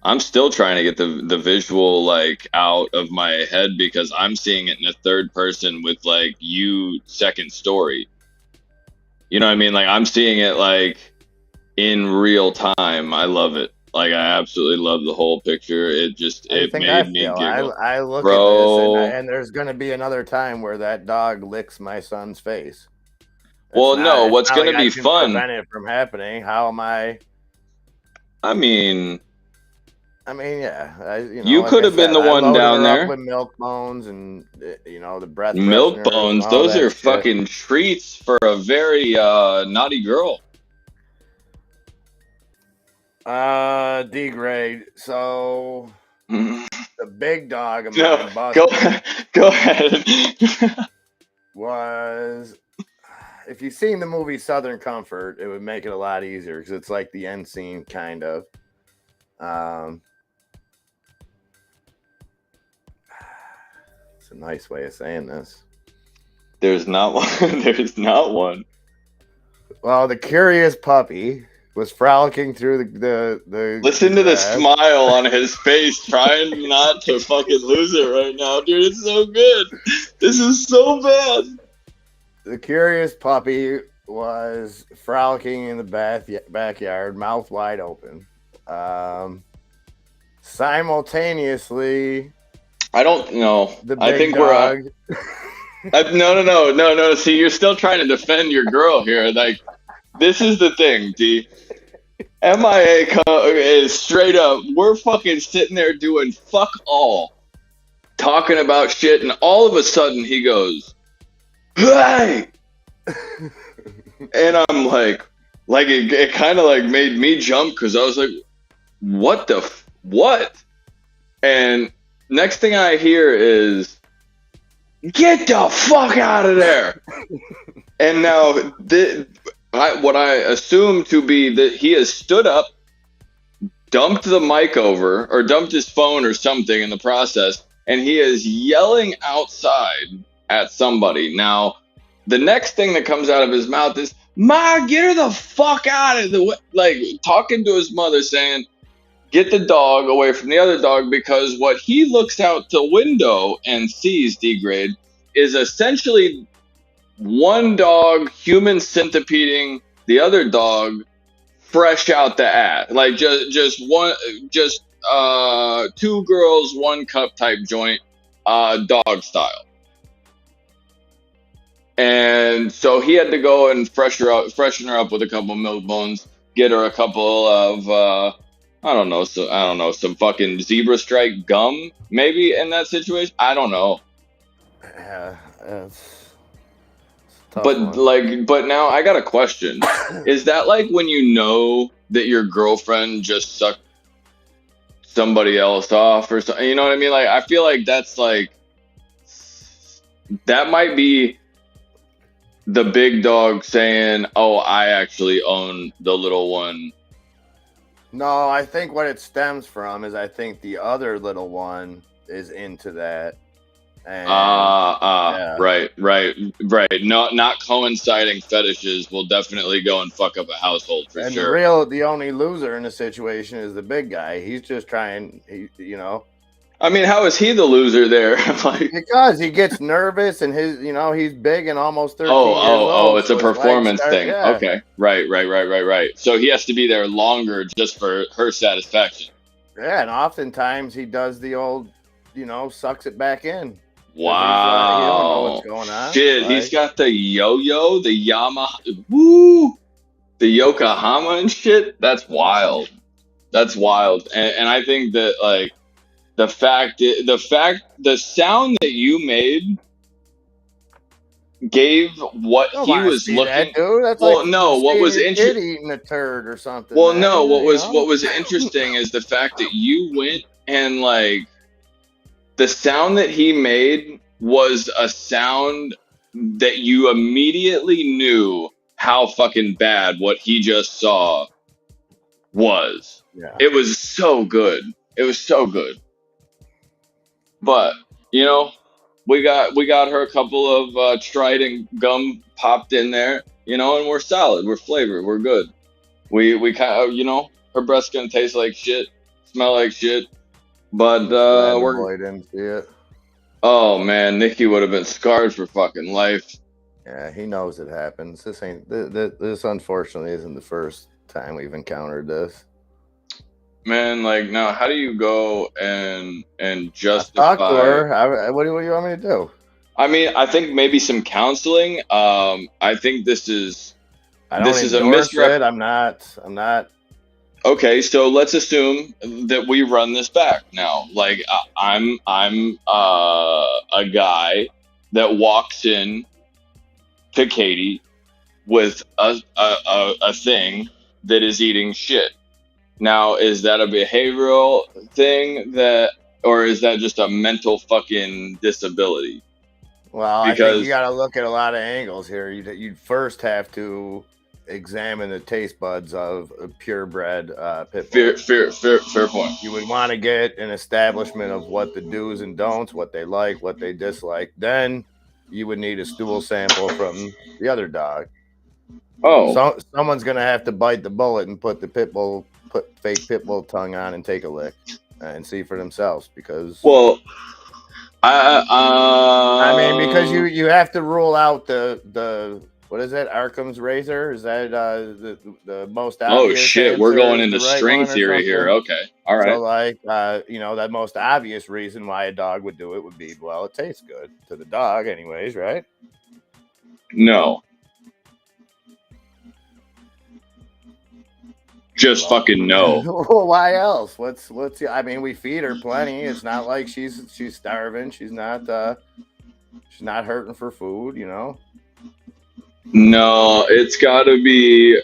I'm still trying to get the visual like out of my head because I'm seeing it in a third person with like you second story. You know what I mean? Like I'm seeing it like in real time. I love it. Like I absolutely love the whole picture. It made me giggle. I look Bro. at this and there's going to be another time where that dog licks my son's face. Well, no, what's going to be fun? Prevent it from happening. How am I? I mean, yeah. You could have been the one down there with milk bones and the breath. Milk bones. Those are fucking treats for a very naughty girl. D grade. So the big dog of no, mine, go ahead. was. If you've seen the movie Southern Comfort, it would make it a lot easier because it's like the end scene, kind of. It's a nice way of saying this. There's not one. There's not one. Well, the curious puppy was frolicking through the Listen to the smile on his face, trying not to fucking lose it right now, dude. It's so good. This is so bad. The curious puppy was frolicking in the backyard, mouth wide open. Simultaneously, I don't know. I think dog. No. See, you're still trying to defend your girl here. Like, this is the thing, D. MIA is straight up. We're fucking sitting there doing fuck all, talking about shit, and all of a sudden he goes, "Hey!" And I'm like it kind of like made me jump because I was like, "What the what?" And next thing I hear is, "Get the fuck out of there!" And now what I assume to be that he has stood up, dumped the mic over, or dumped his phone or something in the process, and he is yelling outside at somebody. Now, the next thing that comes out of his mouth is, "Ma, get her the fuck out of the way," like talking to his mother, saying, "Get the dog away from the other dog," because what he looks out the window and sees, D-grade, is essentially one dog human centipeding the other dog fresh out the ass, like just two girls, one cup type joint, dog style. And so he had to go and freshen her up with a couple of milk bones, get her a couple of some fucking zebra stripe gum, maybe in that situation. I don't know. Yeah, but now I got a question. Is that like when you know that your girlfriend just sucked somebody else off or something? You know what I mean? Like, I feel like that's like, that might be the big dog saying, "Oh, I actually own the little one." No, I think what it stems from is I think the other little one is into that. And, yeah. Right. Not coinciding fetishes will definitely go and fuck up a household for sure. And the only loser in the situation is the big guy. He's just trying, I mean, how is he the loser there? Like, because he gets nervous and he's big and almost 13 years old. Oh, it's a performance thing. Yeah. Okay. Right. So he has to be there longer just for her satisfaction. Yeah, and oftentimes he does the old, sucks it back in. Wow. He don't know what's going on. Shit, like, he's got the yo-yo, the Yamaha, the Yokohama and shit. That's wild. And I think that, like, the sound that you made gave what he was looking. That, dude. That's well, like no, what was interesting? Eating a turd or something. Well, no, what was interesting is the fact that you went and, like, the sound that he made was a sound that you immediately knew how fucking bad what he just saw was. Yeah. It was so good. But, we got her a couple of Trident gum popped in there. you know, and we're solid, we're flavored, we're good. We kind of, you know, her breast's gonna taste like shit, smell like shit, but the boy didn't see it. Oh man, Nikki would have been scarred for fucking life. Yeah, he knows it happens. This ain't this unfortunately isn't the first time we've encountered this. Man, like now, how do you go and justify? Talk to her. What do you want me to do? I mean, I think maybe some counseling. I think this is a misrep. I'm not. Okay, so let's assume that we run this back now. Like I'm a guy that walks in to Katie with a thing that is eating shit. Now, is that a behavioral thing or is that just a mental fucking disability? Well, because I think you got to look at a lot of angles here. You'd first have to examine the taste buds of a purebred pit bull. Fair point. You would want to get an establishment of what the do's and don'ts, what they like, what they dislike. Then you would need a stool sample from the other dog. Oh, so someone's gonna have to bite the bullet and put fake pit bull tongue on and take a lick and see for themselves. Because I mean, because you have to rule out the what is that? Arkam's razor? Is that the most obvious? Oh shit, we're going into string theory here. Okay, all right. So like, that most obvious reason why a dog would do it would be, well, it tastes good to the dog, anyways, right? No. Just fucking no. Well, why else? What's? I mean, we feed her plenty. It's not like she's starving. She's not hurting for food, you know. No, it's got to be.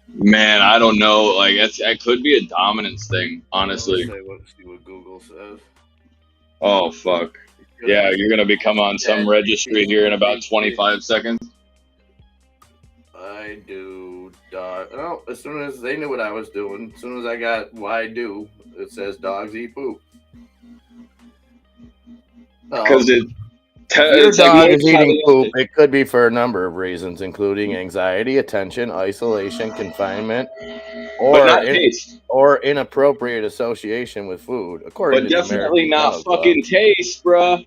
Man, I don't know. Like, it could be a dominance thing, honestly. Let's see what Google says. Oh fuck! Yeah, you're gonna become on some registry here in about 25 seconds. I do dog. Oh, as soon as they knew what I was doing, as soon as I got why do, it says dogs eat poop. Because your dog is eating poop, it could be for a number of reasons, including anxiety, attention, isolation, confinement, or inappropriate association with food. According but to definitely not fucking taste, bruh.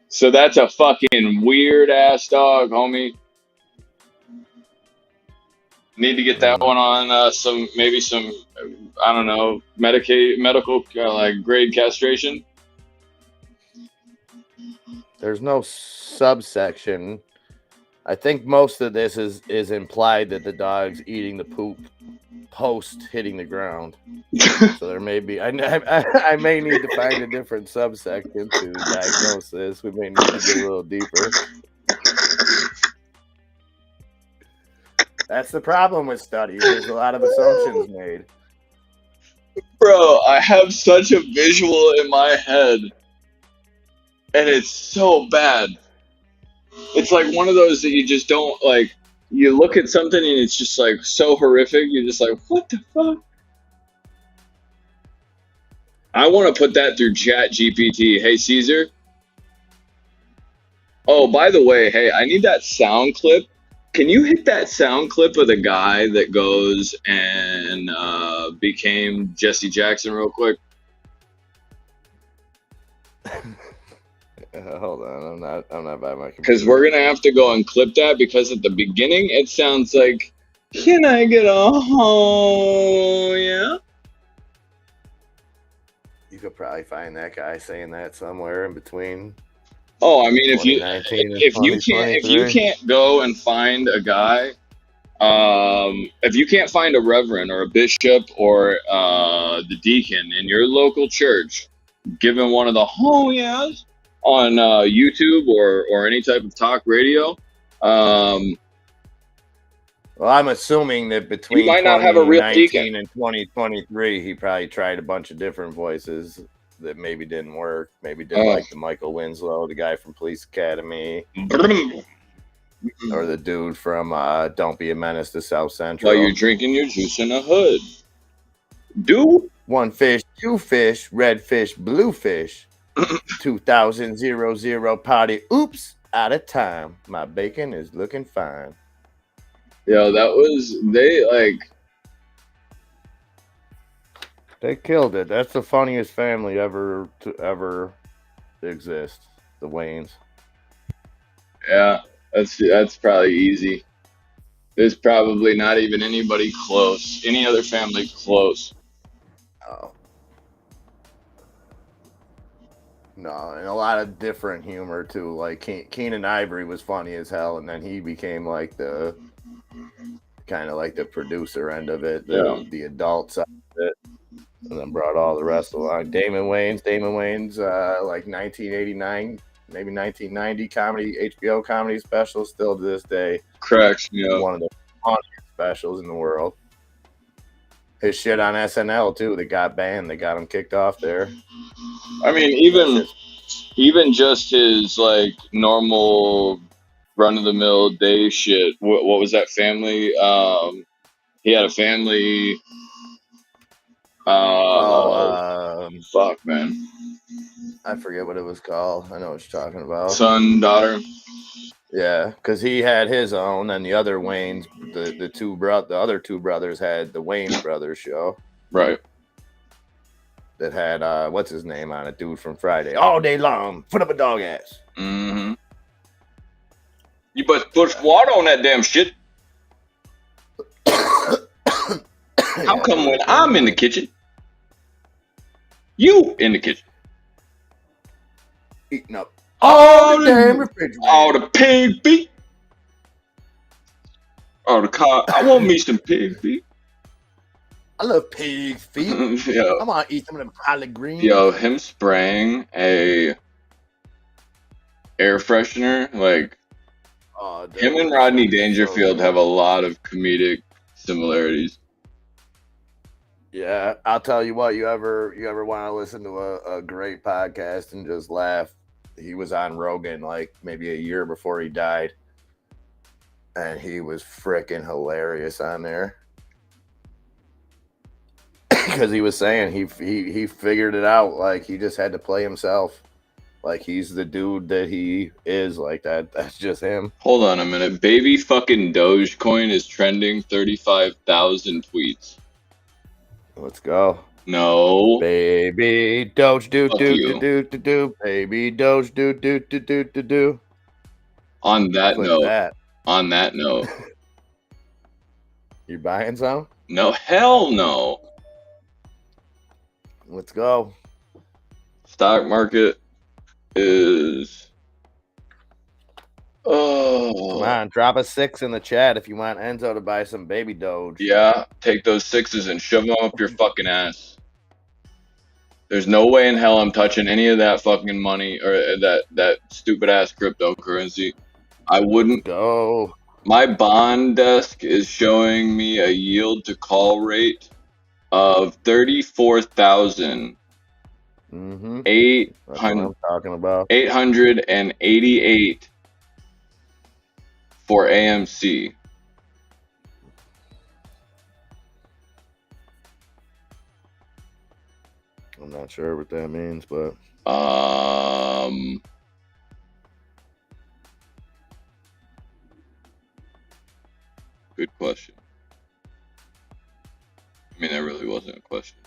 So that's a fucking weird ass dog, homie. Need to get that one on some I don't know, medical like grade castration. There's no subsection. I think most of this is implied that the dog's eating the poop post hitting the ground. So there may be. I may need to find a different subsection to diagnose this. We may need to get a little deeper. That's the problem with studies. There's a lot of assumptions made. Bro, I have such a visual in my head, and it's so bad. It's like one of those that you just don't like. You look at something and it's just like so horrific. You're just like, what the fuck? I want to put that through Chat GPT. Hey, Caesar. Oh, by the way, hey, I need that sound clip. Can you hit that sound clip of the guy that goes and became Jesse Jackson real quick? Hold on, I'm not by my computer. Because we're gonna have to go and clip that because at the beginning it sounds like, "Can I get a home?" Yeah. You could probably find that guy saying that somewhere in between. Oh, I mean, if you can't go and find a guy, if you can't find a reverend or a bishop or the deacon in your local church, giving one of the yeahs on YouTube or any type of talk radio, well, I'm assuming that between you might not have a real deacon. and 2023, he probably tried a bunch of different voices that maybe didn't work. Maybe didn't like the Michael Winslow, the guy from Police Academy, or the dude from Don't Be a Menace to South Central. While you're drinking your juice in a hood. Dude. One fish Two fish, red fish, blue fish. 2000 party. Oops, out of time. My bacon is looking fine. Yo, they killed it. That's the funniest family ever to ever exist. The Waynes. Yeah, that's probably easy. There's probably not even anybody close. Any other family close. Oh. No, and a lot of different humor too. Like Keenan Ivory was funny as hell, and then he became like the kind of like the producer end of it, the adult side of it, and then brought all the rest along. Damon Wayans, like 1989, maybe 1990 HBO comedy special, still to this day cracks me up. One of the funniest specials in the world. His shit on SNL too. They got banned. They got him kicked off there. I mean, even just his like normal run of the mill day shit. What was that family? He had a family. Fuck, man. I forget what it was called. I know what you're talking about. Son, daughter. Yeah, because he had his own, and the other Waynes, the other two brothers had the Wayne Brothers show. Right. That had what's his name on it, dude from Friday, all day long, foot up a dog ass. Mm-hmm. You better put water on that damn shit. How come when I'm in the kitchen, you in the kitchen eating up all the damn refrigerator, all the pig feet, all the car? I want me some pig feet. I love pig feet. Yo. I'm gonna eat some of them collard greens. Yo, him spraying a air freshener, like him and Rodney Dangerfield have a lot of comedic similarities. Yeah, I'll tell you what. You ever want to listen to a great podcast and just laugh? He was on Rogan like maybe a year before he died, and he was freaking hilarious on there. Because he was saying he figured it out. Like he just had to play himself. Like he's the dude that he is. Like that. That's just him. Hold on a minute. Baby fucking Dogecoin is trending 35,000 tweets. Let's go. No. Baby Doge do do do do do. Baby Doge do do do do do do. On that note. You buying some? No, hell no. Let's go. Stock market is. Oh. Come on, drop a 6 in the chat if you want Enzo to buy some baby Doge. Yeah, take those 6s and shove them up your fucking ass. There's no way in hell I'm touching any of that fucking money or that stupid ass cryptocurrency. I wouldn't go. My bond desk is showing me a yield to call rate of 34,000. Mm-hmm. That's what I'm talking about. 888 for AMC. I'm not sure what that means, but good question. I mean, that really wasn't a question.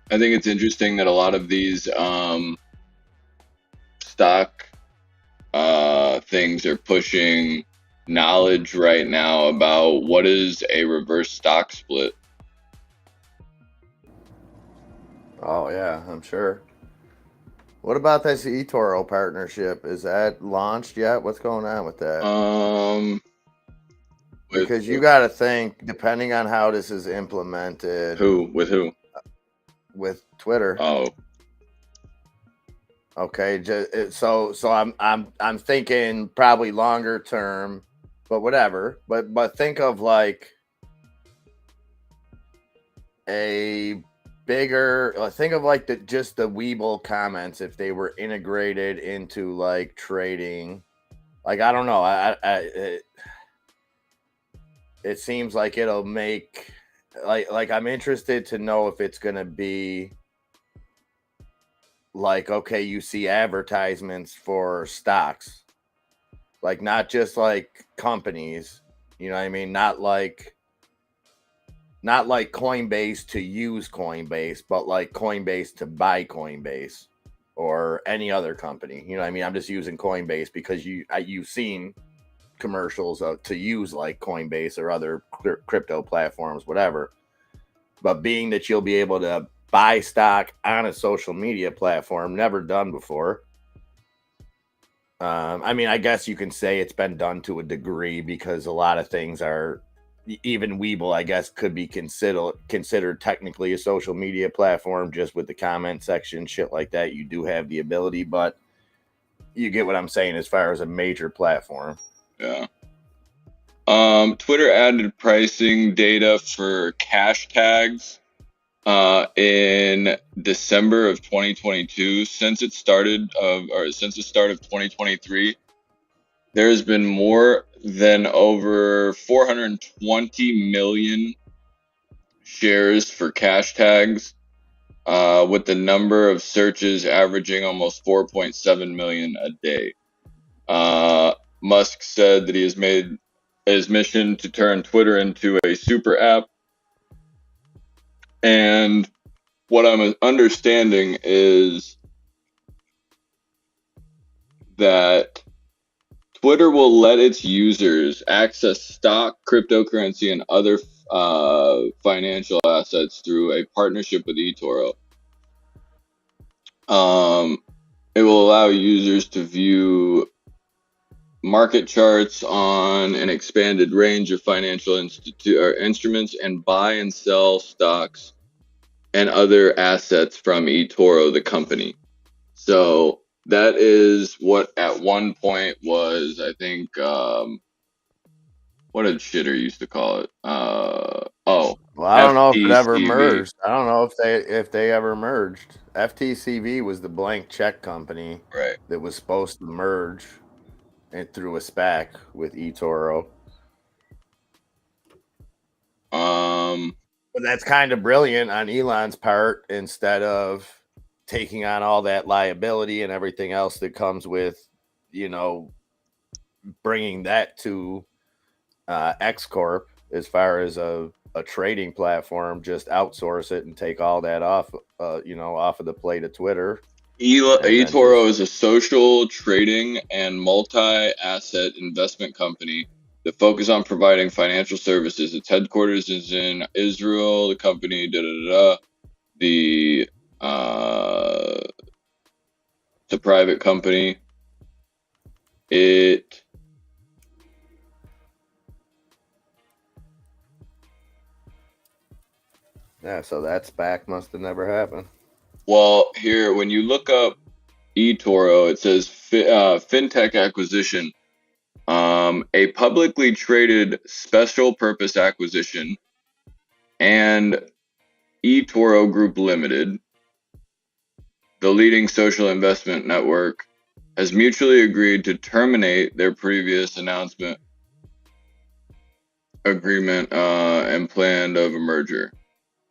I think it's interesting that a lot of these stock things are pushing knowledge right now about what is a reverse stock split. Oh yeah, I'm sure. What about this eToro partnership? Is that launched yet? What's going on with that? Because you got to think, depending on how this is implemented. With who? With Twitter. Oh. Okay, so I'm thinking probably longer term, but whatever. But think of like a bigger. Think of like just the Weeble comments if they were integrated into like trading. Like I don't know. It seems like it'll make like I'm interested to know if it's gonna be like, okay, you see advertisements for stocks, like not just like companies, you know what I mean? Not like Coinbase to use Coinbase, but like Coinbase to buy Coinbase or any other company. You know what I mean? I'm just using Coinbase because you've seen commercials to use like Coinbase or other crypto platforms, whatever. But being that you'll be able to buy stock on a social media platform, never done before. I mean, I guess you can say it's been done to a degree because a lot of things are, even Weeble, I guess, could be considered technically a social media platform just with the comment section, shit like that. You do have the ability, but you get what I'm saying as far as a major platform. Yeah. Twitter added pricing data for cash tags in December of 2022. Since the start of 2023, there's been more than over 420 million shares for cash tags, with the number of searches averaging almost 4.7 million a day. Musk said that he has made his mission to turn Twitter into a super app. And what I'm understanding is that Twitter will let its users access stock, cryptocurrency, and other financial assets through a partnership with eToro. It will allow users to view market charts on an expanded range of financial instruments and buy and sell stocks and other assets from eToro, the company. So that is what at one point was, I think, what did Shitter used to call it? Well, I don't know if it ever merged. I don't know if they ever merged. FTCV was the blank check company, right, that was supposed to merge and through a SPAC with eToro. But that's kind of brilliant on Elon's part, instead of taking on all that liability and everything else that comes with, you know, bringing that to X Corp as far as a trading platform. Just outsource it and take all that off, off of the plate of Twitter. eToro is a social trading and multi-asset investment company that focuses on providing financial services. Its headquarters is in Israel. The company, it's a private company. Yeah, so that SPAC must have never happened. Well, here, when you look up eToro, it says fintech acquisition, a publicly traded special purpose acquisition, and eToro Group Limited, the leading social investment network, has mutually agreed to terminate their previous agreement and plan of a merger.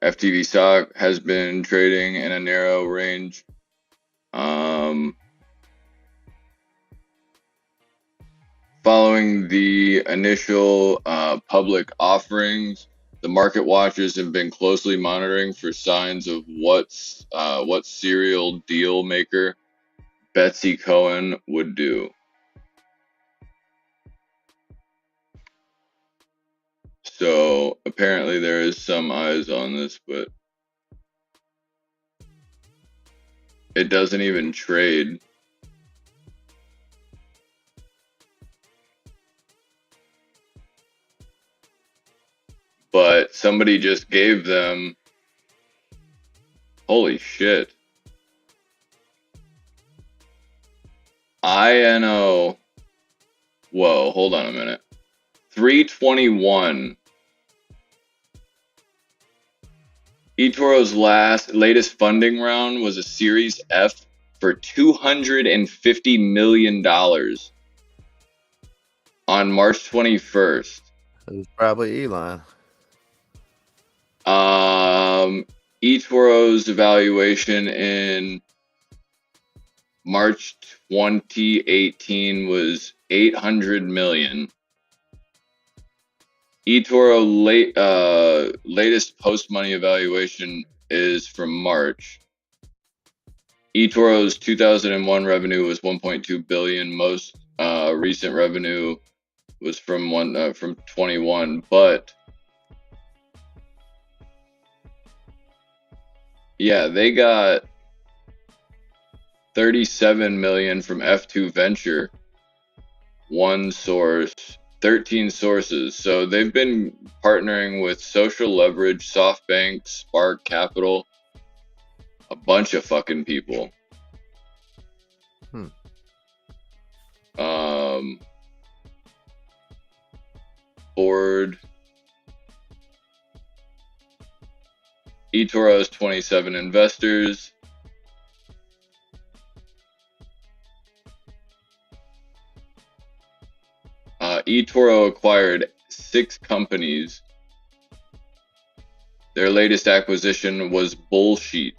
FTV stock has been trading in a narrow range. Following the initial public offerings, the market watchers have been closely monitoring for signs of what serial deal maker Betsy Cohen would do. So apparently there is some eyes on this, but it doesn't even trade. But somebody just gave them, holy shit, INO. Whoa, hold on a minute. 321. eToro's latest funding round was a Series F for $250 million on March 21st. It was probably Elon. eToro's evaluation in March 2018 was $800 million. eToro latest post-money evaluation is from March. eToro's 2001 revenue was 1.2 billion. Most recent revenue was from 21, but yeah, they got 37 million from F2 Venture, one source, 13 sources. So they've been partnering with Social Leverage, SoftBank, Spark Capital, a bunch of fucking people. Board. eToro has 27 investors. eToro acquired 6 companies. Their latest acquisition was Bullsheet.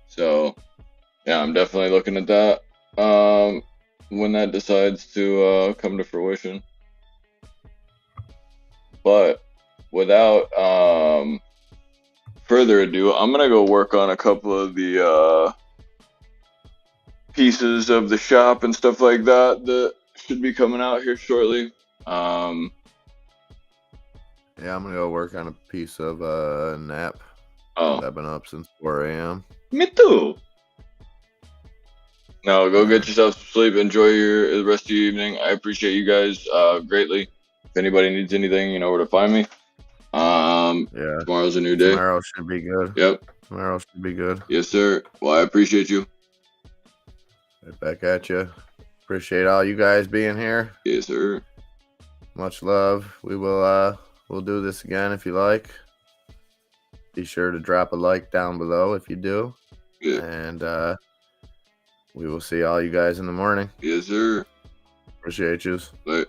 So, yeah, I'm definitely looking at that when that decides to come to fruition. But without further ado, I'm gonna go work on a couple of the pieces of the shop and stuff like that that should be coming out here shortly. Yeah, I'm gonna go work on a piece of nap. Oh, I've been up since 4 a.m. Me too. No, go get yourself some sleep. Enjoy the rest of your evening. I appreciate you guys greatly. If anybody needs anything, you know where to find me. Yeah. Tomorrow's a new day. Tomorrow should be good. Yep. Tomorrow should be good. Yes, sir. Well, I appreciate you. Right back at you. Appreciate all you guys being here. Yes, sir. Much love. We will we'll do this again if you like. Be sure to drop a like down below if you do. Yeah. And we will see all you guys in the morning. Yes, sir. Appreciate you. Bye.